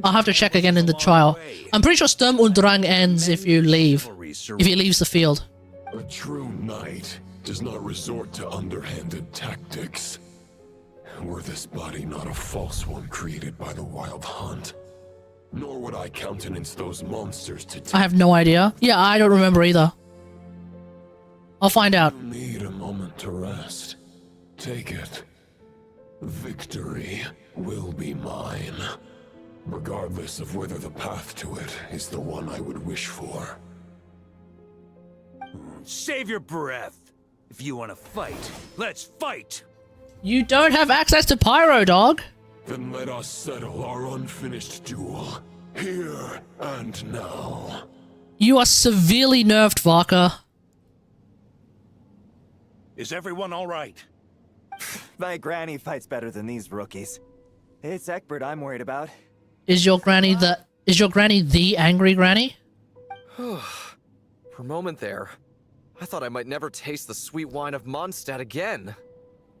I'll have to check again in the trial. I'm pretty sure Sturm und Drang ends if you leave. If he leaves the field. A true knight does not resort to underhanded tactics. Were this body not a false one created by the Wild Hunt, nor would I countenance those monsters to I have no idea. Yeah, I don't remember either. I'll find out. You need a moment to rest. Take it. Victory will be mine, regardless of whether the path to it is the one I would wish for. Save your breath. If you want to fight, let's fight. You don't have access to Pyro, dog. Then let us settle our unfinished duel, here and now. You are severely nerfed, Varka. Is everyone all right? My granny fights better than these rookies. It's Egbert I'm worried about. Is your granny the angry granny? For a moment there, I thought I might never taste the sweet wine of Mondstadt again.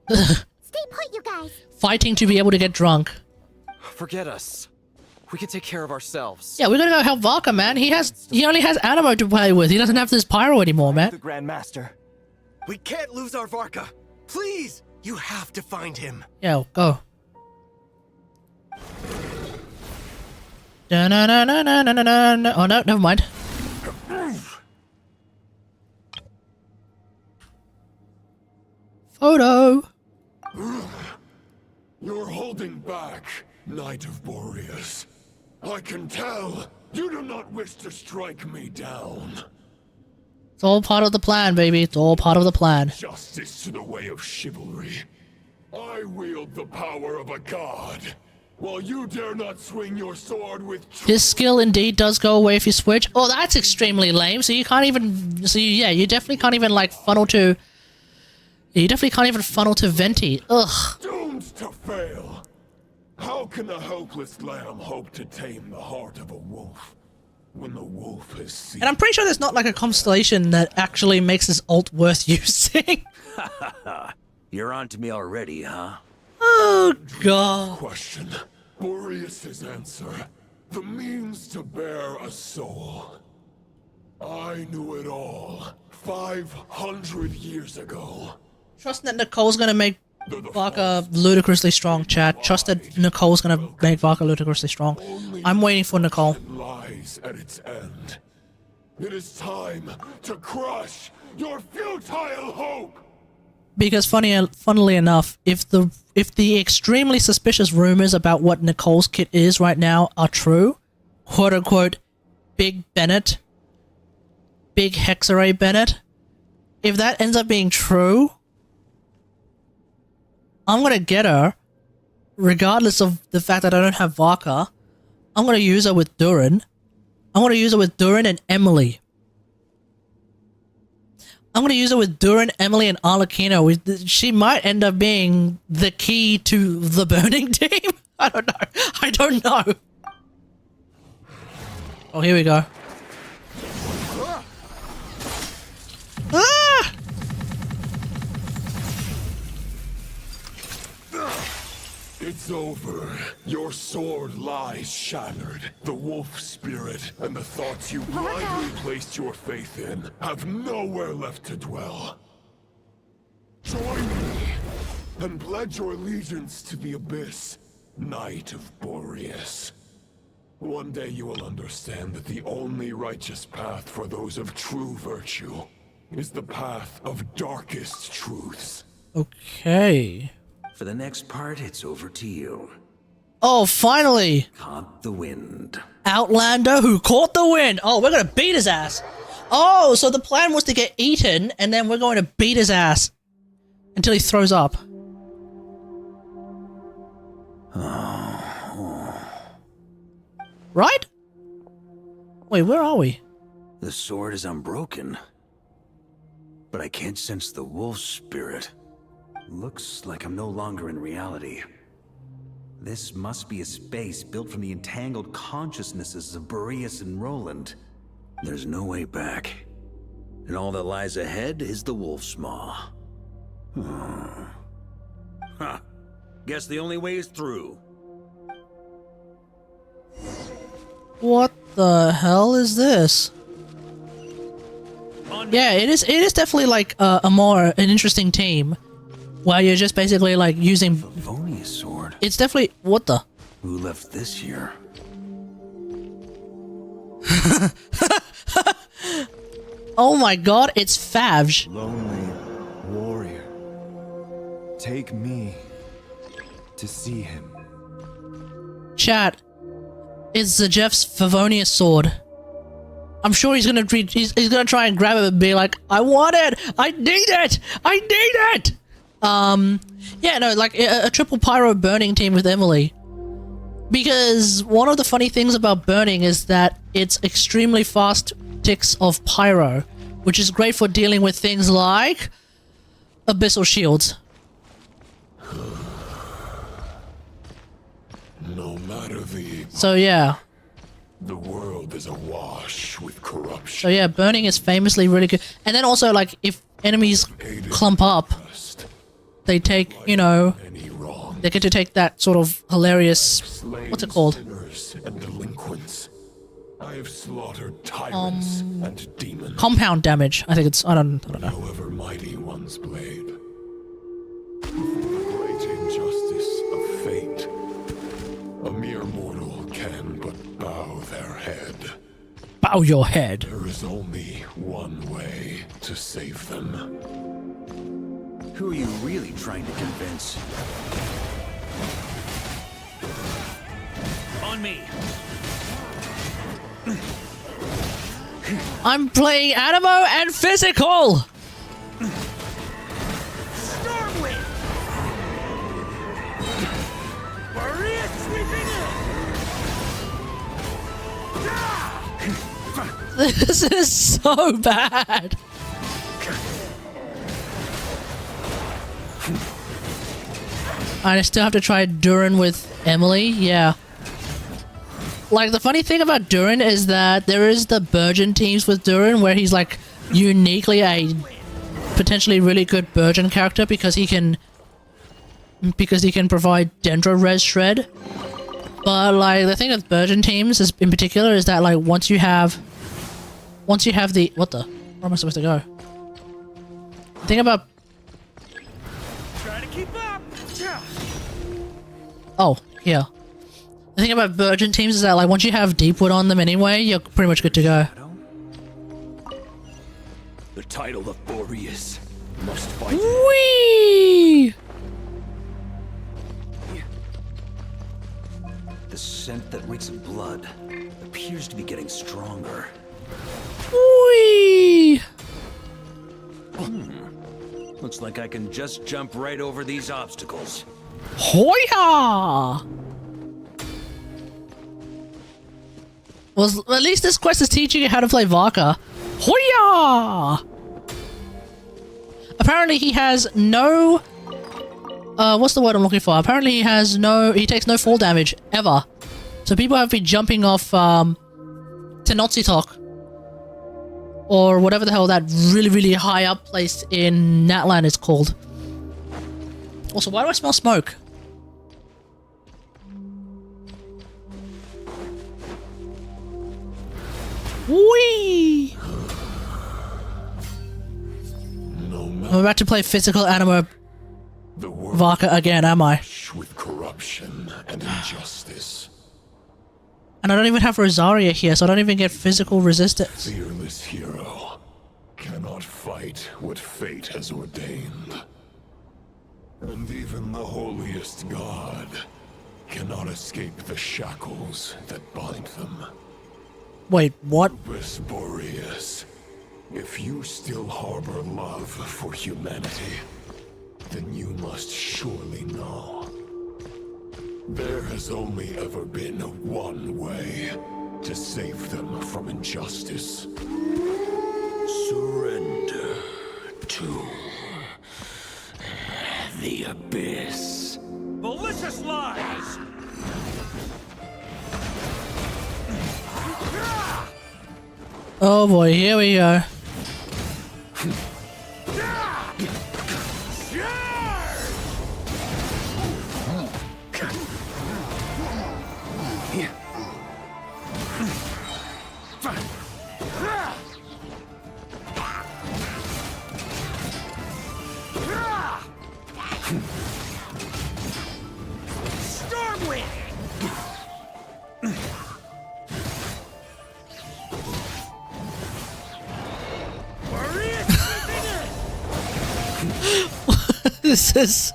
Stay put, you guys. Fighting to be able to get drunk. Forget us. We can take care of ourselves. Yeah, we're gonna go help Varka, man. He only has Animo to play with. He doesn't have this Pyro anymore, man. The Grandmaster. We can't lose our Varka. Please, you have to find him. Yo, go. No. Oh no, never mind. Photo. You're holding back, Knight of Boreas. I can tell you do not wish to strike me down. It's all part of the plan, baby. It's all part of the plan. Justice to the way of chivalry. I wield the power of a god, while you dare not swing your sword with His skill indeed does go away if you switch. Oh, that's extremely lame. So you can't even... So yeah, you definitely can't even, like, funnel to... You definitely can't even funnel to Venti. Ugh. Doomed to fail. How can a helpless lamb hope to tame the heart of a wolf when the wolf has seen? And I'm pretty sure there's not, like, a constellation that actually makes this ult worth using. You're on to me already, huh? Oh, God. Question. Boreas' answer. The means to bear a soul. I knew it all 500 years ago. Trust that Nicole's gonna make Varka ludicrously strong, chat. Trust that Nicole's gonna make Varka ludicrously strong. I'm waiting for Nicole. Lies at its end. It is time to crush your futile hope. Because funnily enough, if the extremely suspicious rumors about what Nicole's kit is right now are true, quote unquote, Big Bennett, Big Hexarray Bennett, if that ends up being true, I'm gonna get her, regardless of the fact that I don't have Varka. I'm gonna use her with Durin. I'm gonna use her with Durin and Emily. I'm gonna use her with Durin, Emily, and Arlecchino. She might end up being the key to the burning team. I don't know. I don't know. Oh, here we go. Ah! It's over. Your sword lies shattered. The wolf spirit and the thoughts you blindly placed your faith in have nowhere left to dwell. Join me and pledge your allegiance to the abyss, Knight of Boreas. One day you will understand that the only righteous path for those of true virtue is the path of darkest truths. Okay. For the next part, it's over to you. Oh, finally! Caught the wind. Outlander who caught the wind! Oh, we're gonna beat his ass! Oh, so the plan was to get eaten, and then we're going to beat his ass until he throws up. Right? Wait, where are we? The sword is unbroken, but I can't sense the wolf spirit. Looks like I'm no longer in reality. This must be a space built from the entangled consciousnesses of Boreas and Roland. There's no way back. And all that lies ahead is the wolf's maw. Huh. Guess the only way is through. What the hell is this? Yeah, it is definitely like an interesting team. Where you're just basically like using Favonius sword. It's definitely what the? Who left this here? Oh my god, it's Favj. Lonely warrior. Take me to see him. Chat. It's Jeff's Favonius sword. I'm sure he's gonna he's gonna try and grab it and be like, I want it! I need it! I need it! Yeah, no, like a triple pyro burning team with Emily. Because one of the funny things about burning is that it's extremely fast ticks of pyro, which is great for dealing with things like abyssal shields. No matter the... So yeah. The world is awash with corruption. So yeah, burning is famously really good. And then also, like, if enemies clump up, they take, you know, they get to take that sort of hilarious, what's it called? Sinners and delinquents. I have slaughtered tyrants and demons. Compound damage. I think it's, I don't know. However mighty one's blade. Before the great injustice of fate, a mere mortal can but bow their head. Bow your head. There is only one way to save them. Who are you really trying to convince? On me. I'm playing Animo and Physical! Stormwind! Boreas sweeping in! This is so bad! I still have to try Durin with Emily, yeah. Like, the funny thing about Durin is that there is the Burgeon teams with Durin where he's like uniquely a potentially really good Burgeon character because he can provide Dendro Res Shred. But like the thing with Burgeon teams is in particular is that like once you have the what the? Where am I supposed to go? The thing about Try to keep up. oh, yeah. The thing about Burgeon teams is that like once you have Deepwood on them anyway, you're pretty much good to go. The title of Boreas Must fight. Whee! The scent that reeks of blood appears to be getting stronger. Whee! Looks like I can just jump right over these obstacles. Hoya! Well, at least this quest is teaching you how to play Varka. Hoya! Apparently he has no... what's the word I'm looking for? Apparently he takes no fall damage, ever. So people have been jumping off, Tenochtitlan. Or whatever the hell that really, really high up place in Natlan is called. Also, why do I smell smoke? Whee! I'm about to play physical animo Varka again, am I? With corruption and injustice. And I don't even have Rosaria here, so I don't even get physical resistance. Fearless hero cannot fight what fate has ordained. And even the holiest god cannot escape the shackles that bind them. Wait, what? Rubus Boreas, if you still harbor love for humanity, then you must surely know. There has only ever been one way to save them from injustice. Surrender to the abyss. Malicious lies! Oh boy, here we go. This is...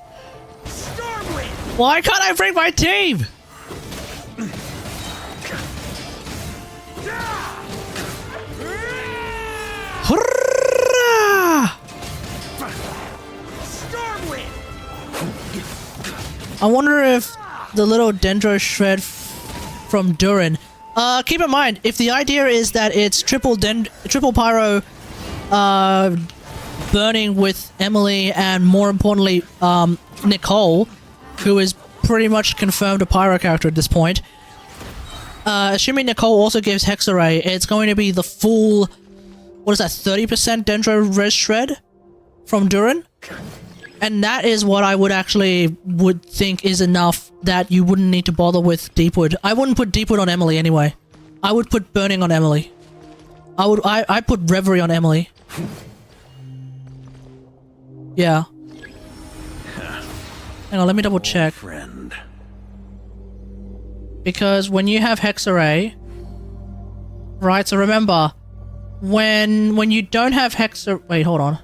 Why can't I bring my team? I wonder if the little dendro shred from Durin. Keep in mind, if the idea is that it's triple pyro, burning with Emily and more importantly, Nicole, who is pretty much confirmed a pyro character at this point. Assuming Nicole also gives Hexarray, it's going to be the full, what is that, 30% Dendro Res Shred from Durin? And that is what I would think is enough that you wouldn't need to bother with Deepwood. I wouldn't put Deepwood on Emily anyway. I would put Burning on Emily. I put Reverie on Emily. Yeah. Hang on, let me double check. Friend. Because when you have Hexarray, right? So remember, when you don't have Hexarray, wait, hold on.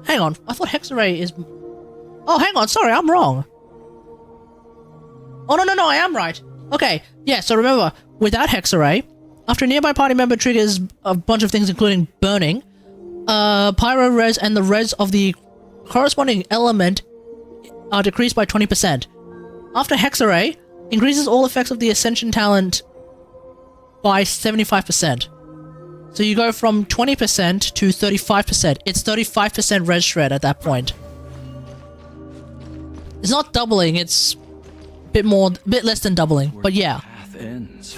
Hang on, I thought Hexarray is... Oh, hang on, sorry, I'm wrong. Oh, no, I am right. Okay, yeah, so remember, without Hexarray, after a nearby party member triggers a bunch of things including burning, pyro res and the res of the corresponding element are decreased by 20%. After Hexarray, increases all effects of the Ascension talent by 75%. So you go from 20% to 35%. It's 35% res shred at that point. It's not doubling, it's a bit less than doubling, but yeah. Path ends.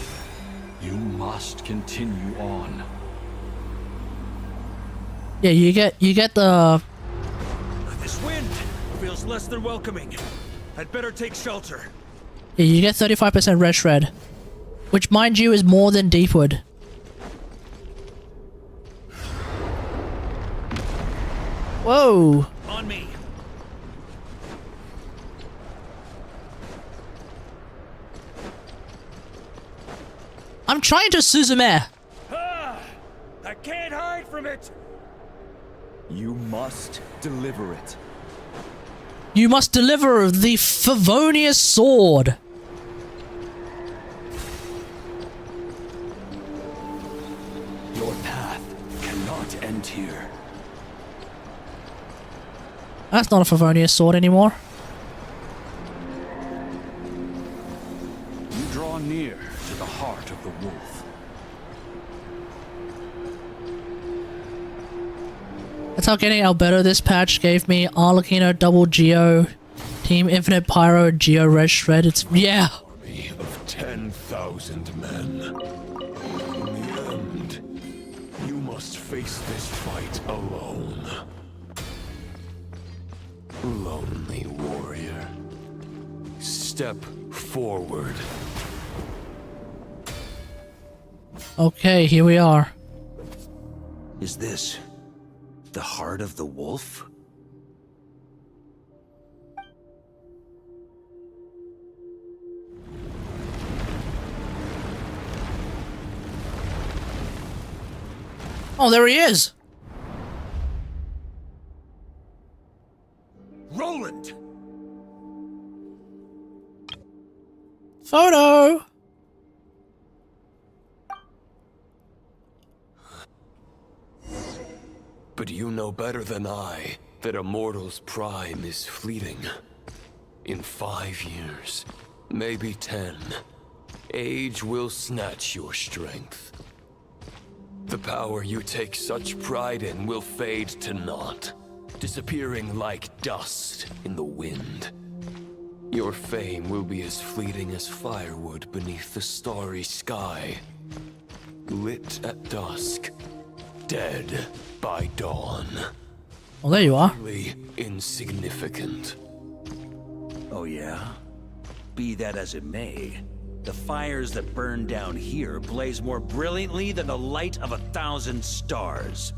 You must continue on. Yeah, you get the... This wind feels less than welcoming. I'd better take shelter. Yeah, you get 35% res shred. Which, mind you, is more than Deepwood. Whoa! On me. I'm trying to Suzume. can't hide from it! You must deliver it. You must deliver the Favonius sword. Your path cannot end here. That's not a Favonius sword anymore. You draw near to the heart of the wolf. That's how getting Alberto this patch gave me Arlecchino double Geo, Team Infinite Pyro, Geo Red Shred. It's, yeah. Army of 10,000 men. In the end, you must face this fight alone. Lonely warrior. Step forward. Okay, here we are. Is this the heart of the wolf? Oh, there he is. Roland! Photo! But you know better than I that a mortal's prime is fleeting. In 5 years, maybe 10, age will snatch your strength. The power you take such pride in will fade to naught, disappearing like dust in the wind. Your fame will be as fleeting as firewood beneath the starry sky, lit at dusk, dead by dawn. Well, there you are. Really insignificant. Oh yeah? Be that as it may, the fires that burn down here blaze more brilliantly than the light of 1,000 stars.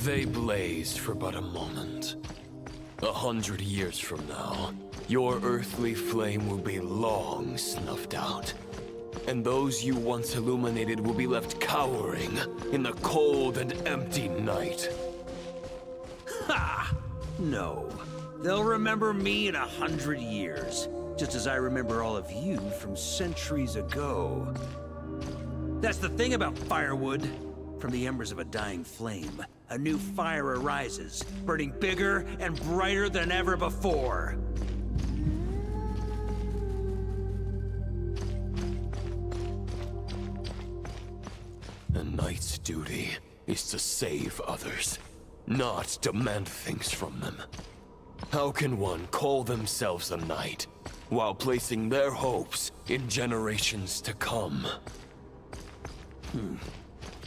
They blazed for but a moment. 100 years from now, your earthly flame will be long snuffed out. And those you once illuminated will be left cowering in the cold and empty night. Ha! No. They'll remember me in 100 years, just as I remember all of you from centuries ago. That's the thing about firewood. From the embers of a dying flame, a new fire arises, burning bigger and brighter than ever before. A knight's duty is to save others, not demand things from them. How can one call themselves a knight while placing their hopes in generations to come?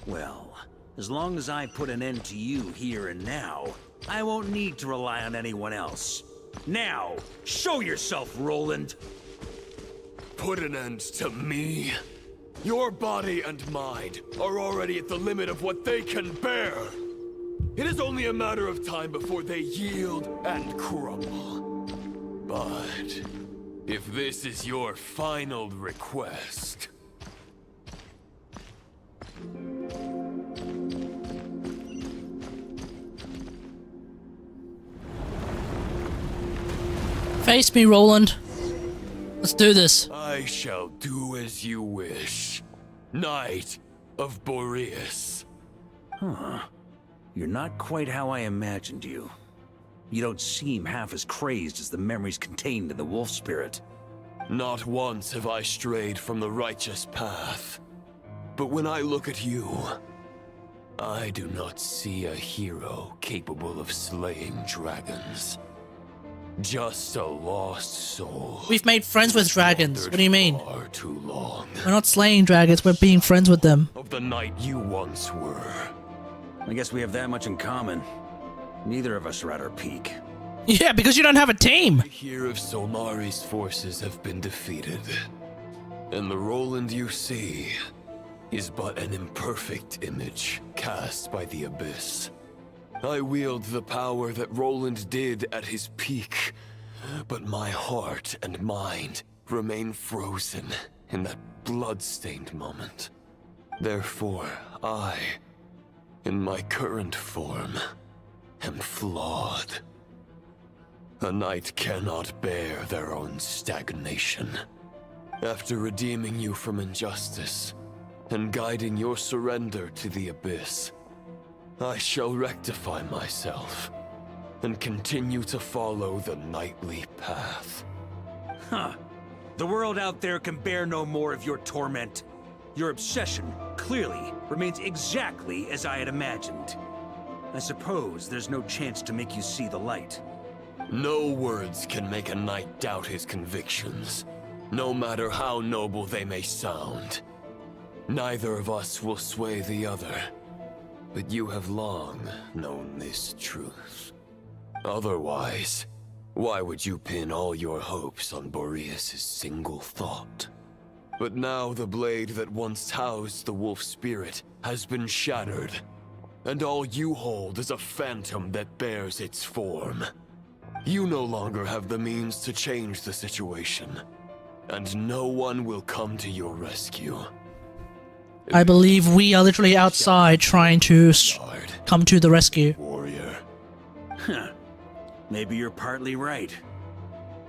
Well, as long as I put an end to you here and now, I won't need to rely on anyone else. Now, show yourself, Roland! Put an end to me? Your body and mind are already at the limit of what they can bear. It is only a matter of time before they yield and crumble. But if this is your final request... Face me, Roland. Let's do this. I shall do as you wish. Knight of Boreas. Huh. You're not quite how I imagined you. You don't seem half as crazed as the memories contained in the wolf spirit. Not once have I strayed from the righteous path. But when I look at you, I do not see a hero capable of slaying dragons. Just a lost soul. We've made friends with dragons. What do you mean? Far too long. We're not slaying dragons, we're being friends with them. Of the knight you once were. I guess we have that much in common. Neither of us are at our peak. Yeah, because you don't have a team. I hear of Solmari's forces have been defeated. And the Roland you see is but an imperfect image cast by the Abyss. I wield the power that Roland did at his peak, but my heart and mind remain frozen in that blood-stained moment. Therefore, I, in my current form, am flawed. A knight cannot bear their own stagnation. After redeeming you from injustice, and guiding your surrender to the Abyss, I shall rectify myself, and continue to follow the knightly path. Huh. The world out there can bear no more of your torment. Your obsession, clearly, remains exactly as I had imagined. I suppose there's no chance to make you see the light. No words can make a knight doubt his convictions, no matter how noble they may sound. Neither of us will sway the other, but you have long known this truth. Otherwise, why would you pin all your hopes on Boreas' single thought? But now the blade that once housed the wolf spirit has been shattered, and all you hold is a phantom that bears its form. You no longer have the means to change the situation, and no one will come to your rescue. I believe we are literally outside trying to come to the rescue. Warrior. Huh. Maybe you're partly right.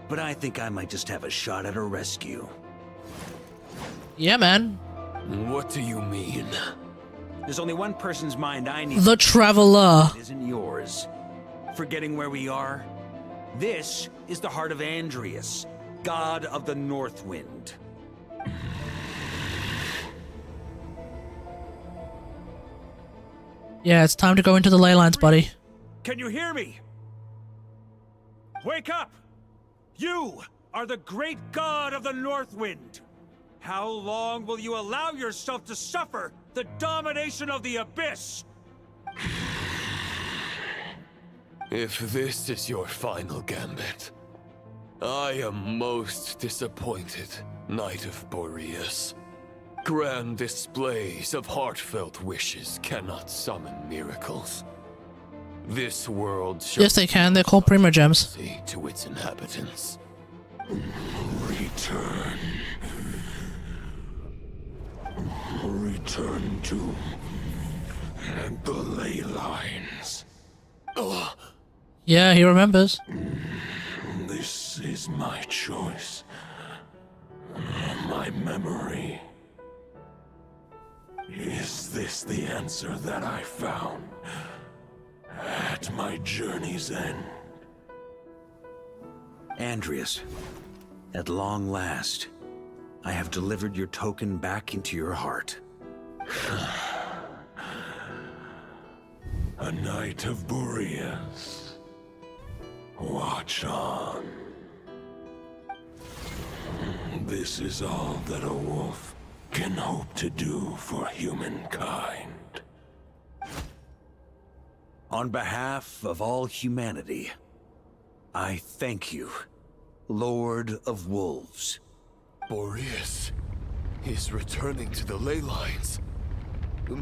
But I think I might just have a shot at a rescue. Yeah, man. What do you mean? There's only one person's mind I need. The Traveler. It isn't yours. Forgetting where we are? This is the heart of Andrias, god of the North Wind. Yeah, it's time to go into the ley lines, buddy. Can you hear me? Wake up! You are the great god of the North Wind. How long will you allow yourself to suffer the domination of the Abyss? If this is your final gambit, I am most disappointed, Knight of Boreas. Grand displays of heartfelt wishes cannot summon miracles. This world shall Yes, they can. They're called Primogems. to its inhabitants. Return. Return to the ley lines. Yeah, he remembers. This is my choice. My memory. Is this the answer that I found at my journey's end? Andrias, at long last, I have delivered your token back into your heart. A knight of Boreas. Watch on. This is all that a wolf can hope to do for humankind. On behalf of all humanity, I thank you, Lord of Wolves. Boreas is returning to the ley lines.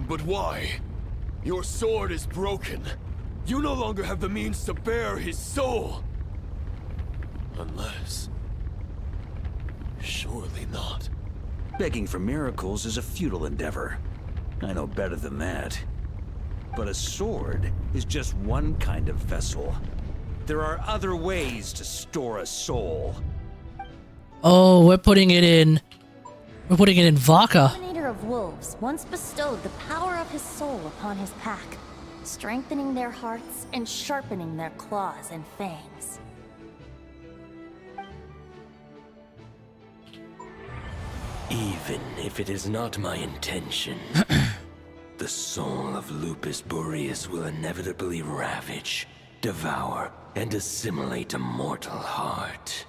But why? Your sword is broken. You no longer have the means to bear his soul. Unless... surely not. Begging for miracles is a futile endeavor. I know better than that. But a sword is just one kind of vessel. There are other ways to store a soul. Oh, we're putting it in Varka. The Dominator of Wolves once bestowed the power of his soul upon his pack, strengthening their hearts and sharpening their claws and fangs. Even if it is not my intention, the soul of Lupus Boreas will inevitably ravage, devour, and assimilate a mortal heart.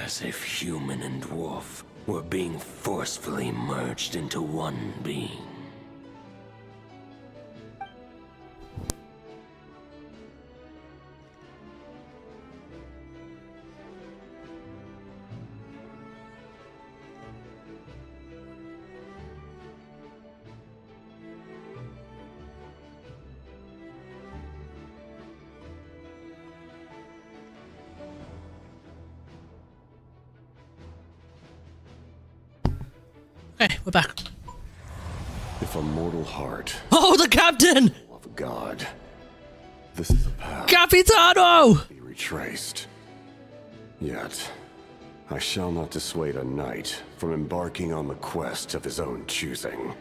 As if human and wolf were being forcefully merged into one being. we're back. If a mortal heart Oh, the captain! of God, this is a path Capitano! to be retraced. Yet, I shall not dissuade a knight from embarking on the quest of his own choosing.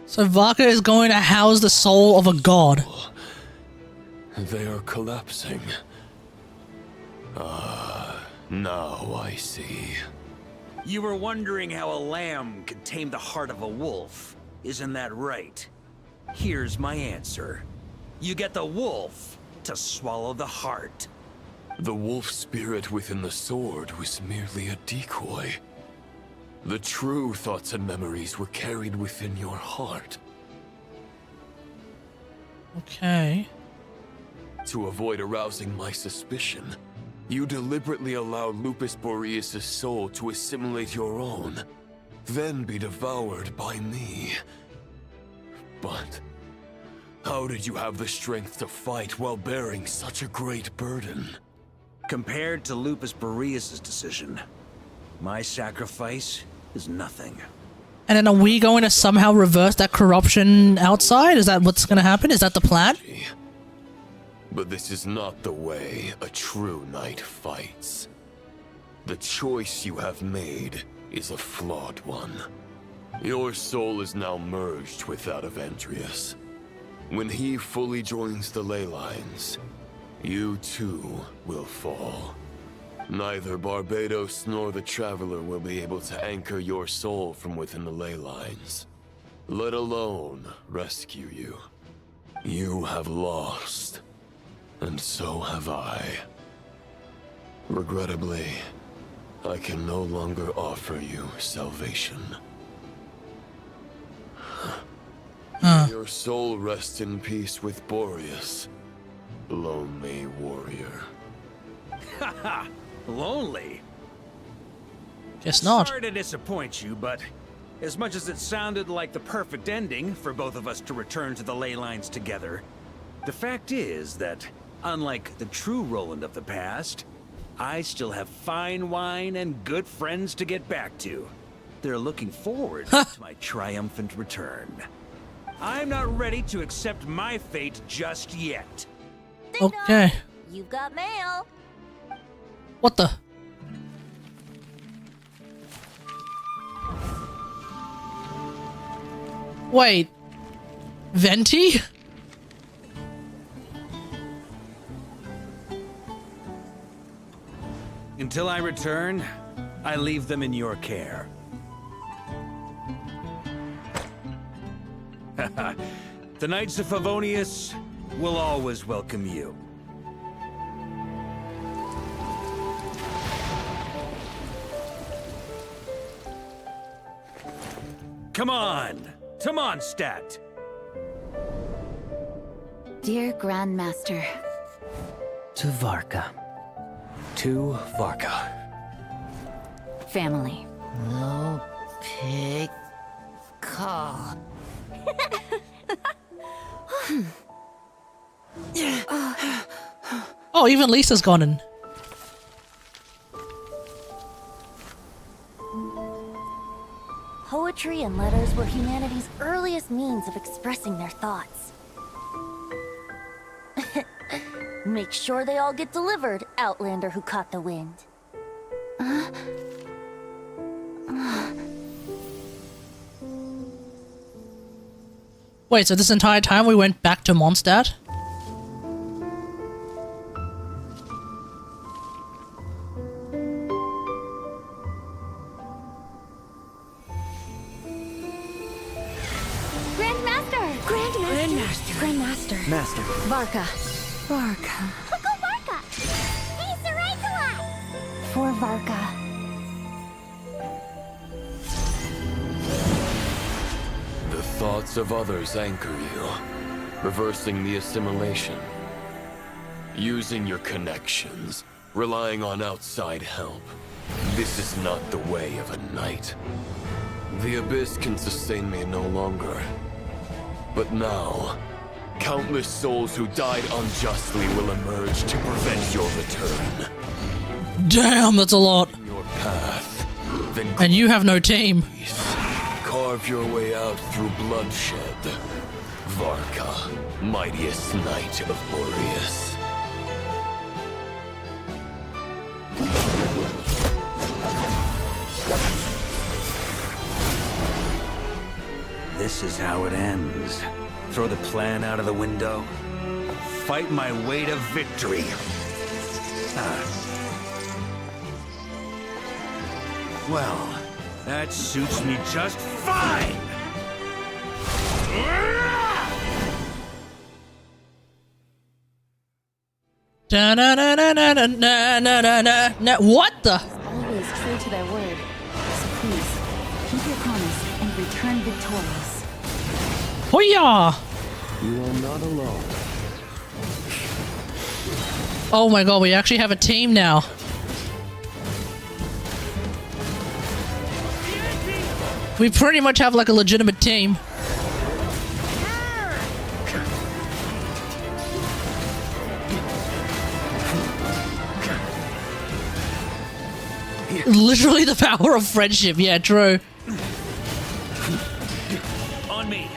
So Varka is going to house the soul of a god. They are collapsing. Now I see. You were wondering how a lamb could tame the heart of a wolf. Isn't that right? Here's my answer. You get the wolf to swallow the heart. The wolf spirit within the sword was merely a decoy. The true thoughts and memories were carried within your heart. Okay. To avoid arousing my suspicion, you deliberately allowed Lupus Boreas' soul to assimilate your own, then be devoured by me. But how did you have the strength to fight while bearing such a great burden? Compared to Lupus Boreas' decision, my sacrifice is nothing. And then are we going to somehow reverse that corruption outside? Is that what's going to happen? Is that the plan? But this is not the way a true knight fights. The choice you have made is a flawed one. Your soul is now merged with that of Andreas. When he fully joins the ley lines, you too will fall. Neither Barbados nor the Traveler will be able to anchor your soul from within the ley lines, let alone rescue you. You have lost. And so have I. Regrettably, I can no longer offer you salvation. May your soul rest in peace with Boreas, lonely warrior. Haha, lonely? Guess not. Sorry to disappoint you, but as much as it sounded like the perfect ending for both of us to return to the ley lines together, the fact is that unlike the true Roland of the past, I still have fine wine and good friends to get back to. They're looking forward to my triumphant return. I'm not ready to accept my fate just yet. Okay. You've got mail. What the? Wait. Venti? Until I return, I leave them in your care. The Knights of Favonius will always welcome you. Come on! To Mondstadt! Dear Grandmaster. To Varka. To Varka. Family. No pig call. Oh, even Lisa's gone in. Poetry and letters were humanity's earliest means of expressing their thoughts. Make sure they all get delivered, Outlander who caught the wind. Wait, so this entire time we went back to Mondstadt? Grandmaster. Master. Varka. Uncle Varka! He's the right one! For Varka. The thoughts of others anchor you, reversing the assimilation. Using your connections, relying on outside help. This is not the way of a knight. The Abyss can sustain me no longer. But now, countless souls who died unjustly will emerge to prevent your return. Damn, that's a lot. Your path, then and you have no team. carve your way out through bloodshed. Varka, mightiest knight of Boreas. This is how it ends. Throw the plan out of the window. Fight my way to victory. Well, that suits me just fine! Da na na na na na na na na na. What the? Always true to their word. So please, keep your promise and return victorious. Hoya! You are not alone. Oh my god, we actually have a team now. We pretty much have like a legitimate team. Literally the power of friendship, yeah, true. On me.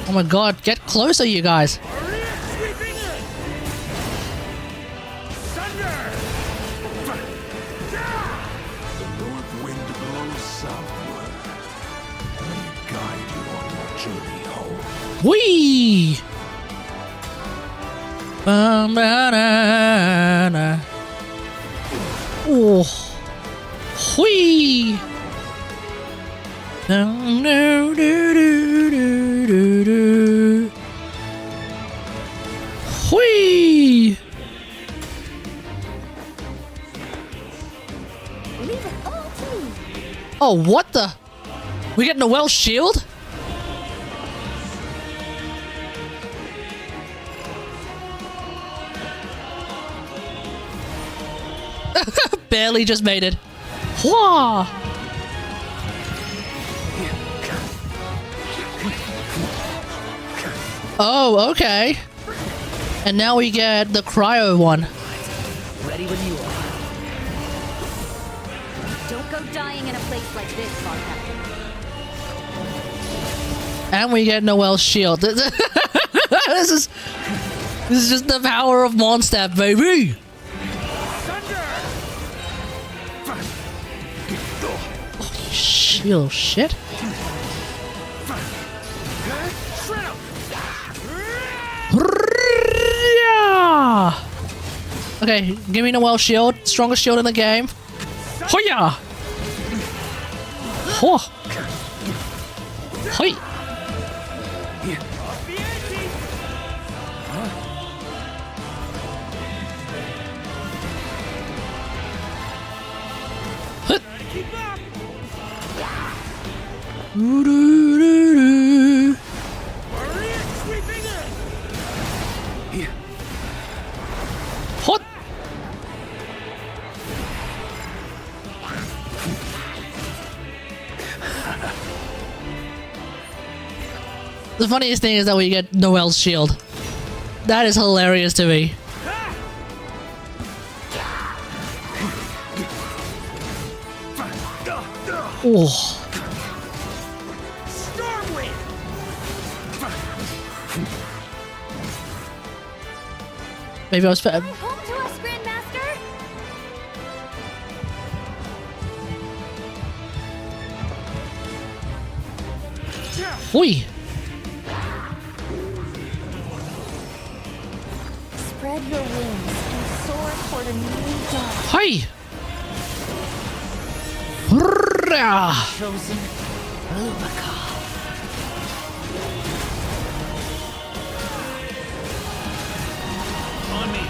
Oh my god, get closer, you guys. Whee! Ba-na-na-na. Oh. Whee! Do-do-do-do-do-do. Whee! Leave it all to me. Oh, what the? We get Noel's shield? Barely just made it. Whoa! Oh, okay. And now we get the cryo one. Ready when you are. Don't go dying in a place like this, Varka. And we get Noel's shield. This is just the power of Mondstadt, baby. Shield shit. Okay, give me Noel's shield. Strongest shield in the game. Hoya! Ho! Hoi! Hot. The funniest thing is that we get Noel's shield. That is hilarious to me. Oh. Maybe I was fat. Home to us, Grandmaster. Oi! Spread your wings and soar toward a new dawn. Hi! Hurrah! Chosen Varka. On me.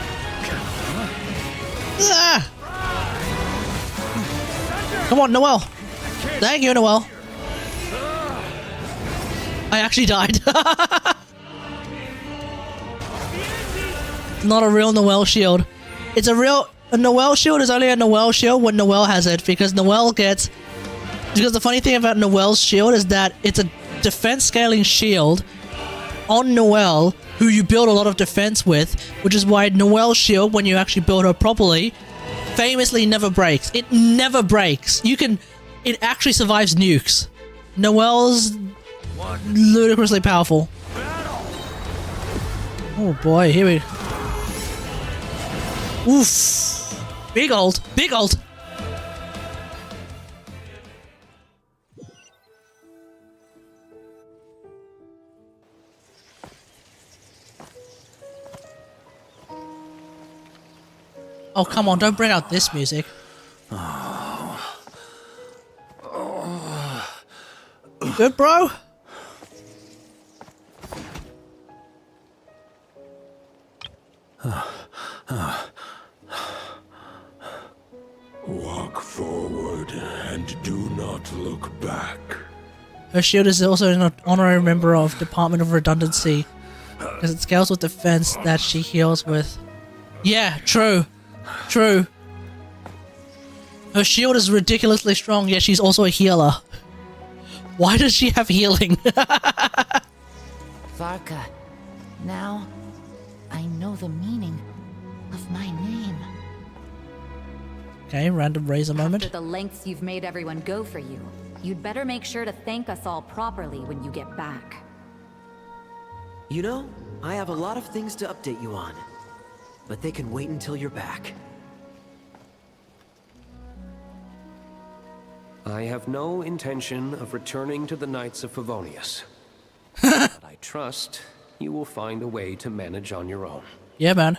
Ah! Come on, Noel. Thank you, Noel. I actually died. Not a real Noel shield. It's a real... A Noel shield is only a Noel shield when Noel has it, because Noel gets... Because the funny thing about Noel's shield is that it's a defense scaling shield on Noel who you build a lot of defense with, which is why Noelle's shield, when you actually build her properly, famously never breaks. It never breaks. It actually survives nukes. Noelle's ludicrously powerful. Oh boy, here we... Oof. Big old. Oh, come on, don't bring out this music. You good, bro? Walk forward and do not look back. Her shield is also an honorary member of Department of Redundancy, because it scales with defense that she heals with. Yeah, true. True. Her shield is ridiculously strong, yet she's also a healer. Why does she have healing? Varka, now I know the meaning of my name. Okay, random razor moment. After the lengths you've made everyone go for you, you'd better make sure to thank us all properly when you get back. You know, I have a lot of things to update you on, but they can wait until you're back. I have no intention of returning to the Knights of Favonius. But I trust you will find a way to manage on your own. Yeah, man.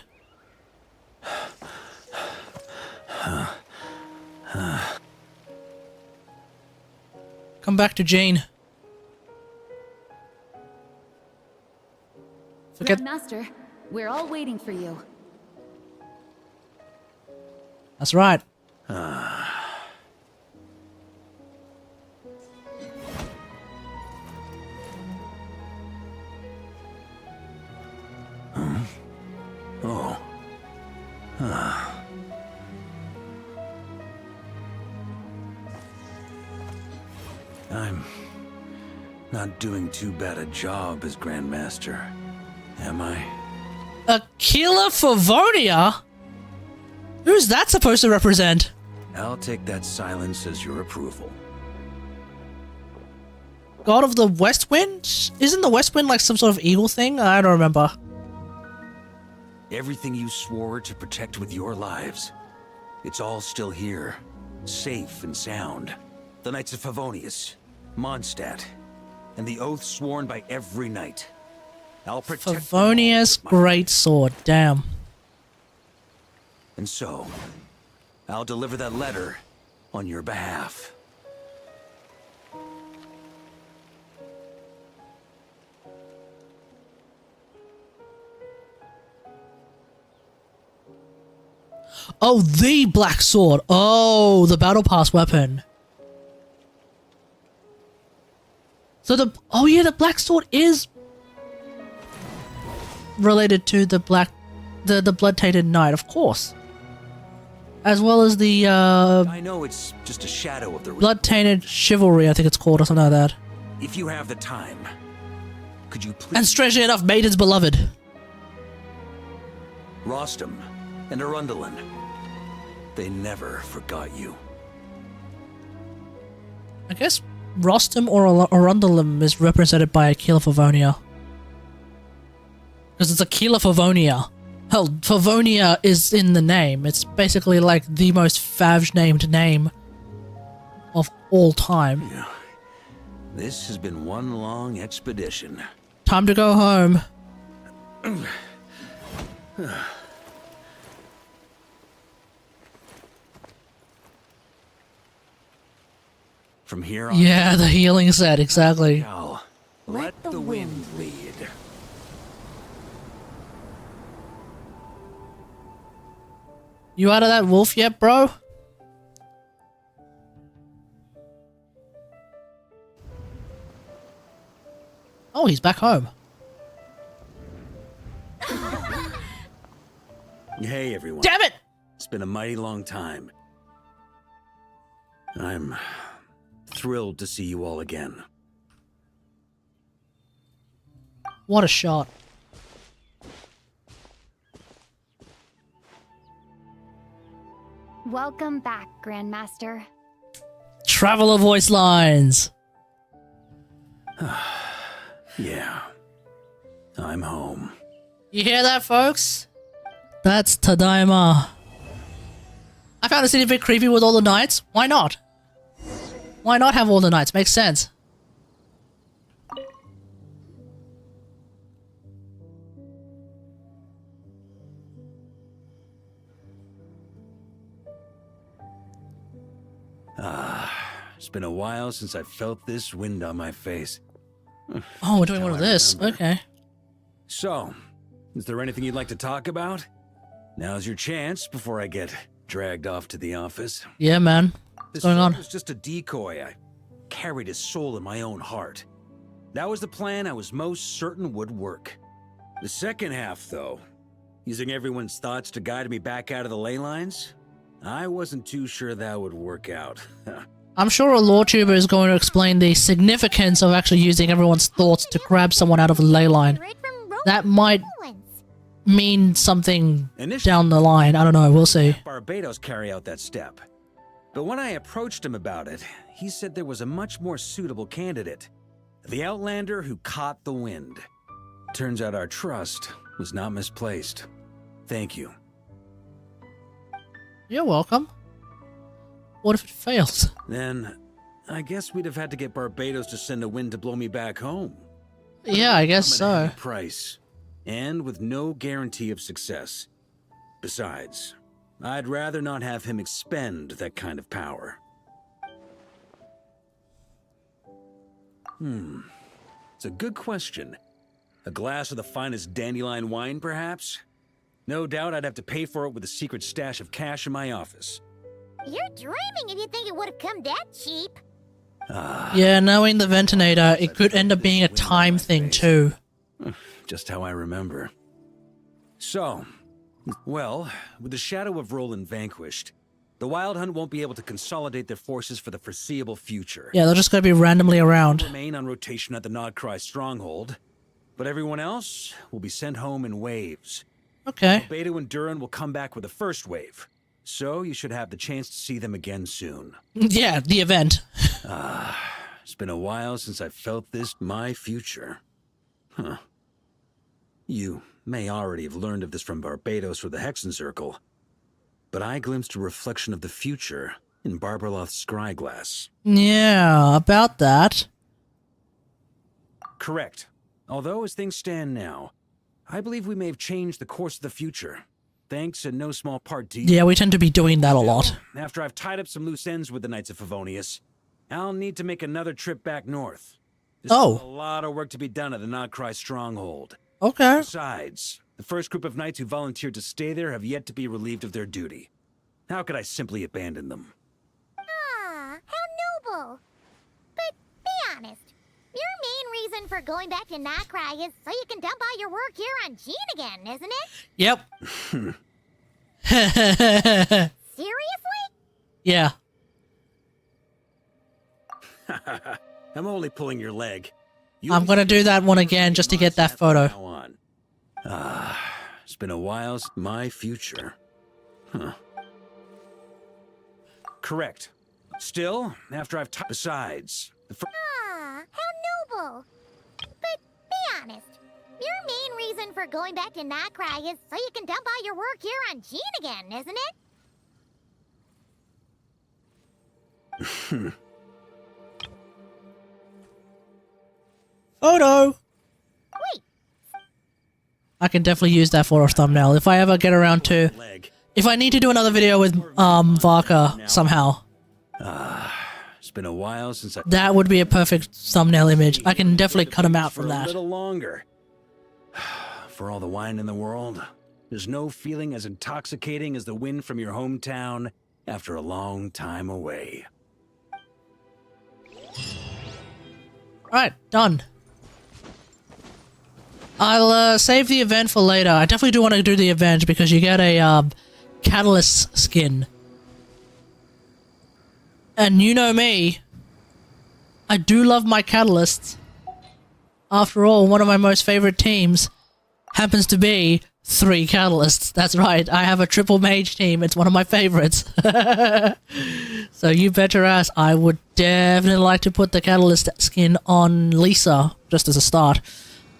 Come back to Jane. Forget. Master, we're all waiting for you. That's right. Oh. I'm not doing too bad a job as Grandmaster, am I? Aquila Favonia? Who's that supposed to represent? I'll take that silence as your approval. God of the West Wind? Isn't the West Wind like some sort of evil thing? I don't remember. Everything you swore to protect with your lives, it's all still here, safe and sound. The Knights of Favonius, Mondstadt, and the oath sworn by every knight. I'll protect Favonius Great Sword, damn. And so, I'll deliver that letter on your behalf. Oh, the Black Sword. Oh, the Battle Pass weapon. So the... Oh yeah, the Black Sword is related to the the Blood-Tainted Knight, of course. As well as the, I know it's just a shadow of the... Blood-Tainted Chivalry, I think it's called, or something like that. If you have the time, could you please... And strangely enough, Maiden's Beloved. Rostam and Arundelen. They never forgot you. I guess Rostam or Arundelen is represented by Aquila Favonia. Because it's Aquila Favonia. Hell, Favonia is in the name. It's basically like the most Favge-named name of all time. Yeah. This has been one long expedition. Time to go home. From here on... Yeah, the healing set, exactly. Now, let the wind lead. You out of that wolf yet, bro? Oh, he's back home. Hey, everyone. Damn it! It's been a mighty long time. I'm thrilled to see you all again. What a shot. Welcome back, Grandmaster. Traveler voice lines. Yeah. I'm home. You hear that, folks? That's Tadaima. I found the city a bit creepy with all the knights. Why not? Why not have all the knights? Makes sense. It's been a while since I felt this wind on my face. Oh, we're doing one of this. Okay. So, is there anything you'd like to talk about? Now's your chance before I get dragged off to the office. Yeah, man. What's going on? It was just a decoy. I carried his soul in my own heart. That was the plan I was most certain would work. The second half, though, using everyone's thoughts to guide me back out of the ley lines, I wasn't too sure that would work out. I'm sure a lore tuber is going to explain the significance of actually using everyone's thoughts to grab someone out of a ley line. That might mean something down the line. I don't know. We'll see. Barbatos carry out that step. But when I approached him about it, he said there was a much more suitable candidate. The Outlander who caught the wind. Turns out our trust was not misplaced. Thank you. You're welcome. What if it fails? Then, I guess we'd have had to get Barbatos to send a wind to blow me back home. Yeah, I guess Come at a so. high price, and with no guarantee of success. Besides, I'd rather not have him expend that kind of power. It's a good question. A glass of the finest dandelion wine, perhaps? No doubt I'd have to pay for it with a secret stash of cash in my office. You're dreaming if you think it would have come that cheap. Yeah, knowing the Ventinator, it could end up being a time thing too. Just how I remember. So, well, with the shadow of Roland vanquished, the Wild Hunt won't be able to consolidate their forces for the foreseeable future. Yeah, they're just going to be randomly around. Remain on rotation at the Nodcry stronghold, but everyone else will be sent home in waves. Okay. Beto and Duran will come back with the first wave, so you should have the chance to see them again soon. Yeah, the event. It's been a while since I felt this my future. Huh. You may already have learned of this from Barbatos or the Hexen Circle, but I glimpsed a reflection of the future in Barbarloth's scryglass. Yeah, about that. Correct. Although, as things stand now, I believe we may have changed the course of the future, thanks in no small part to you. Yeah, we tend to be doing that a lot. After I've tied up some loose ends with the Knights of Favonius, I'll need to make another trip back north. There's still a lot of work to be done at the Nodcry stronghold. Okay. Besides, the first group of knights who volunteered to stay there have yet to be relieved of their duty. How could I simply abandon them? Ah, how noble. But be honest, your main reason for going back to Nodcry is so you can dump all your work here on Jean again, isn't it? Yep. Seriously? Yeah. I'm only pulling your leg. I'm gonna do that one again just to get that photo. It's been a while since my future. Huh. Correct. Still, after I've besides, Ah, how noble. But be honest, your main reason for going back to Nodcry is so you can dump all your work here on Jean again, isn't it? Photo! Wait. I can definitely use that for a thumbnail if I ever get around to... If I need to do another video with Varka somehow. It's been a while since That would be a perfect thumbnail image. I can definitely cut him out from a that. little longer. For all the wine in the world, there's no feeling as intoxicating as the wind from your hometown after a long time away. Alright, done. I'll save the event for later. I definitely do want to do the event because you get a catalyst skin. And you know me, I do love my catalysts. After all, one of my most favorite teams happens to be 3 catalysts. That's right. I have a triple mage team. It's one of my favorites. So you bet your ass I would definitely like to put the catalyst skin on Lisa, just as a start.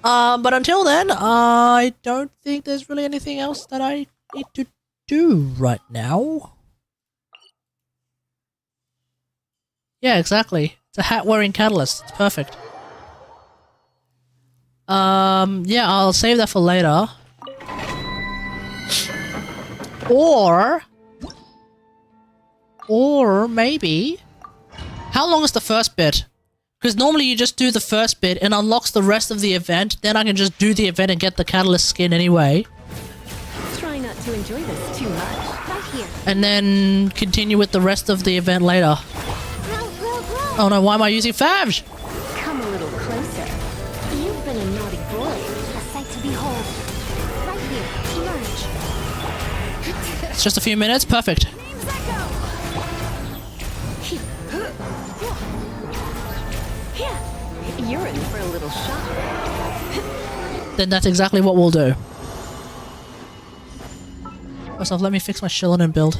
But until then, I don't think there's really anything else that I need to do right now. Yeah, exactly. It's a hat-wearing catalyst. It's perfect. Yeah, I'll save that for later. Or maybe... How long is the first bit? Because normally you just do the first bit and unlocks the rest of the event, then I can just do the event and get the catalyst skin anyway. Try not to enjoy this too much. Right here. And then continue with the rest of the event later. Oh no, why am I using Favge? Come a little closer. You've been a naughty boy. A sight to behold. Right here. Emerge. It's just a few minutes. Perfect. You're in for a little shock. Then that's exactly what we'll do. First off, let me fix my Shillinan build.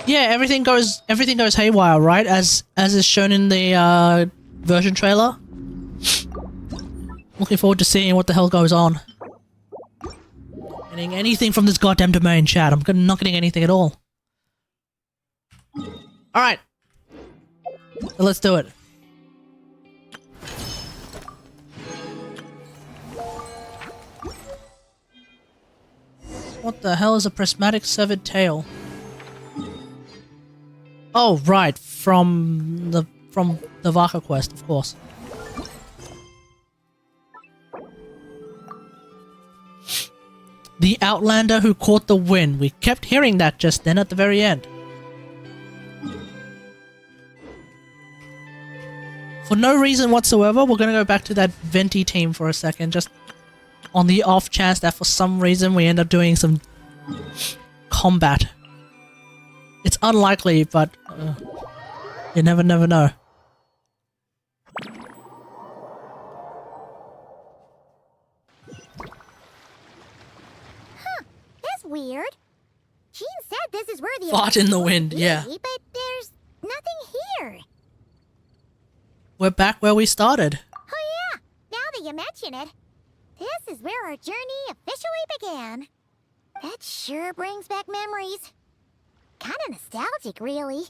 Yeah, everything goes haywire, right? As is shown in the version trailer. Looking forward to seeing what the hell goes on. Getting anything from this goddamn domain, chat. I'm not getting anything at all. Alright. So let's do it. What the hell is a prismatic severed tail? Oh, right. From the Varka quest, of course. The Outlander who caught the wind. We kept hearing that just then at the very end. For no reason whatsoever, we're gonna go back to that Venti team for a second, just on the off chance that for some reason we end up doing some combat. It's unlikely, but you never know. Huh, that's weird. Jean said this is where the Fought in the wind, yeah. But there's nothing here. We're back where we started. Oh yeah, now that you mention it, this is where our journey officially began. That sure brings back memories. Kinda nostalgic, really.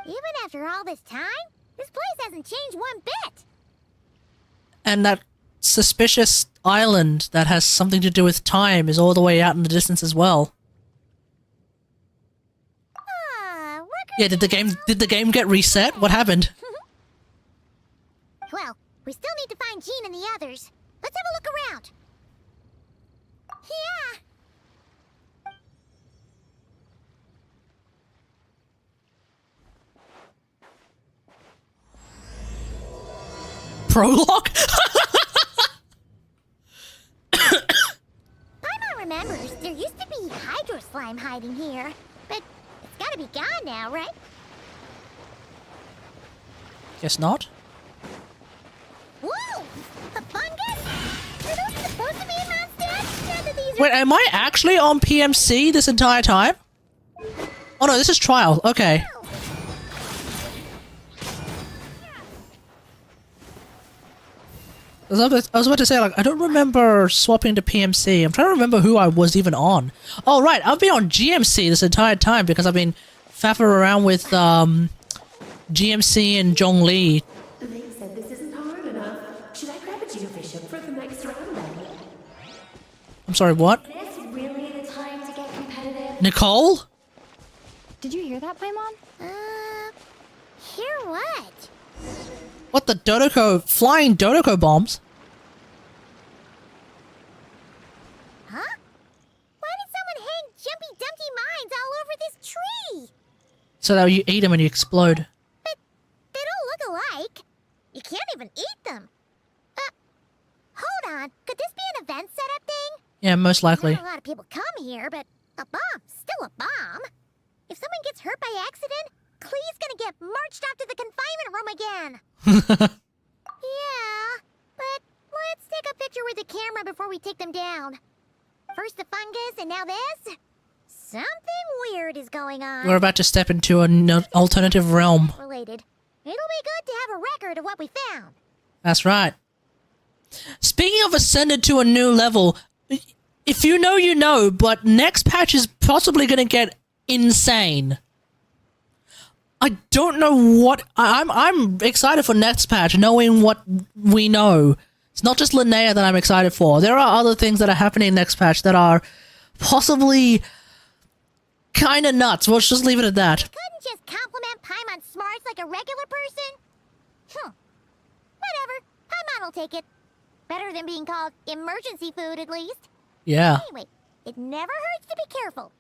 Even after all this time, this place hasn't changed one bit. And that suspicious island that has something to do with time is all the way out in the distance as well. Yeah, did the game get reset? What happened? Well, we still need to find Jean and the others. Let's have a look around. Yeah. Prologue? Paimon remembers there used to be hydro slime hiding here, but it's gotta be gone now, right? Guess not. Whoa! A fungus? Are those supposed to be monsters? Now that these Wait, am I actually on PMC this entire time? Oh no, this is trial. Okay. I was about to say, like, I don't remember swapping to PMC. I'm trying to remember who I was even on. Oh, right, I've been on GMC this entire time because I've been faffing around with GMC and Zhongli. They said this isn't hard enough. Should I grab a Geobishop for the next round then? I'm sorry, what? Is this really the time to get competitive? Nicole? Did you hear that, Paimon? Hear what? What, the Dodoko, flying Dodoko bombs? Huh? Why did someone hang Jumpy Dumpty mines all over this tree? So that you eat them and you explode. But they don't look alike. You can't even eat them. Hold on. Could this be an event setup thing? Yeah, most likely. Not a lot of people come here, but a bomb's still a bomb. If someone gets hurt by accident, Klee's gonna get marched off to the confinement room again. Yeah, with the camera before we take them down. First the fungus, and now this? Something weird is going on. We're about to step into an alternative realm. Related. It'll be good to have a record of what we found. That's right. Speaking of ascended to a new level, if you know, you know, but next patch is possibly going to get insane. I don't know what... I'm excited for next patch, knowing what we know. It's not just Linnea that I'm excited for. There are other things that are happening next patch that are possibly kind of nuts. We'll just leave it at that. You couldn't just compliment Paimon's smarts like a regular person? Whatever. Paimon will take it. Better than being called emergency food, at least. Yeah. Anyway, it never hurts to be careful.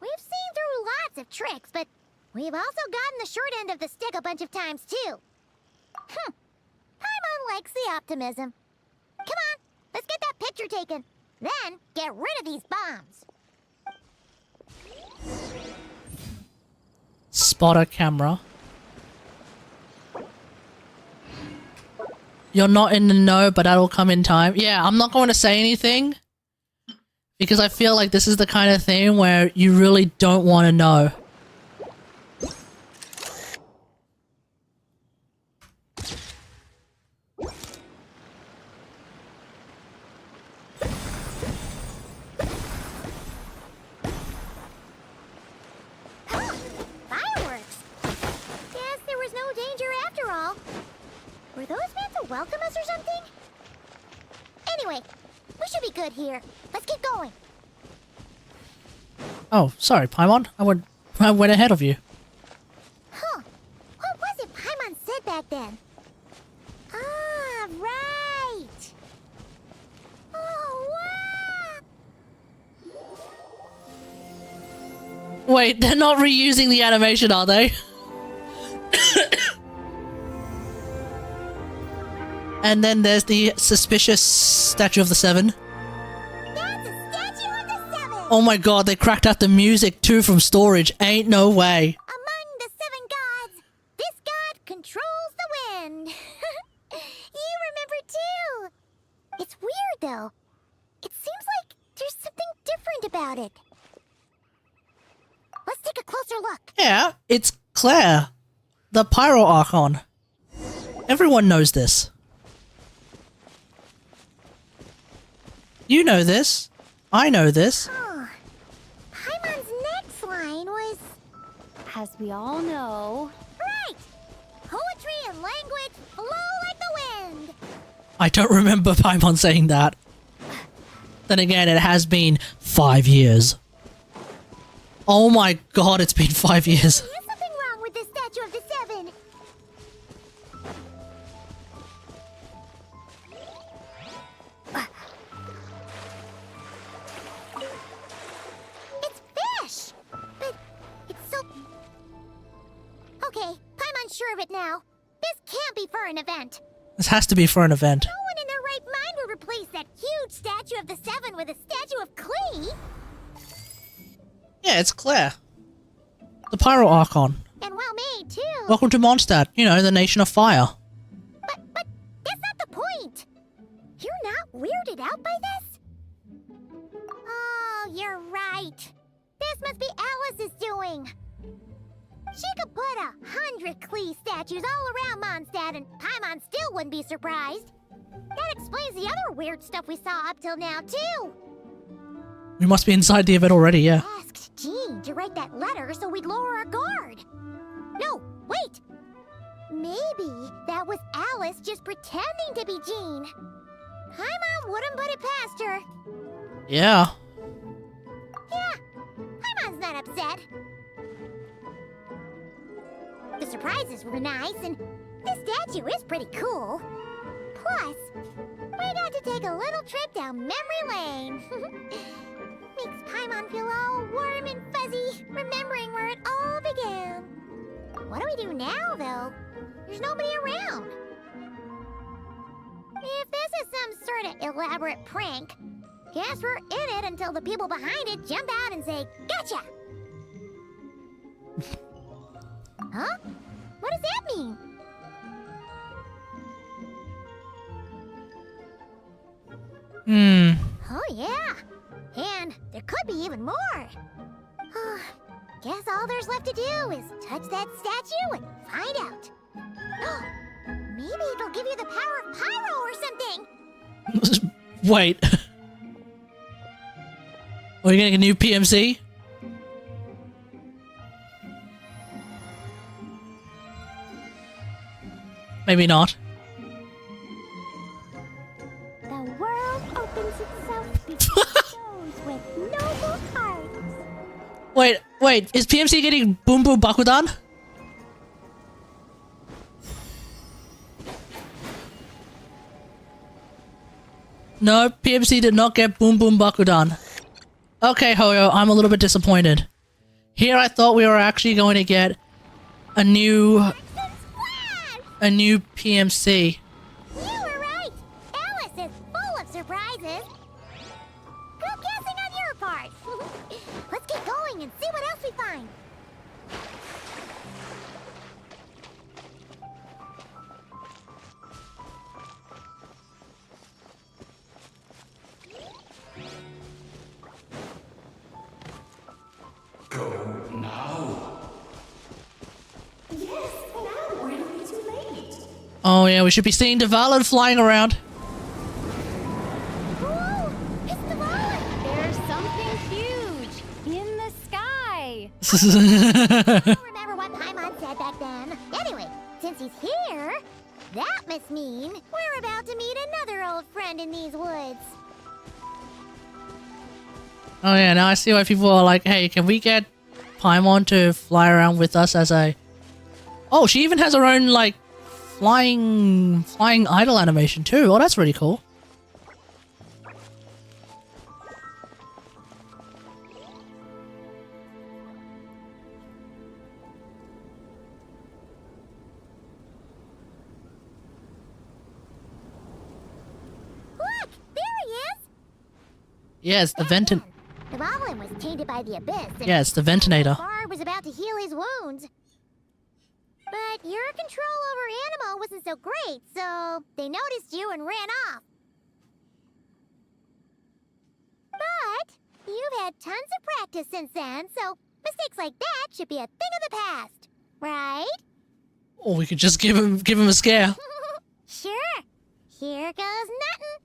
We've seen through lots of tricks, but we've also gotten the short end of the stick a bunch of times, too. Paimon likes the optimism. Come on, let's get that picture taken. Then, get rid of these bombs. Spotter camera. You're not in the know, but that'll come in time. Yeah, I'm not going to say anything because I feel like this is the kind of thing where you really don't want to know. Fireworks! Guess there was no danger after all. Were those meant to welcome us or something? Anyway, we should be good here. Let's keep going. Oh, sorry, Paimon. I went ahead of you. Huh. What was it Paimon said back then? Ah, right. Oh, wow. Wait, they're not reusing the animation, are they? And then there's the suspicious statue of the Seven. That's a statue of the Seven! Oh my god, they cracked out the music too from storage. Ain't no way. Among the 7 gods, this god controls the wind. You remember too. It's weird though. It seems like there's something different about it. Let's take a closer look. Yeah, it's Claire. The Pyro Archon. Everyone knows this. You know this. I know this. Oh. Paimon's next line was... As we all know... Right! Poetry and language flow like the wind! I don't remember Paimon saying that. Then again, it has been 5 years. Oh my god, it's been 5 years. There is something wrong with this statue of the Seven. It's fish! But it's so... Okay, Paimon's sure of it now. This can't be for an event. This has to be for an event. No one in their right mind would replace that huge statue of the Seven with a statue of Klee. Yeah, it's Claire. The Pyro Archon. And well made, too. Welcome to Mondstadt, you know, the nation of fire. But that's not the point. You're not weirded out by this? Oh, you're right. This must be Alice's doing. She could put 100 Klee statues all around Mondstadt and Paimon still wouldn't be surprised. That explains the other weird stuff we saw up till now, too. We must be inside the event already, yeah. Asked Jean to write that letter so we'd lower our guard. No, wait. Maybe that was Alice just pretending to be Jean. Paimon wouldn't put it past her. Yeah. Yeah, Paimon's not upset. The surprises were nice, and this statue is pretty cool. Plus, we got to take a little trip down memory lane. Makes Paimon feel all warm and fuzzy, remembering where it all began. What do we do now, though? There's nobody around. If this is some sort of elaborate prank, guess we're in it until the people behind it jump out and say, "Gotcha!" Huh? What does that mean? Oh, yeah. And there could be even more. Guess all there's left to do is touch that statue and find out. Maybe it'll give you the power of pyro or something. Wait. Are you getting a new PMC? Maybe not. The world opens itself before those with noble hearts. Wait, is PMC getting Boom Boom Bakudan? No, PMC did not get Boom Boom Bakudan. Okay, Hoyo, I'm a little bit disappointed. Here I thought we were actually going to get a new PMC. You were right. Alice is full of surprises. Good guessing on your part. Let's get going and see what else we find. Go now. Yes, now or it'll be too late. Oh yeah, we should be seeing Devalin flying around. Whoa! It's the Valen! There's something huge in the sky. I don't remember what Paimon said back then. Anyway, since he's here, that must mean we're about to meet another old friend in these woods. Oh yeah, now I see why people are like, hey, can we get Paimon to fly around with us as a... Oh, she even has her own, like, flying idol animation too. Oh, that's really cool. Look! There he is! Yes, the Venton... The Valen was tainted by the abyss. And Yes, the Ventinator. Bar was about to heal his wounds. But your control over Animo wasn't so great, so they noticed you and ran off. But you've had tons of practice since then, so mistakes like that should be a thing of the past, right? Or we could just give him a scare. Sure. Here goes nothing.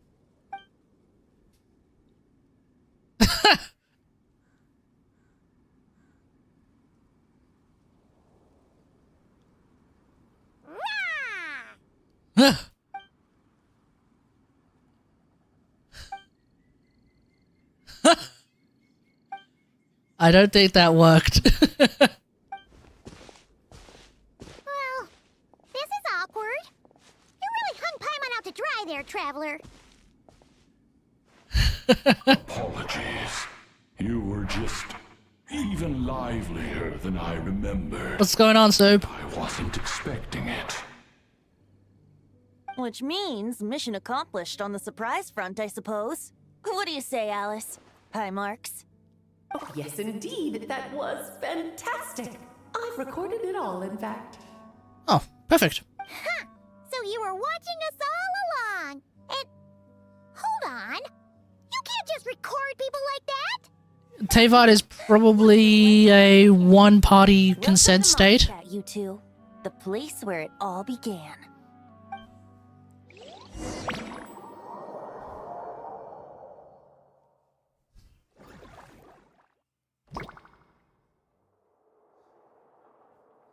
I don't think that worked. Well, this is awkward. You really hung Paimon out to dry there, traveler. Apologies. You were just even livelier than I remember. What's going on, Soap? I wasn't expecting it. Which means mission accomplished on the surprise front, I suppose. What do you say, Alice? High marks. Oh, yes, indeed. That was fantastic. I've recorded it all, in fact. Oh, perfect. Huh. So you were watching us all along. And hold on. You can't just record people like that. Teyvat is probably a one-party consent state. Welcome to Mondstadt, you two. The place where it all began.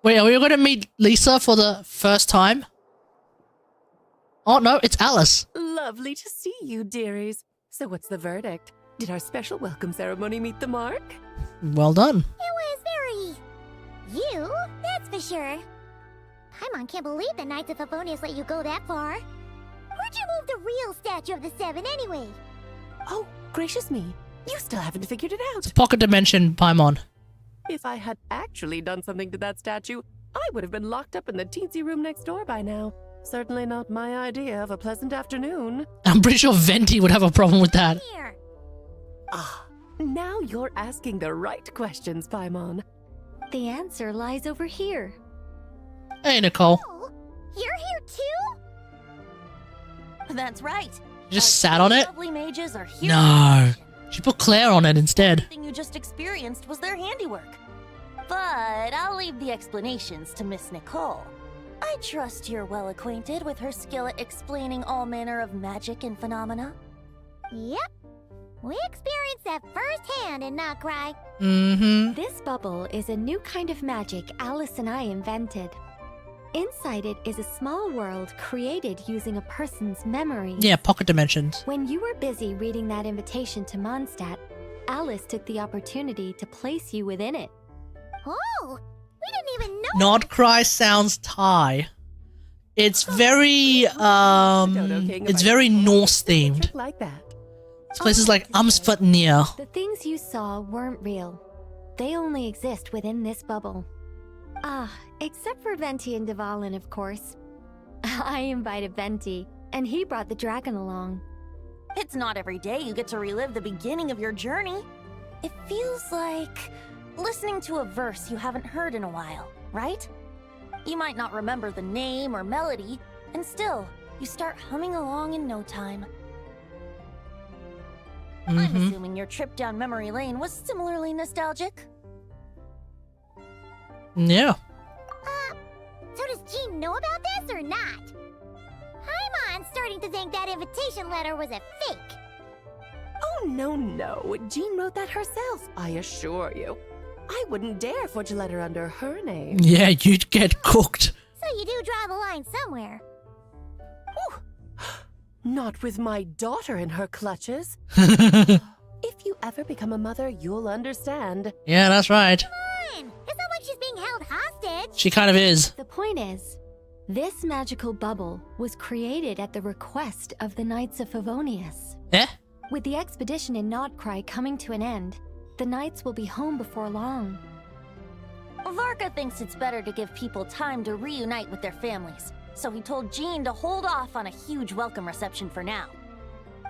Wait, are we going to meet Lisa for the first time? Oh no, it's Alice. Lovely to see you, dearies. So what's the verdict? Did our special welcome ceremony meet the mark? Well done. It was very... you, that's for sure. Paimon can't believe the Knights of Favonius let you go that far. Where'd you move the real statue of the Seven anyway? Oh, gracious me. You still haven't figured it out. It's Pocket Dimension Paimon. If I had actually done something to that statue, I would have been locked up in the teensy room next door by now. Certainly not my idea of a pleasant afternoon. I'm pretty sure Venti would have a problem with that. Here. Ah, now you're asking the right questions, Paimon. The answer lies over here. Hey, Nicole. Oh, you're here too? That's right. You just sat on it? Lovely mages are here. No. She put Claire on it instead. Everything you just experienced was their handiwork. But I'll leave the explanations to Miss Nicole. I trust you're well acquainted with her skill at explaining all manner of magic and phenomena. Yep. We experienced that firsthand in Notcry. Mm-hmm. This bubble is a new kind of magic Alice and I invented. Inside it is a small world created using a person's memories. Yeah, pocket dimensions. When you were busy reading that invitation to Mondstadt, Alice took the opportunity to place you within it. Oh, we didn't even know. Not Cry sounds Thai. It's very, it's very Norse themed. Like that. This place is like Amsvatnir. The things you saw weren't real. They only exist within this bubble. Ah, except for Venti and Dvalin, of course. I invited Venti, and he brought the dragon along. It's not every day you get to relive the beginning of your journey. It feels like listening to a verse you haven't heard in a while, right? You might not remember the name or melody, and still, you start humming along in no time. I'm assuming your trip down memory lane was similarly nostalgic. Yeah. So does Jean know about this or not? I'm starting to think that invitation letter was a fake. Oh, no. Jean wrote that herself, I assure you. I wouldn't dare forge a letter under her name. Yeah, you'd get cooked. So you do draw the line somewhere. Not with my daughter in her clutches. If you ever become a mother, you'll understand. Yeah, that's right. Come on! It's not like she's being held hostage. She kind of is. The point is, this magical bubble was created at the request of the Knights of Favonius. Eh? With the expedition in Notcry coming to an end, the Knights will be home before long. Varka thinks it's better to give people time to reunite with their families, so he told Jean to hold off on a huge welcome reception for now.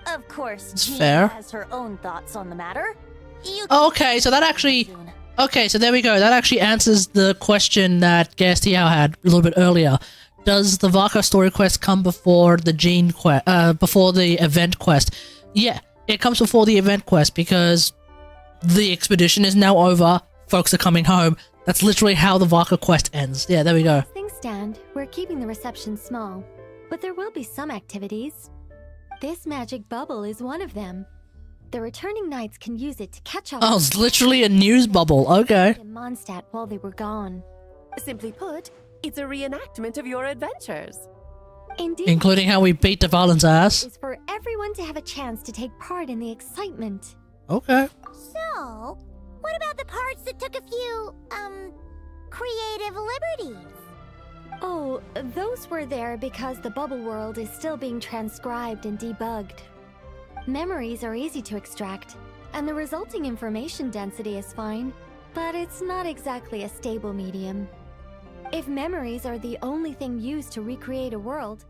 Of course, Jean fair. has her own thoughts on the matter. Okay, so that actually... Okay, so there we go. That actually answers the question that Gastiao had a little bit earlier. Does the Varka story quest come before the Jean quest, before the event quest? Yeah, it comes before the event quest because the expedition is now over. Folks are coming home. That's literally how the Varka quest ends. Yeah, there we go. As things stand, we're keeping the reception small, but there will be some activities. This magic bubble is one of them. The returning knights can use it to catch up. Oh, it's literally a news bubble. Okay. In Mondstadt while they were gone. Simply put, it's a reenactment of your adventures. Indeed. Including how we beat Dvalin's ass. It's for everyone to have a chance to take part in the excitement. Okay. So, what about the parts that took a few, creative liberties? Oh, those were there because the bubble world is still being transcribed and debugged. Memories are easy to extract, and the resulting information density is fine, but it's not exactly a stable medium. If memories are the only thing used to recreate a world,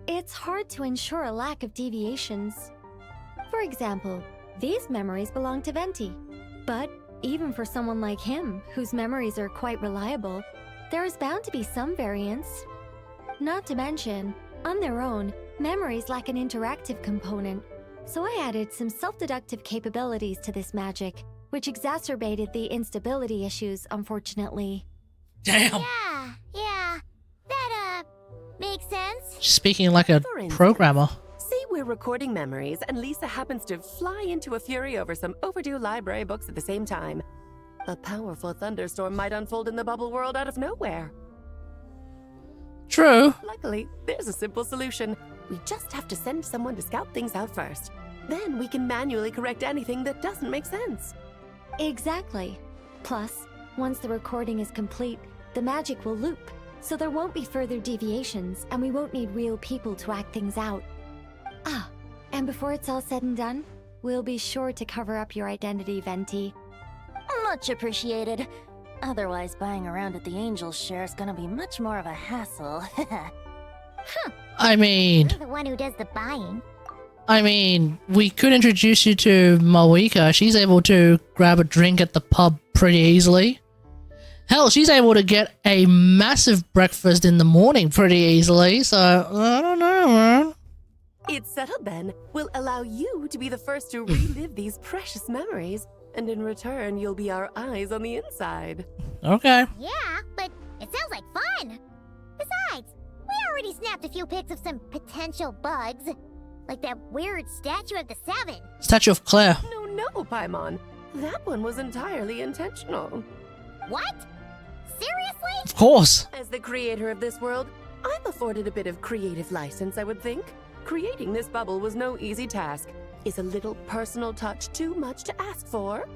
it's hard to ensure a lack of deviations. For example, these memories belong to Venti, but even for someone like him, whose memories are quite reliable, there is bound to be some variance. Not to mention, on their own, memories lack an interactive component, so I added some self-deductive capabilities to this magic, which exacerbated the instability issues, unfortunately. Damn! Yeah, that, makes sense. She's speaking like a programmer. Say we're recording memories and Lisa happens to fly into a fury over some overdue library books at the same time. A powerful thunderstorm might unfold in the bubble world out of nowhere. True. Luckily, there's a simple solution. We just have to send someone to scout things out first. Then we can manually correct anything that doesn't make sense. Exactly. Plus, once the recording is complete, the magic will loop, so there won't be further deviations, and we won't need real people to act things out. Ah, and before it's all said and done, we'll be sure to cover up your identity, Venti. Much appreciated. Otherwise, buying around at the Angels share is gonna be much more of a hassle. I mean... You're the one who does the buying. I mean, we could introduce you to Malika. She's able to grab a drink at the pub pretty easily. Hell, she's able to get a massive breakfast in the morning pretty easily, so I don't know, man. It's settled then. We'll allow you to be the first to relive these precious memories, and in return, you'll be our eyes on the inside. Okay. Yeah, but it sounds like fun. Besides, we already snapped a few pics of some potential bugs. Like that weird statue of the Seven. Statue of Claire. No, Paimon. That one was entirely intentional. What? Seriously? Of course. As the creator of this world, I'm afforded a bit of creative license, I would think. Creating this bubble was no easy task. Is a little personal touch too much to ask for?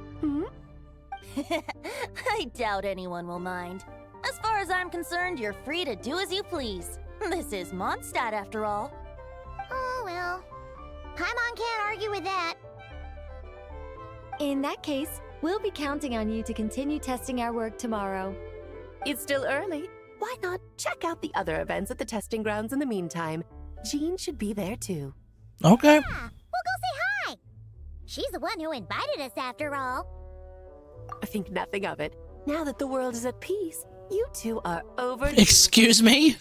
I doubt anyone will mind. As far as I'm concerned, you're free to do as you please. This is Mondstadt, after all. Oh, well. Paimon can't argue with that. In that case, we'll be counting on you to continue testing our work tomorrow. It's still early. Why not check out the other events at the testing grounds in the meantime? Jean should be there too. Okay. Yeah, we'll go say hi. She's the one who invited us after all. I think nothing of it. Now that the world is at peace, you two are over. Excuse me?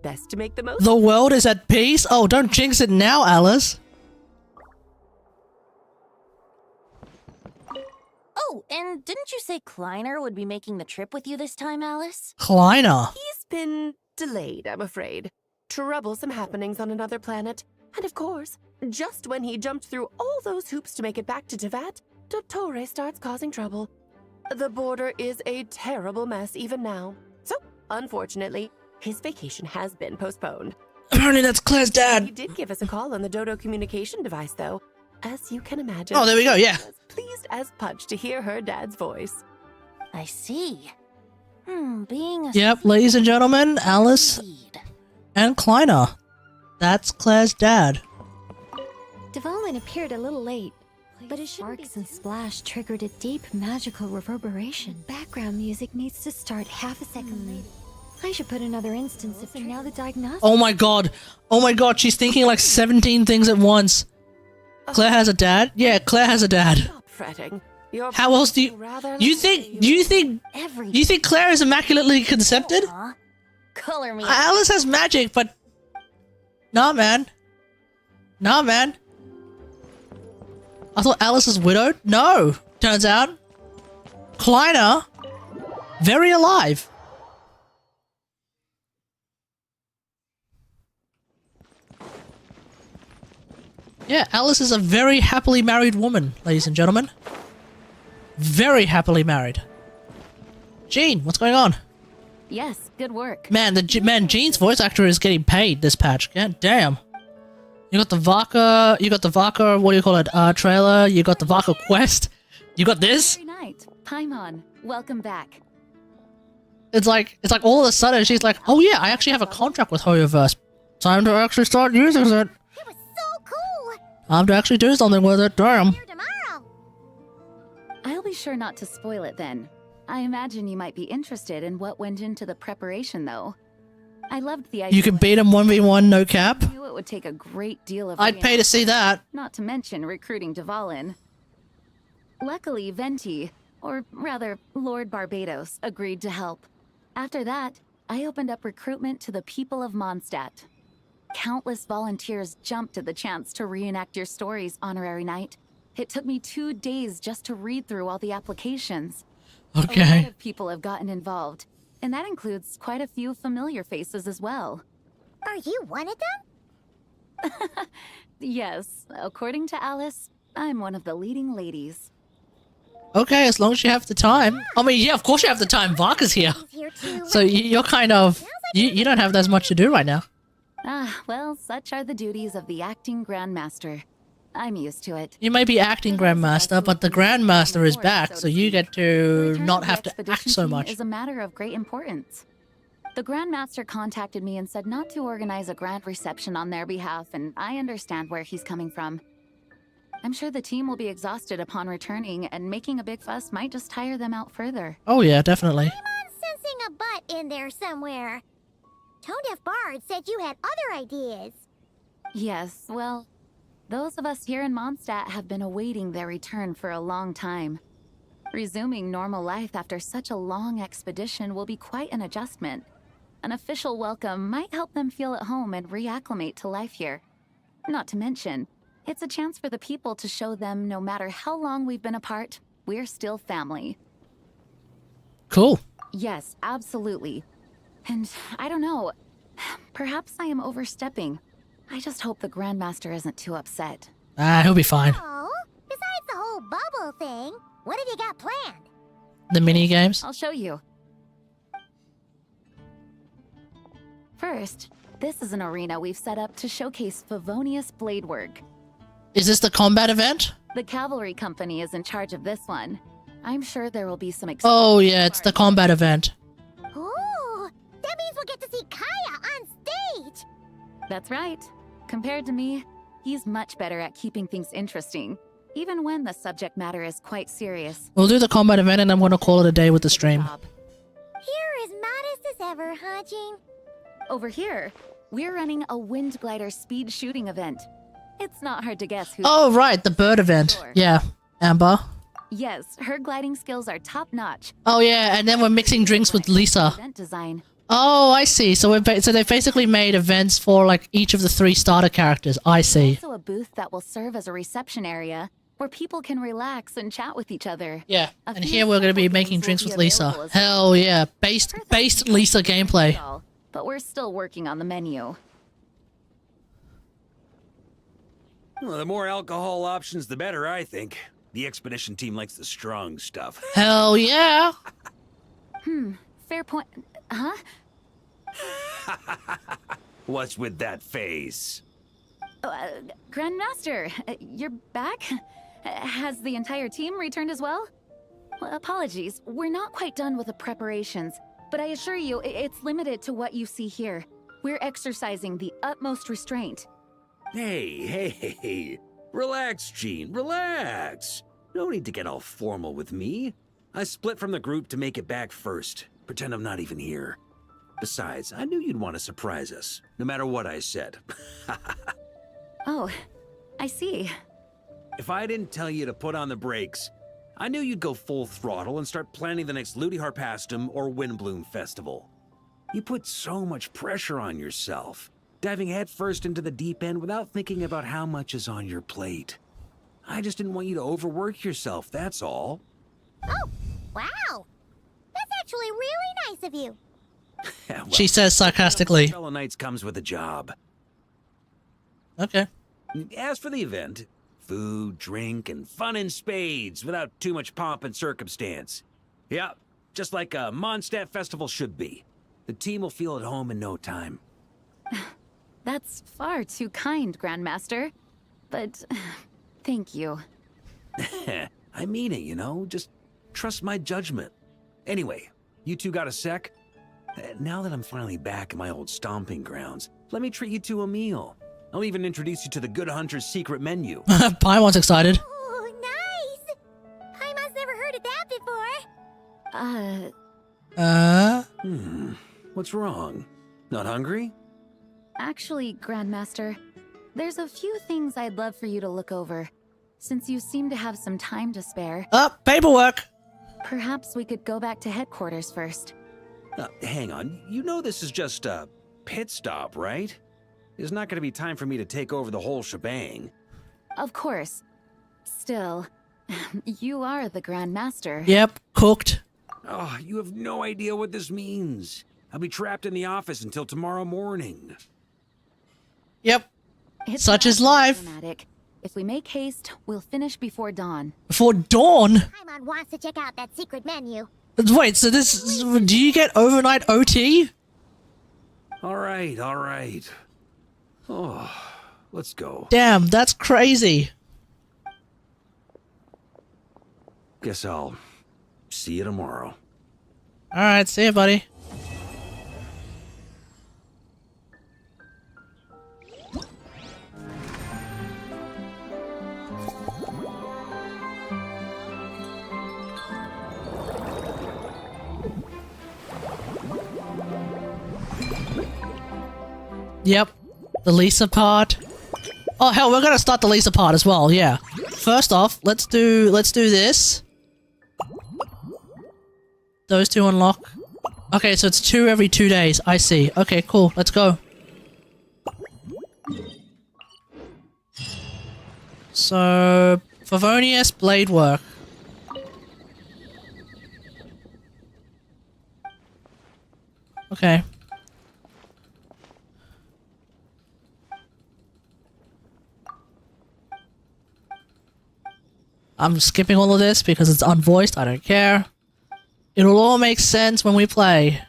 Best to make the most. The world is at peace? Oh, don't jinx it now, Alice. Oh, and didn't you say Kleiner would be making the trip with you this time, Alice? Kleiner? He's been delayed, I'm afraid. Troublesome happenings on another planet. And of course, just when he jumped through all those hoops to make it back to Tevat, Dottore starts causing trouble. The border is a terrible mess even now. So, unfortunately, his vacation has been postponed. Apparently that's Claire's dad. He did give us a call on the Dodo communication device, though. As you can imagine. Oh, there we go, yeah. As pleased as Punch to hear her dad's voice. I see. Being a... Yep, ladies and gentlemen, Alice and Kleiner. That's Claire's dad. Development appeared a little late, but his sparks and splash triggered a deep magical reverberation. Background music needs to start half a second late. I should put another instance of now the diagnostic. Oh my god. Oh my god, she's thinking like 17 things at once. Claire has a dad? Yeah, Claire has a dad. Stop fretting. How else do you think Claire is immaculately conceived? Color me. Alice has magic, but nah, man. Nah, man. I thought Alice was widowed? No. Turns out Kleiner very alive. Yeah, Alice is a very happily married woman, ladies and gentlemen. Very happily married. Jean, what's going on? Yes, good work. Man, Jean's voice actor is getting paid this patch. God damn. You got the Varka, what do you call it, trailer, you got the Varka quest, you got this? Every night. Paimon, welcome back. It's like all of a sudden she's like, oh yeah, I actually have a contract with Hoyoverse. Time to actually start using it. It was so cool. Time to actually do something with it, damn. I'll be sure not to spoil it then. I imagine you might be interested in what went into the preparation, though. I loved the idea. You can beat him 1v1, no cap. I knew it would take a great deal of I'd pay to see that. Not to mention recruiting Dvalin. Luckily, Venti, or rather, Lord Barbados, agreed to help. After that, I opened up recruitment to the people of Mondstadt. Countless volunteers jumped at the chance to reenact your stories, Honorary Knight. It took me 2 days just to read through all the applications. Okay. A lot of people have gotten involved, and that includes quite a few familiar faces as well. Are you one of them? Yes, according to Alice, I'm one of the leading ladies. Okay, as long as you have the time. I mean, yeah, of course you have the time. Varka's here. So you're kind of... You don't have as much to do right now. Ah, well, such are the duties of the acting Grandmaster. I'm used to it. You may be acting Grandmaster, but the Grandmaster is back, so you get to not have to act so much. Is a matter of great importance. The Grandmaster contacted me and said not to organize a grand reception on their behalf, and I understand where he's coming from. I'm sure the team will be exhausted upon returning, and making a big fuss might just tire them out further. Oh yeah, definitely. I'm sensing a butt in there somewhere. Tone-Deaf Bard said you had other ideas. Yes, well, those of us here in Mondstadt have been awaiting their return for a long time. Resuming normal life after such a long expedition will be quite an adjustment. An official welcome might help them feel at home and reacclimate to life here. Not to mention, it's a chance for the people to show them no matter how long we've been apart, we're still family. Cool. Yes, absolutely. And I don't know, perhaps I am overstepping. I just hope the Grandmaster isn't too upset. He'll be fine. Oh, besides the whole bubble thing, what have you got planned? The mini games. I'll show you. First, this is an arena we've set up to showcase Favonius blade work. Is this the combat event? The cavalry company is in charge of this one. I'm sure there will be some Oh yeah, it's the combat event. Ooh, that means we'll get to see Kaya on stage! That's right. Compared to me, he's much better at keeping things interesting, even when the subject matter is quite serious. We'll do the combat event and I'm gonna call it a day with the stream. You're as modest as ever, Hajing. Over here, we're running a wind glider speed shooting event. It's not hard to guess who. Oh right, the bird event. Yeah, Amber. Yes, her gliding skills are top-notch. Oh yeah, and then we're mixing drinks with Lisa. Event design. Oh, I see. So so they've basically made events for like each of the 3 starter characters. I see. Also a booth that will serve as a reception area where people can relax and chat with each other. Yeah, and here we're going to be making drinks with Lisa. Hell yeah, based Lisa gameplay. But we're still working on the menu. Well, the more alcohol options, the better, I think. The expedition team likes the strong stuff. Hell yeah! Fair point. Huh? What's with that face? Grandmaster, you're back? Has the entire team returned as well? Apologies, we're not quite done with the preparations, but I assure you, it's limited to what you see here. We're exercising the utmost restraint. Hey. Relax, Gene, relax. No need to get all formal with me. I split from the group to make it back first. Pretend I'm not even here. Besides, I knew you'd want to surprise us, no matter what I said. Oh, I see. If I didn't tell you to put on the brakes, I knew you'd go full throttle and start planning the next Ludi Harpastum or Windbloom Festival. You put so much pressure on yourself, diving headfirst into the deep end without thinking about how much is on your plate. I just didn't want you to overwork yourself, that's all. Oh, wow! That's actually really nice of you. Well, She says sarcastically. Fellow Knights comes with a job. Okay. As for the event, food, drink, and fun in spades without too much pomp and circumstance. Yeah, just like a Mondstadt festival should be. The team will feel at home in no time. That's far too kind, Grandmaster. But thank you. I mean it, you know? Just trust my judgment. Anyway, you two got a sec? Now that I'm finally back in my old stomping grounds, let me treat you to a meal. I'll even introduce you to the Good Hunter's secret menu. Paimon's excited. Oh, nice! Paimon's never heard of that before. What's wrong? Not hungry? Actually, Grandmaster, there's a few things I'd love for you to look over. Since you seem to have some time to spare. Paperwork! Perhaps we could go back to headquarters first. Hang on. You know this is just a pit stop, right? There's not going to be time for me to take over the whole shebang. Of course. Still, you are the Grandmaster. Yep, cooked. Oh, you have no idea what this means. I'll be trapped in the office until tomorrow morning. Yep. It's Such is not life. dramatic. If we make haste, we'll finish before dawn. Before dawn? Paimon wants to check out that secret menu. Wait, so this... Do you get overnight OT? All right. Oh, let's go. Damn, that's crazy. Guess I'll see you tomorrow. Alright, see ya, buddy. Yep, the Lisa part. Oh hell, we're gonna start the Lisa part as well. Yeah. First off, let's do this. Those two unlock. Okay, so it's 2 every 2 days. I see. Okay, cool. Let's go. So, Favonius blade work. Okay. I'm skipping all of this because it's unvoiced. I don't care. It'll all make sense when we play.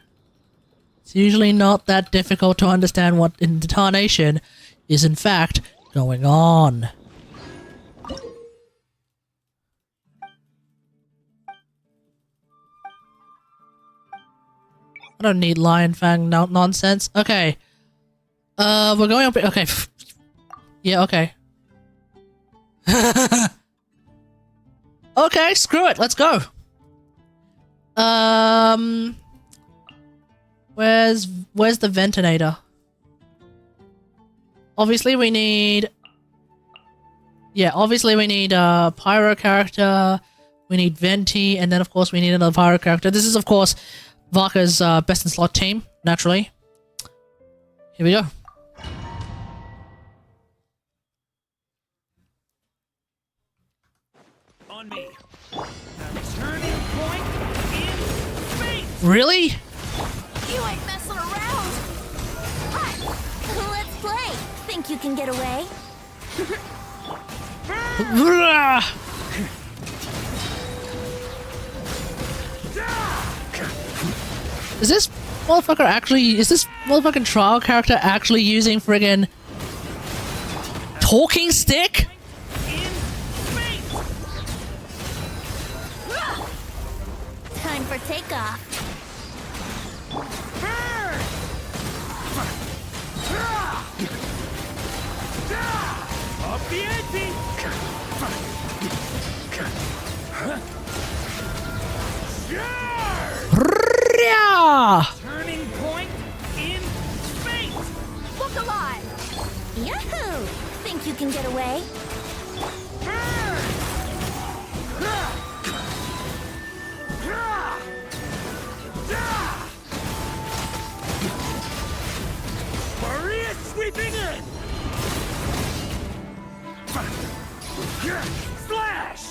It's usually not that difficult to understand what in Tarnation is in fact going on. I don't need Lion Fang nonsense. Okay. We're going up. Okay. Yeah, okay. Okay, screw it. Let's go. Where's the Ventinator? Obviously we need... Yeah, obviously we need a Pyro character, we need Venti, and then of course we need another Pyro character. This is of course Varka's best in slot team, naturally. Here we go. On me. The turning point in space. Really? You ain't messing around. Hi, let's play. Think you can get away? Is this motherfucking trial character actually using friggin' talking stick? Time for takeoff. Up the ante. Turning point in space. Look alive. Yahoo! Think you can get away? Maria sweeping in. Slash.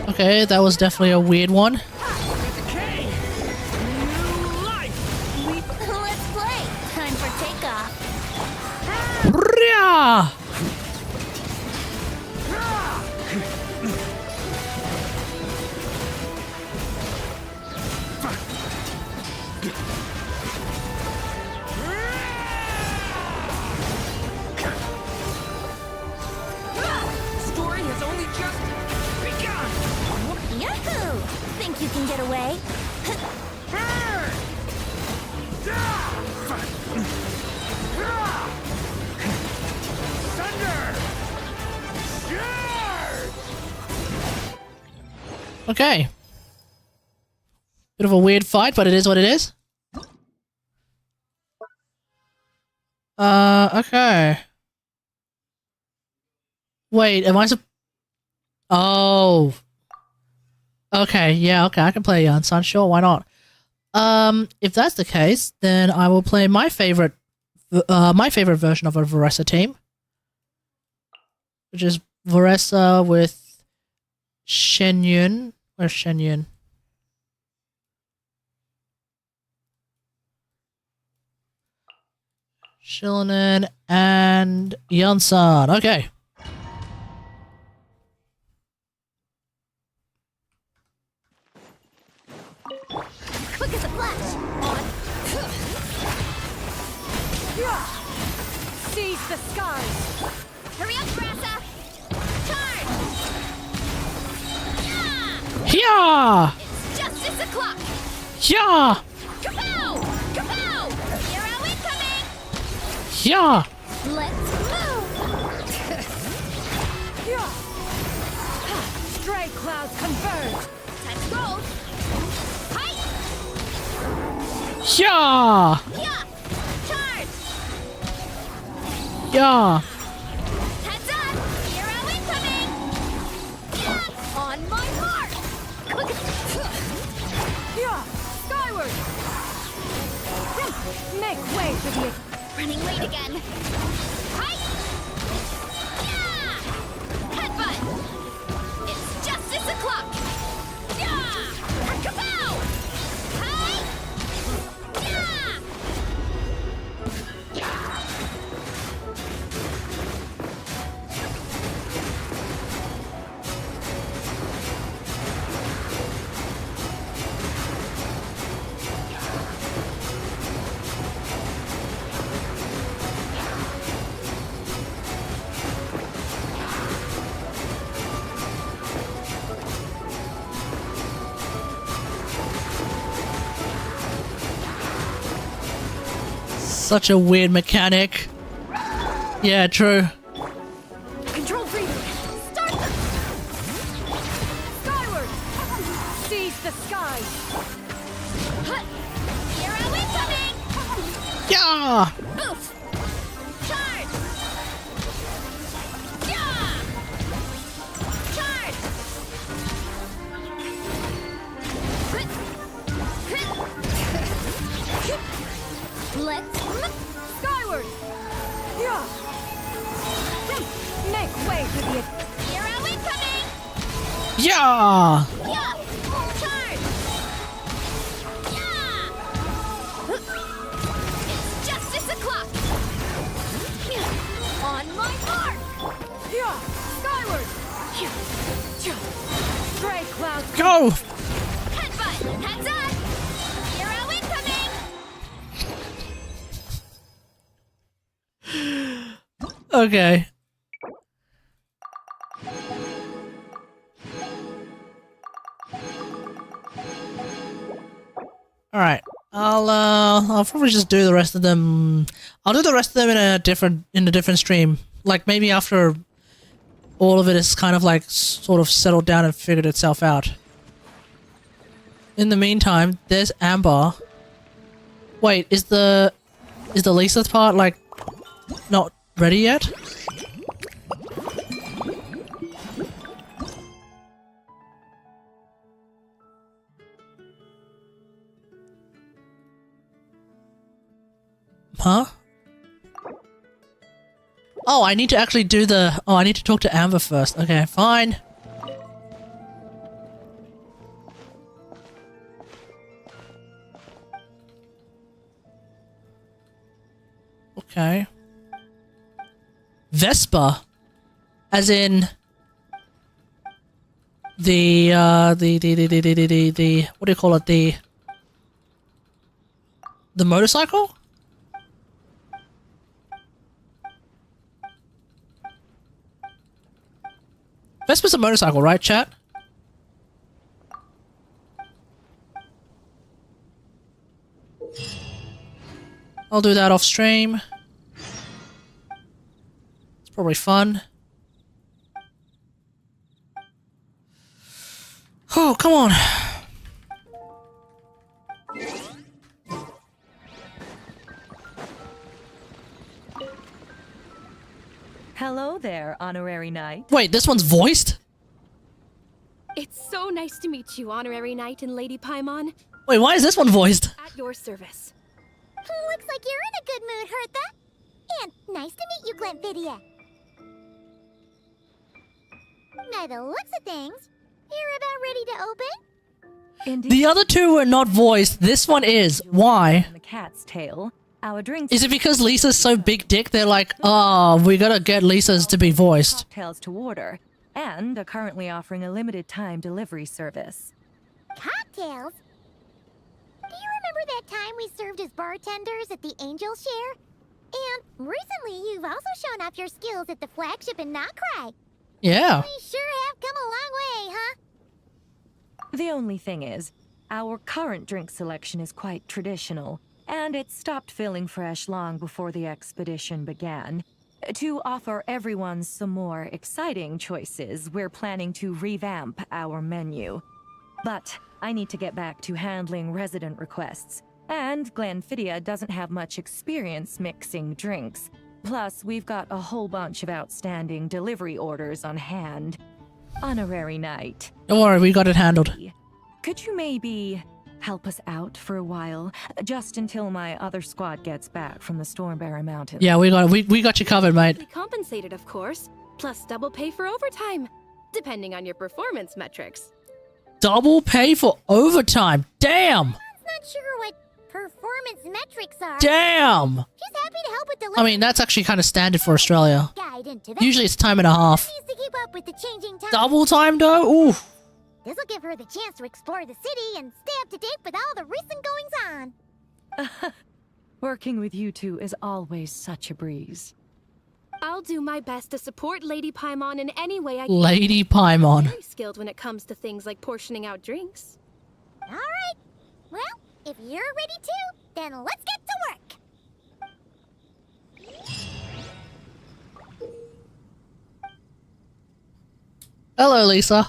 Okay, that was definitely a weird one. Let's play. Time for takeoff. Story has only just begun. Yahoo! Think you can get away? Okay. Bit of a weird fight, but it is what it is. Okay. Wait, am I Oh. Okay, yeah, okay, I can play Yansan, sure, why not? If that's the case, then I will play my favorite version of a Varessa team. Which is Varessa with Shenyun. Where's Shenyun? Shilonen and Yansan. Okay. Quick as a flash. Seize the skies. Hurry up, Brassa. Charge. Yeah! It's justice o'clock. Yeah! Kapow! Kapow! Hero incoming. Yeah! Let's move! Stray clouds converge! Let's go! Hi! Yeah! Yeah! Charge! Yeah! Heads up! Hero incoming! Yeah! On my mark! Yeah! Skyward! Make way for the... Running late again. Hi! Yeah! Headbutt! It's justice o'clock! Yeah! Kapow! Hi! Yeah! Such a weird mechanic. Yeah, true. Control freedom! Start them! Skyward! Seize the skies! Hero incoming! Yeah! Boof! Charge! Yeah! Charge! Let's Skyward! Yeah! Make way for the... Hero incoming! Yeah! Yeah! Charge! Yeah! It's justice o'clock! On my mark! Yeah! Skyward! Stray clouds... Go! Headbutt! Heads up! Hero incoming! Okay. Alright. I'll probably just do the rest of them. I'll do the rest of them in a different stream. Like maybe after all of it is kind of like sort of settled down and figured itself out. In the meantime, there's Amber. Wait, is the Lisa part like not ready yet? Huh? Oh, I need to actually do the... Oh, I need to talk to Amber first. Okay, fine. Okay. Vespa? As in... the, what do you call it? The motorcycle? Vespa's a motorcycle, right, chat? I'll do that off stream. It's probably fun. Oh, come on. Hello there, honorary knight. Wait, this one's voiced? It's so nice to meet you, honorary knight and Lady Paimon. Wait, why is this one voiced? At your service. Looks like you're in a good mood, Hertha. And nice to meet you, Glentvidia. By the looks of things, you're about ready to open? Indeed. The other two were not voiced. This one is. Why? The cat's tail. Our drinks. Is it because Lisa's so big dick they're like, oh, we gotta get Lisa's to be voiced? Cocktails to order, and are currently offering a limited time delivery service. Cocktails? Do you remember that time we served as bartenders at the Angel Share? And recently you've also shown off your skills at the flagship in Nokrai. Yeah. We sure have come a long way, huh? The only thing is, our current drink selection is quite traditional, and it stopped feeling fresh long before the expedition began. To offer everyone some more exciting choices, we're planning to revamp our menu. But I need to get back to handling resident requests, and Glenfiddich doesn't have much experience mixing drinks. Plus, we've got a whole bunch of outstanding delivery orders on hand. Honorary Knight. Don't worry, we got it handled. Could you maybe help us out for a while, just until my other squad gets back from the Stormbearer Mountains? Yeah, we got you covered, mate. Compensated, of course, plus double pay for overtime, depending on your performance metrics. Double pay for overtime. Damn. I'm not sure what performance metrics are. Damn. She's happy to help with the I mean, that's actually kind of standard for Australia. guide into that. Usually it's time and a half. Needs to keep up with the changing times. Double time though? Ooh. This will give her the chance to explore the city and stay up to date with all the recent goings-on. Working with you two is always such a breeze. I'll do my best to support Lady Paimon in any way I can. Lady Paimon. Very skilled when it comes to things like portioning out drinks. All right. Well, if you're ready to, then let's get to work. Hello, Lisa.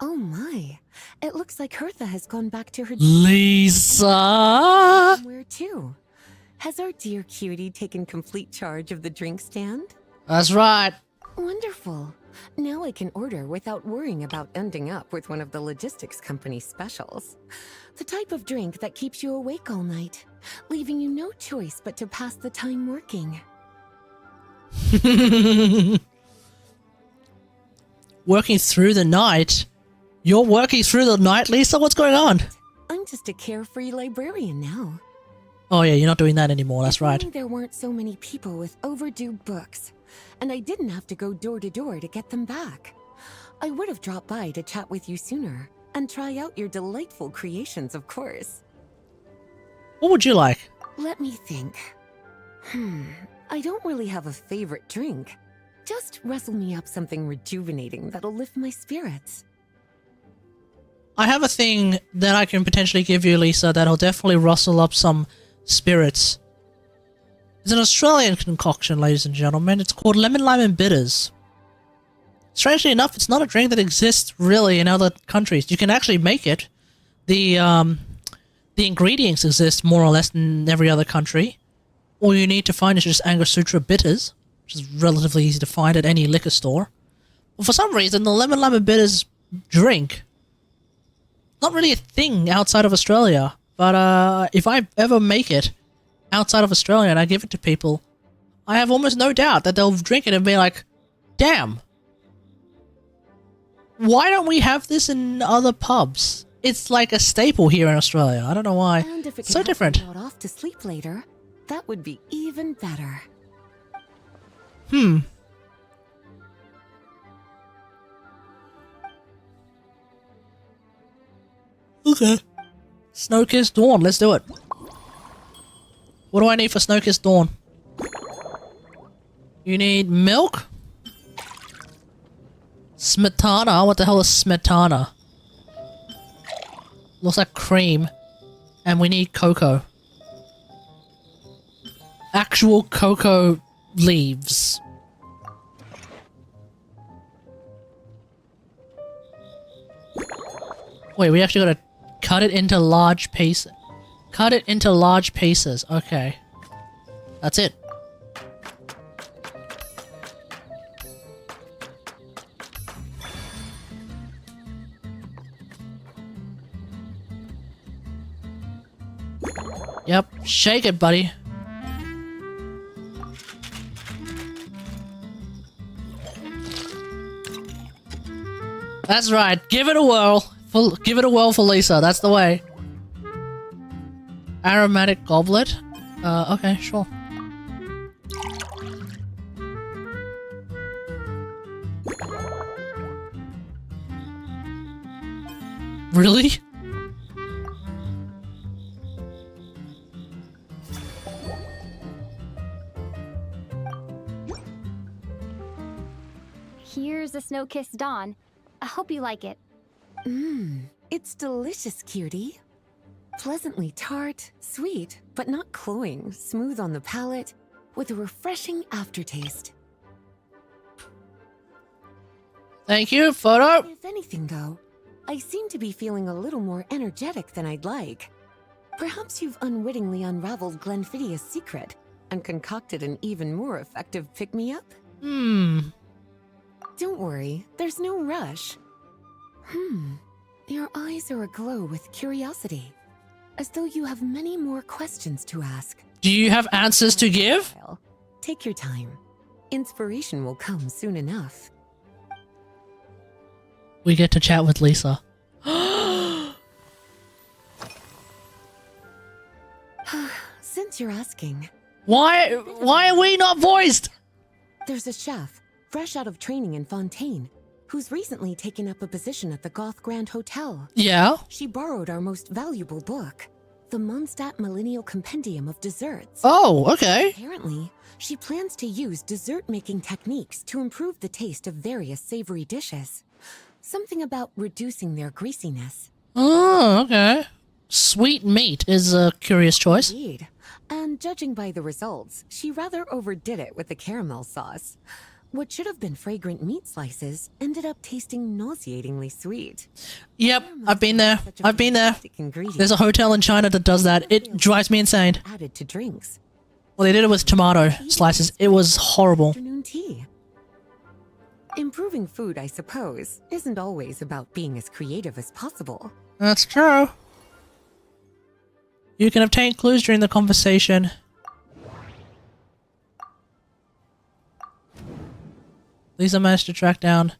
Oh my. It looks like Hertha has gone back to her... Lisa! Somewhere too. Has our dear cutie taken complete charge of the drink stand? That's right. Wonderful. Now I can order without worrying about ending up with one of the logistics company's specials. The type of drink that keeps you awake all night, leaving you no choice but to pass the time working. Working through the night? You're working through the night, Lisa? What's going on? I'm just a carefree librarian now. Oh yeah, you're not doing that anymore, that's If right. only there weren't so many people with overdue books, and I didn't have to go door to door to get them back. I would have dropped by to chat with you sooner, and try out your delightful creations, of course. What would you like? Let me think. I don't really have a favorite drink. Just rustle me up something rejuvenating that'll lift my spirits. I have a thing that I can potentially give you, Lisa, that'll definitely rustle up some spirits. It's an Australian concoction, ladies and gentlemen. It's called Lemon Lime and Bitters. Strangely enough, it's not a drink that exists really in other countries. You can actually make it. The ingredients exist more or less in every other country. All you need to find is just Angostura bitters, which is relatively easy to find at any liquor store. But for some reason, the Lemon Lime and Bitters drink, not really a thing outside of Australia. But if I ever make it outside of Australia and I give it to people, I have almost no doubt that they'll drink it and be like, damn, why don't we have this in other pubs? It's like a staple here in Australia. I don't know why. And if it It's can so help different. me out off to sleep later, that would be even better. Okay. Snow-Kissed Dawn, let's do it. What do I need for Snow-Kissed Dawn? You need milk? Smetana? What the hell is smetana? Looks like cream. And we need cocoa. Actual cocoa leaves. Wait, we actually gotta cut it into large pieces. Cut it into large pieces. Okay. That's it. Yep. Shake it, buddy. That's right. Give it a whirl. Give it a whirl for Lisa. That's the way. Aromatic goblet? Okay, sure. Really? Here's a snow-kissed dawn. I hope you like it. It's delicious, cutie. Pleasantly tart, sweet, but not cloying, smooth on the palate, with a refreshing aftertaste. Thank you, photo. If anything, though, I seem to be feeling a little more energetic than I'd like. Perhaps you've unwittingly unraveled Glenfiddia's secret and concocted an even more effective pick-me-up? Don't worry, there's no rush. Your eyes are aglow with curiosity, as though you have many more questions to ask. Do you have answers to give? Take your time. Inspiration will come soon enough. We get to chat with Lisa. Since you're asking... Why are we not voiced? There's a chef, fresh out of training in Fontaine, who's recently taken up a position at the Goth Grand Hotel. Yeah? She borrowed our most valuable book, the Mondstadt Millennial Compendium of Desserts. Oh, okay. Apparently, she plans to use dessert-making techniques to improve the taste of various savory dishes. Something about reducing their greasiness. Oh, okay. Sweet meat is a curious choice. Indeed. And judging by the results, she rather overdid it with the caramel sauce. What should have been fragrant meat slices ended up tasting nauseatingly sweet. Yep, I've been there. I've been there. There's a hotel in China that does that. It drives me insane. Added to drinks. Well, they did it with tomato slices. It was horrible. Afternoon tea. Improving food, I suppose, isn't always about being as creative as possible. That's true. You can obtain clues during the conversation. Lisa managed to track down.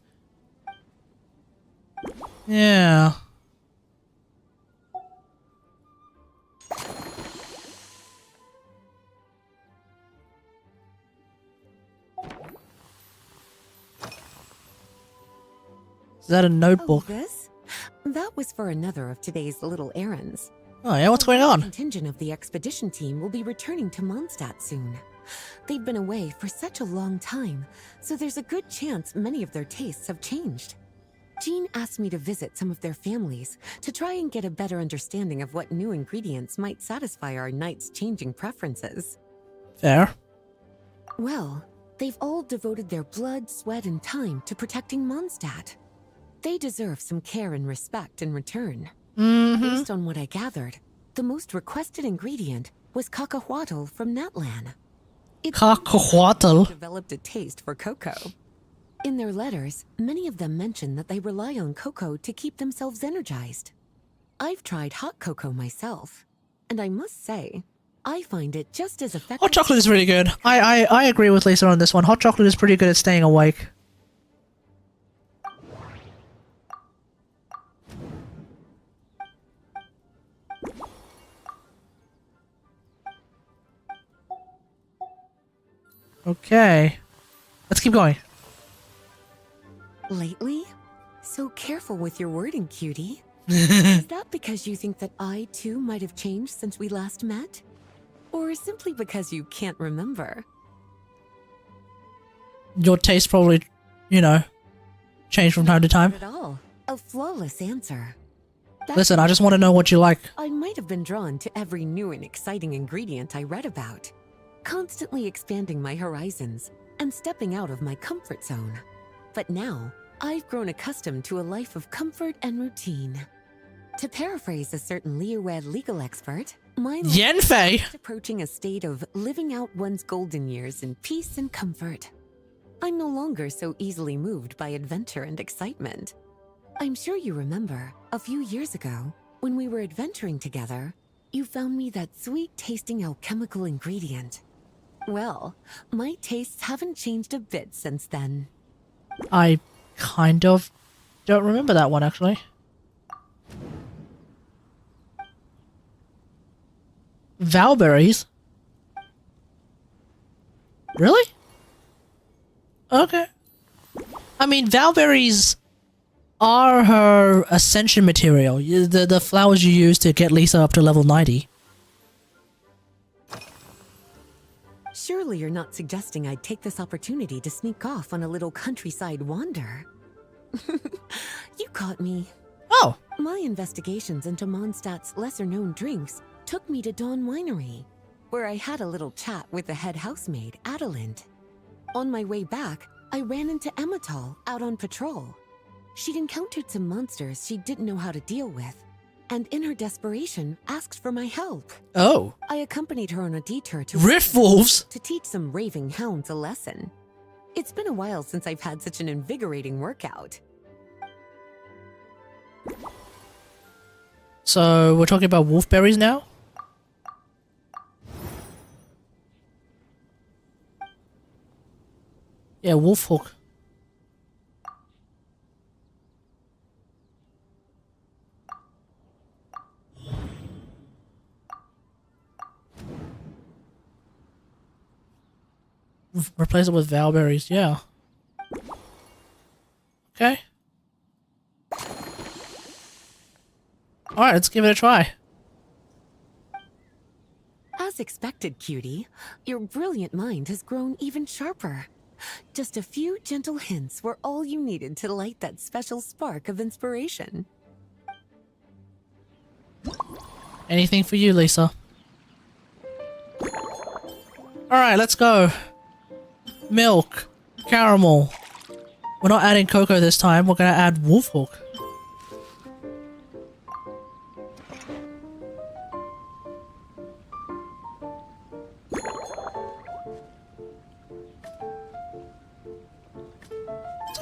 Yeah. Is that a notebook? Oh, this? That was for another of today's little errands. Oh yeah, what's going on? The contingent of the expedition team will be returning to Mondstadt soon. They've been away for such a long time, so there's a good chance many of their tastes have changed. Jean asked me to visit some of their families to try and get a better understanding of what new ingredients might satisfy our knights' changing preferences. Fair. Well, they've all devoted their blood, sweat, and time to protecting Mondstadt. They deserve some care and respect in return. Based on what I gathered, the most requested ingredient was cacahuatl from Natlan. Cacahuatl? Developed a taste for cocoa. In their letters, many of them mention that they rely on cocoa to keep themselves energized. I've tried hot cocoa myself, and I must say, I find it just as effective. Hot chocolate is really good. I agree with Lisa on this one. Hot chocolate is pretty good at staying awake. Okay. Let's keep going. Lately? So careful with your wording, cutie. Is that because you think that I, too, might have changed since we last met? Or simply because you can't remember? Your taste probably, you know, change from time to time. Not at all. A flawless answer. Listen, I just want to know what you like. I might have been drawn to every new and exciting ingredient I read about, constantly expanding my horizons and stepping out of my comfort zone. But now, I've grown accustomed to a life of comfort and routine. To paraphrase a certain Liyue legal expert, my life Yanfei is approaching a state of living out one's golden years in peace and comfort. I'm no longer so easily moved by adventure and excitement. I'm sure you remember, a few years ago, when we were adventuring together, you found me that sweet-tasting alchemical ingredient. Well, my tastes haven't changed a bit since then. I kind of don't remember that one, actually. Valberries? Really? Okay. I mean, Valberries are her ascension material. The flowers you use to get Lisa up to level 90. Surely you're not suggesting I'd take this opportunity to sneak off on a little countryside wander. You caught me. Oh. My investigations into Mondstadt's lesser-known drinks took me to Dawn Winery, where I had a little chat with the head housemaid, Adelind. On my way back, I ran into Emmetall out on patrol. She'd encountered some monsters she didn't know how to deal with, and in her desperation, asked for my help. Oh. I accompanied her on a detour to Rift Wolves? To teach some raving hounds a lesson. It's been a while since I've had such an invigorating workout. So, we're talking about wolfberries now? Yeah, wolf hook. Replace it with valberries, yeah. Okay. Alright, let's give it a try. As expected, cutie, your brilliant mind has grown even sharper. Just a few gentle hints were all you needed to light that special spark of inspiration. Anything for you, Lisa. Alright, let's go. Milk. Caramel. We're not adding cocoa this time, we're gonna add wolf hook.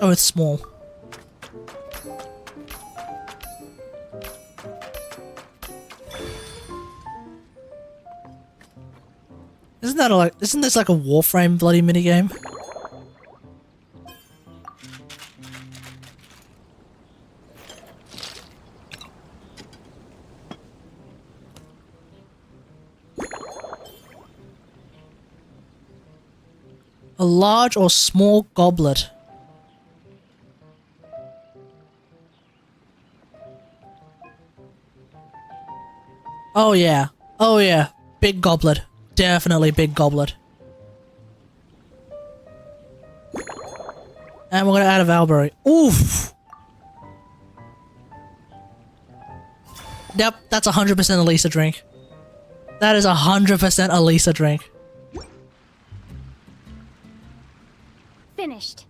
Oh, it's small. Isn't this like a Warframe bloody minigame? A large or small goblet. Oh yeah. Oh yeah. Big goblet. Definitely big goblet. And we're gonna add a valberry. Oof! Yep, that's 100% a Lisa drink. That is 100% a Lisa drink. Finished.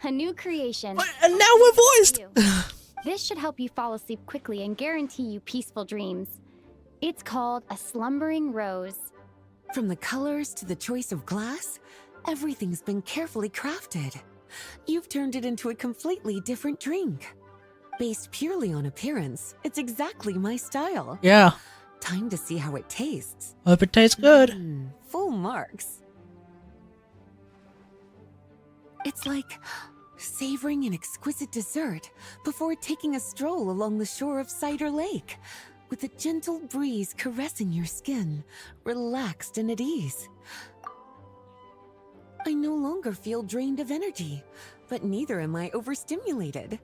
A new creation. And now we're voiced! This should help you fall asleep quickly and guarantee you peaceful dreams. It's called a slumbering rose. From the colors to the choice of glass, everything's been carefully crafted. You've turned it into a completely different drink. Based purely on appearance, it's exactly my style. Yeah. Time to see how it tastes. Hope it tastes good. Full marks. It's like savoring an exquisite dessert before taking a stroll along the shore of Cider Lake, with a gentle breeze caressing your skin, relaxed and at ease. I no longer feel drained of energy, but neither am I overstimulated.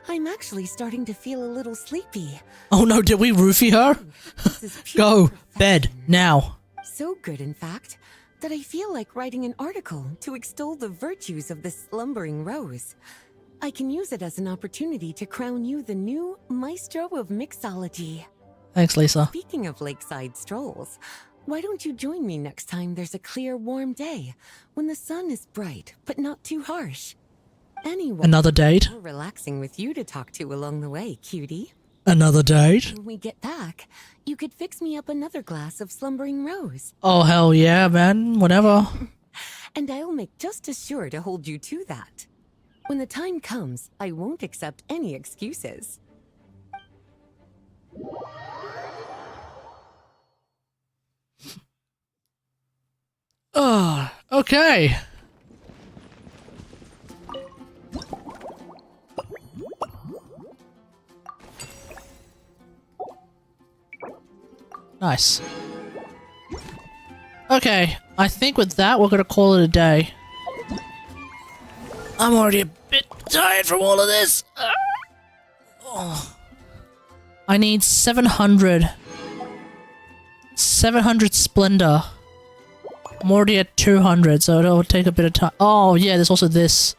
I'm actually starting to feel a little sleepy. Oh no, did we roofie her? Go, bed, now. So good, in fact, that I feel like writing an article to extol the virtues of the slumbering rose. I can use it as an opportunity to crown you the new Maestro of Mixology. Thanks, Lisa. Speaking of lakeside strolls, why don't you join me next time there's a clear, warm day, when the sun is bright, but not too harsh? Anyone Another date? more relaxing with you to talk to along the way, cutie. Another date? When we get back, you could fix me up another glass of slumbering rose. Oh hell yeah, man, whatever. And I'll make just as sure to hold you to that. When the time comes, I won't accept any excuses. Oh, okay. Nice. Okay, I think with that we're gonna call it a day. I'm already a bit tired from all of this. Oh. I need 700. 700 Splendor. I'm already at 200, so it'll take a bit of time. Oh, yeah, there's also this.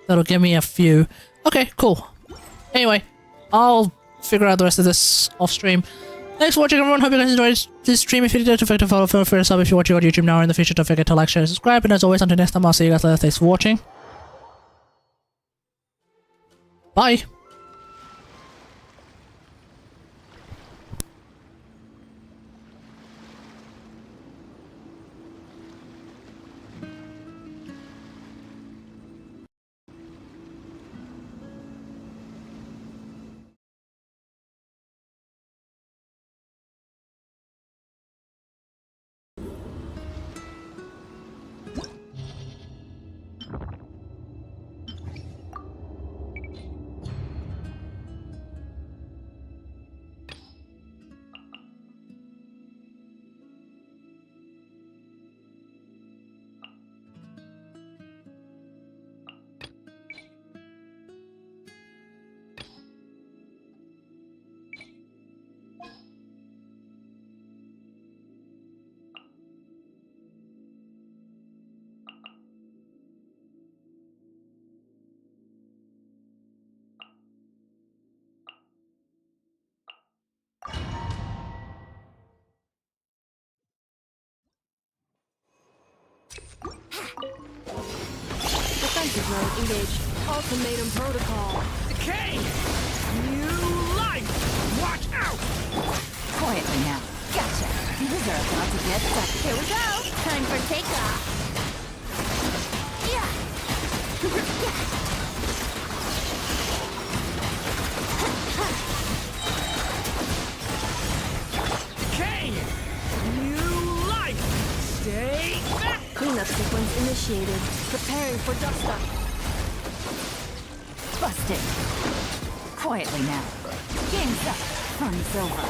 That'll give me a few. Okay, cool. Anyway, I'll figure out the rest of this off stream. Thanks for watching, everyone. Hope you guys enjoyed this stream. If you did, don't forget to follow, feel free to sub if you're watching on YouTube now or in the future. Don't forget to like, share, and subscribe. And as always, until next time, I'll see you guys later. Thanks for watching. Bye. Defensive mode engaged. Ultimatum protocol. Decay! New life! Watch out! Quietly now. Gotcha. These are about to get stuck. Here we go. Time for takeoff. Yeah. Decay! New life! Stay back! Cleanup sequence initiated. Preparing for dust up. Busted. Quietly now. Game's up. Fun's over.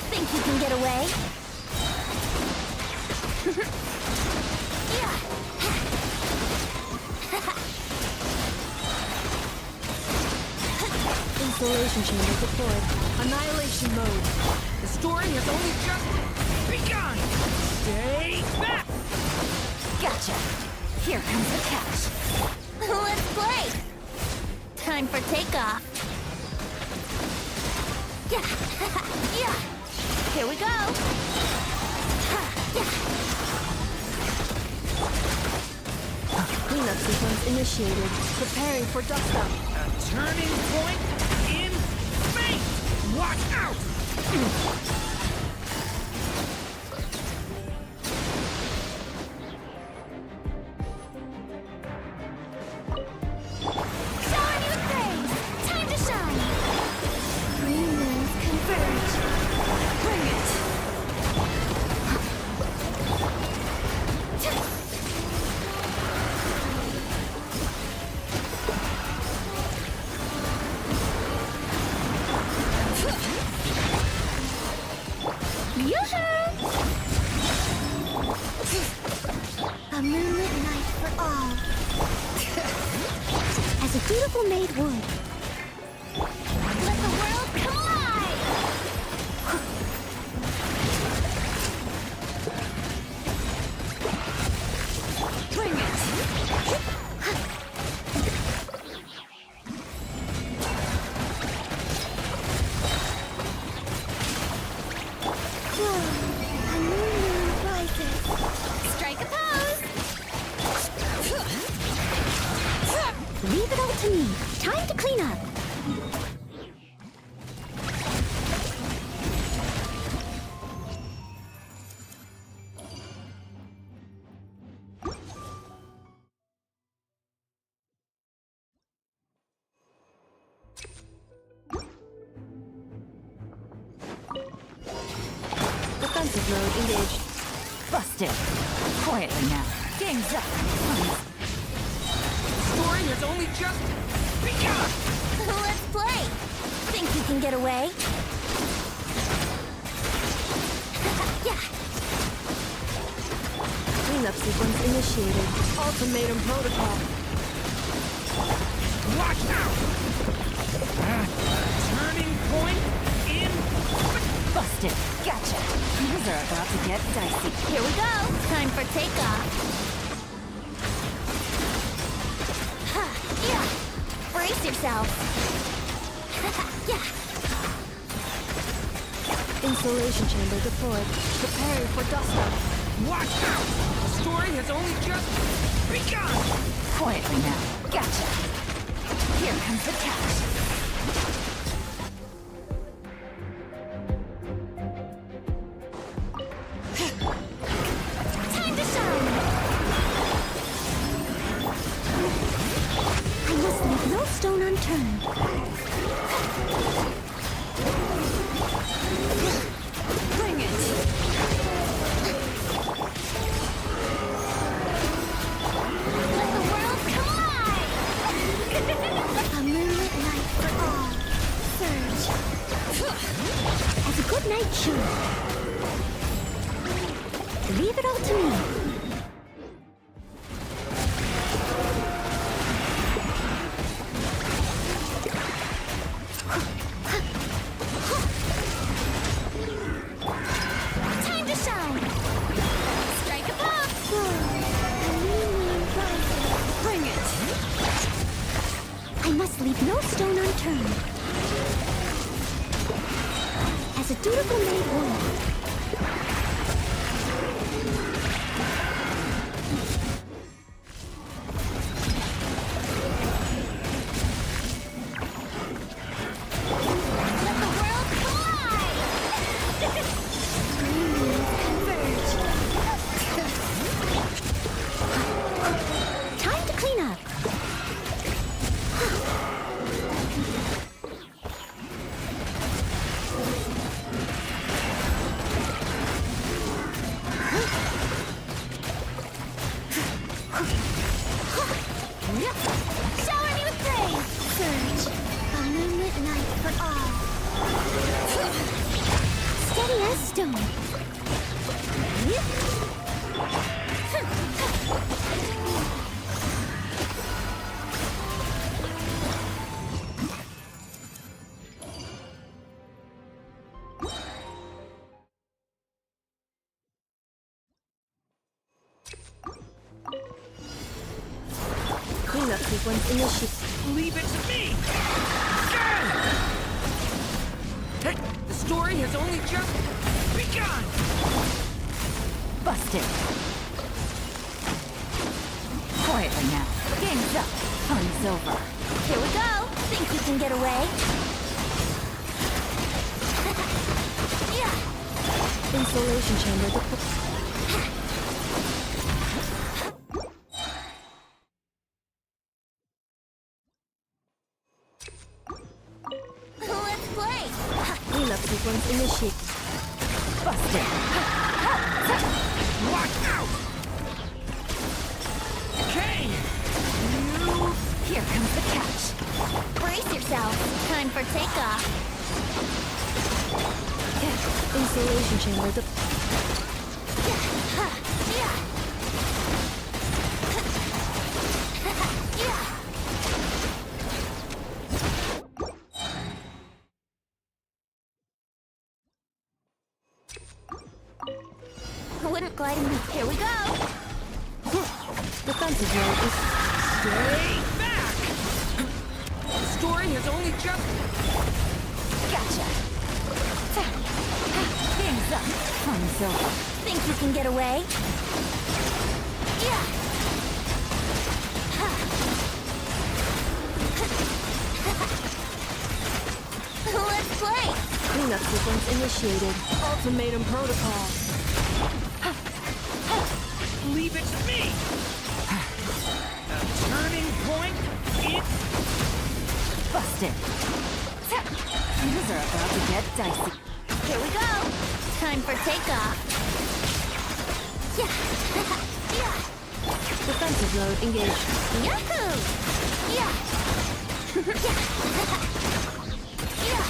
Think you can get away? Yeah. Installation chamber deployed. Annihilation mode. The story has only just begun! Stay back! Gotcha. Here comes the catch. Let's play. Time for takeoff. Yeah. Yeah. Here we go. Cleanup sequence initiated. Preparing for dust up. A turning point in fate! Watch out! Time to shine. Green moons converge. Bring it. A moonlit night for all. As a beautiful maid would. Let the world collide. Bring it. A new moon rises. Strike a pose. Leave it all to me. Time to clean up. Defensive mode engaged. Busted. Quietly now. Game's up. The story has only just begun! Let's play. Think you can get away? Yeah. Cleanup sequence initiated. Ultimatum protocol. Watch out! Turning point in... Busted. Gotcha. Things are about to get dicey. Here we go. Time for takeoff. Ha! Yeah! Brace yourself. Yeah! Insulation chamber deployed. Preparing for dust up. Watch out! The story has only just begun! Quietly now. Gotcha. Here comes the catch. Time to shine! I must leave no stone unturned. Bring it! Let the world collide! A moonlit night for all. Surge. As a good night should. Leave it all to me. Time to shine. Strike a pose. Bring it! I must leave no stone unturned. As a dutiful maid would. Let the world collide! Converge. Time to clean up. Shower me with praise! Surge, a moonlit night for all. Steady as stone. Cleanup sequence initiated. Leave it to me! Hey, the story has only just begun! Busted. Quietly now. Game's up. Fun's over. Here we go. Think you can get away? Yeah! Insulation chamber deployed. Let's play! Cleanup sequence initiated. Busted. Watch out! Okay! Here comes the catch. Brace yourself. Time for takeoff. Insulation chamber deployed. Yeah! Wouldn't gliding me. Here we go! Defensive mode is... Stay back! The story has only just... Gotcha. Game's up. Fun's over. Think you can get away? Yeah! Let's play! Cleanup sequence initiated. Ultimatum protocol. Leave it to me! A turning point? It's... Busted. Things are about to get dicey. Here we go! Time for takeoff. Yeah! Yeah! Defensive mode engaged. Yahoo! Yeah! Yeah! Yeah!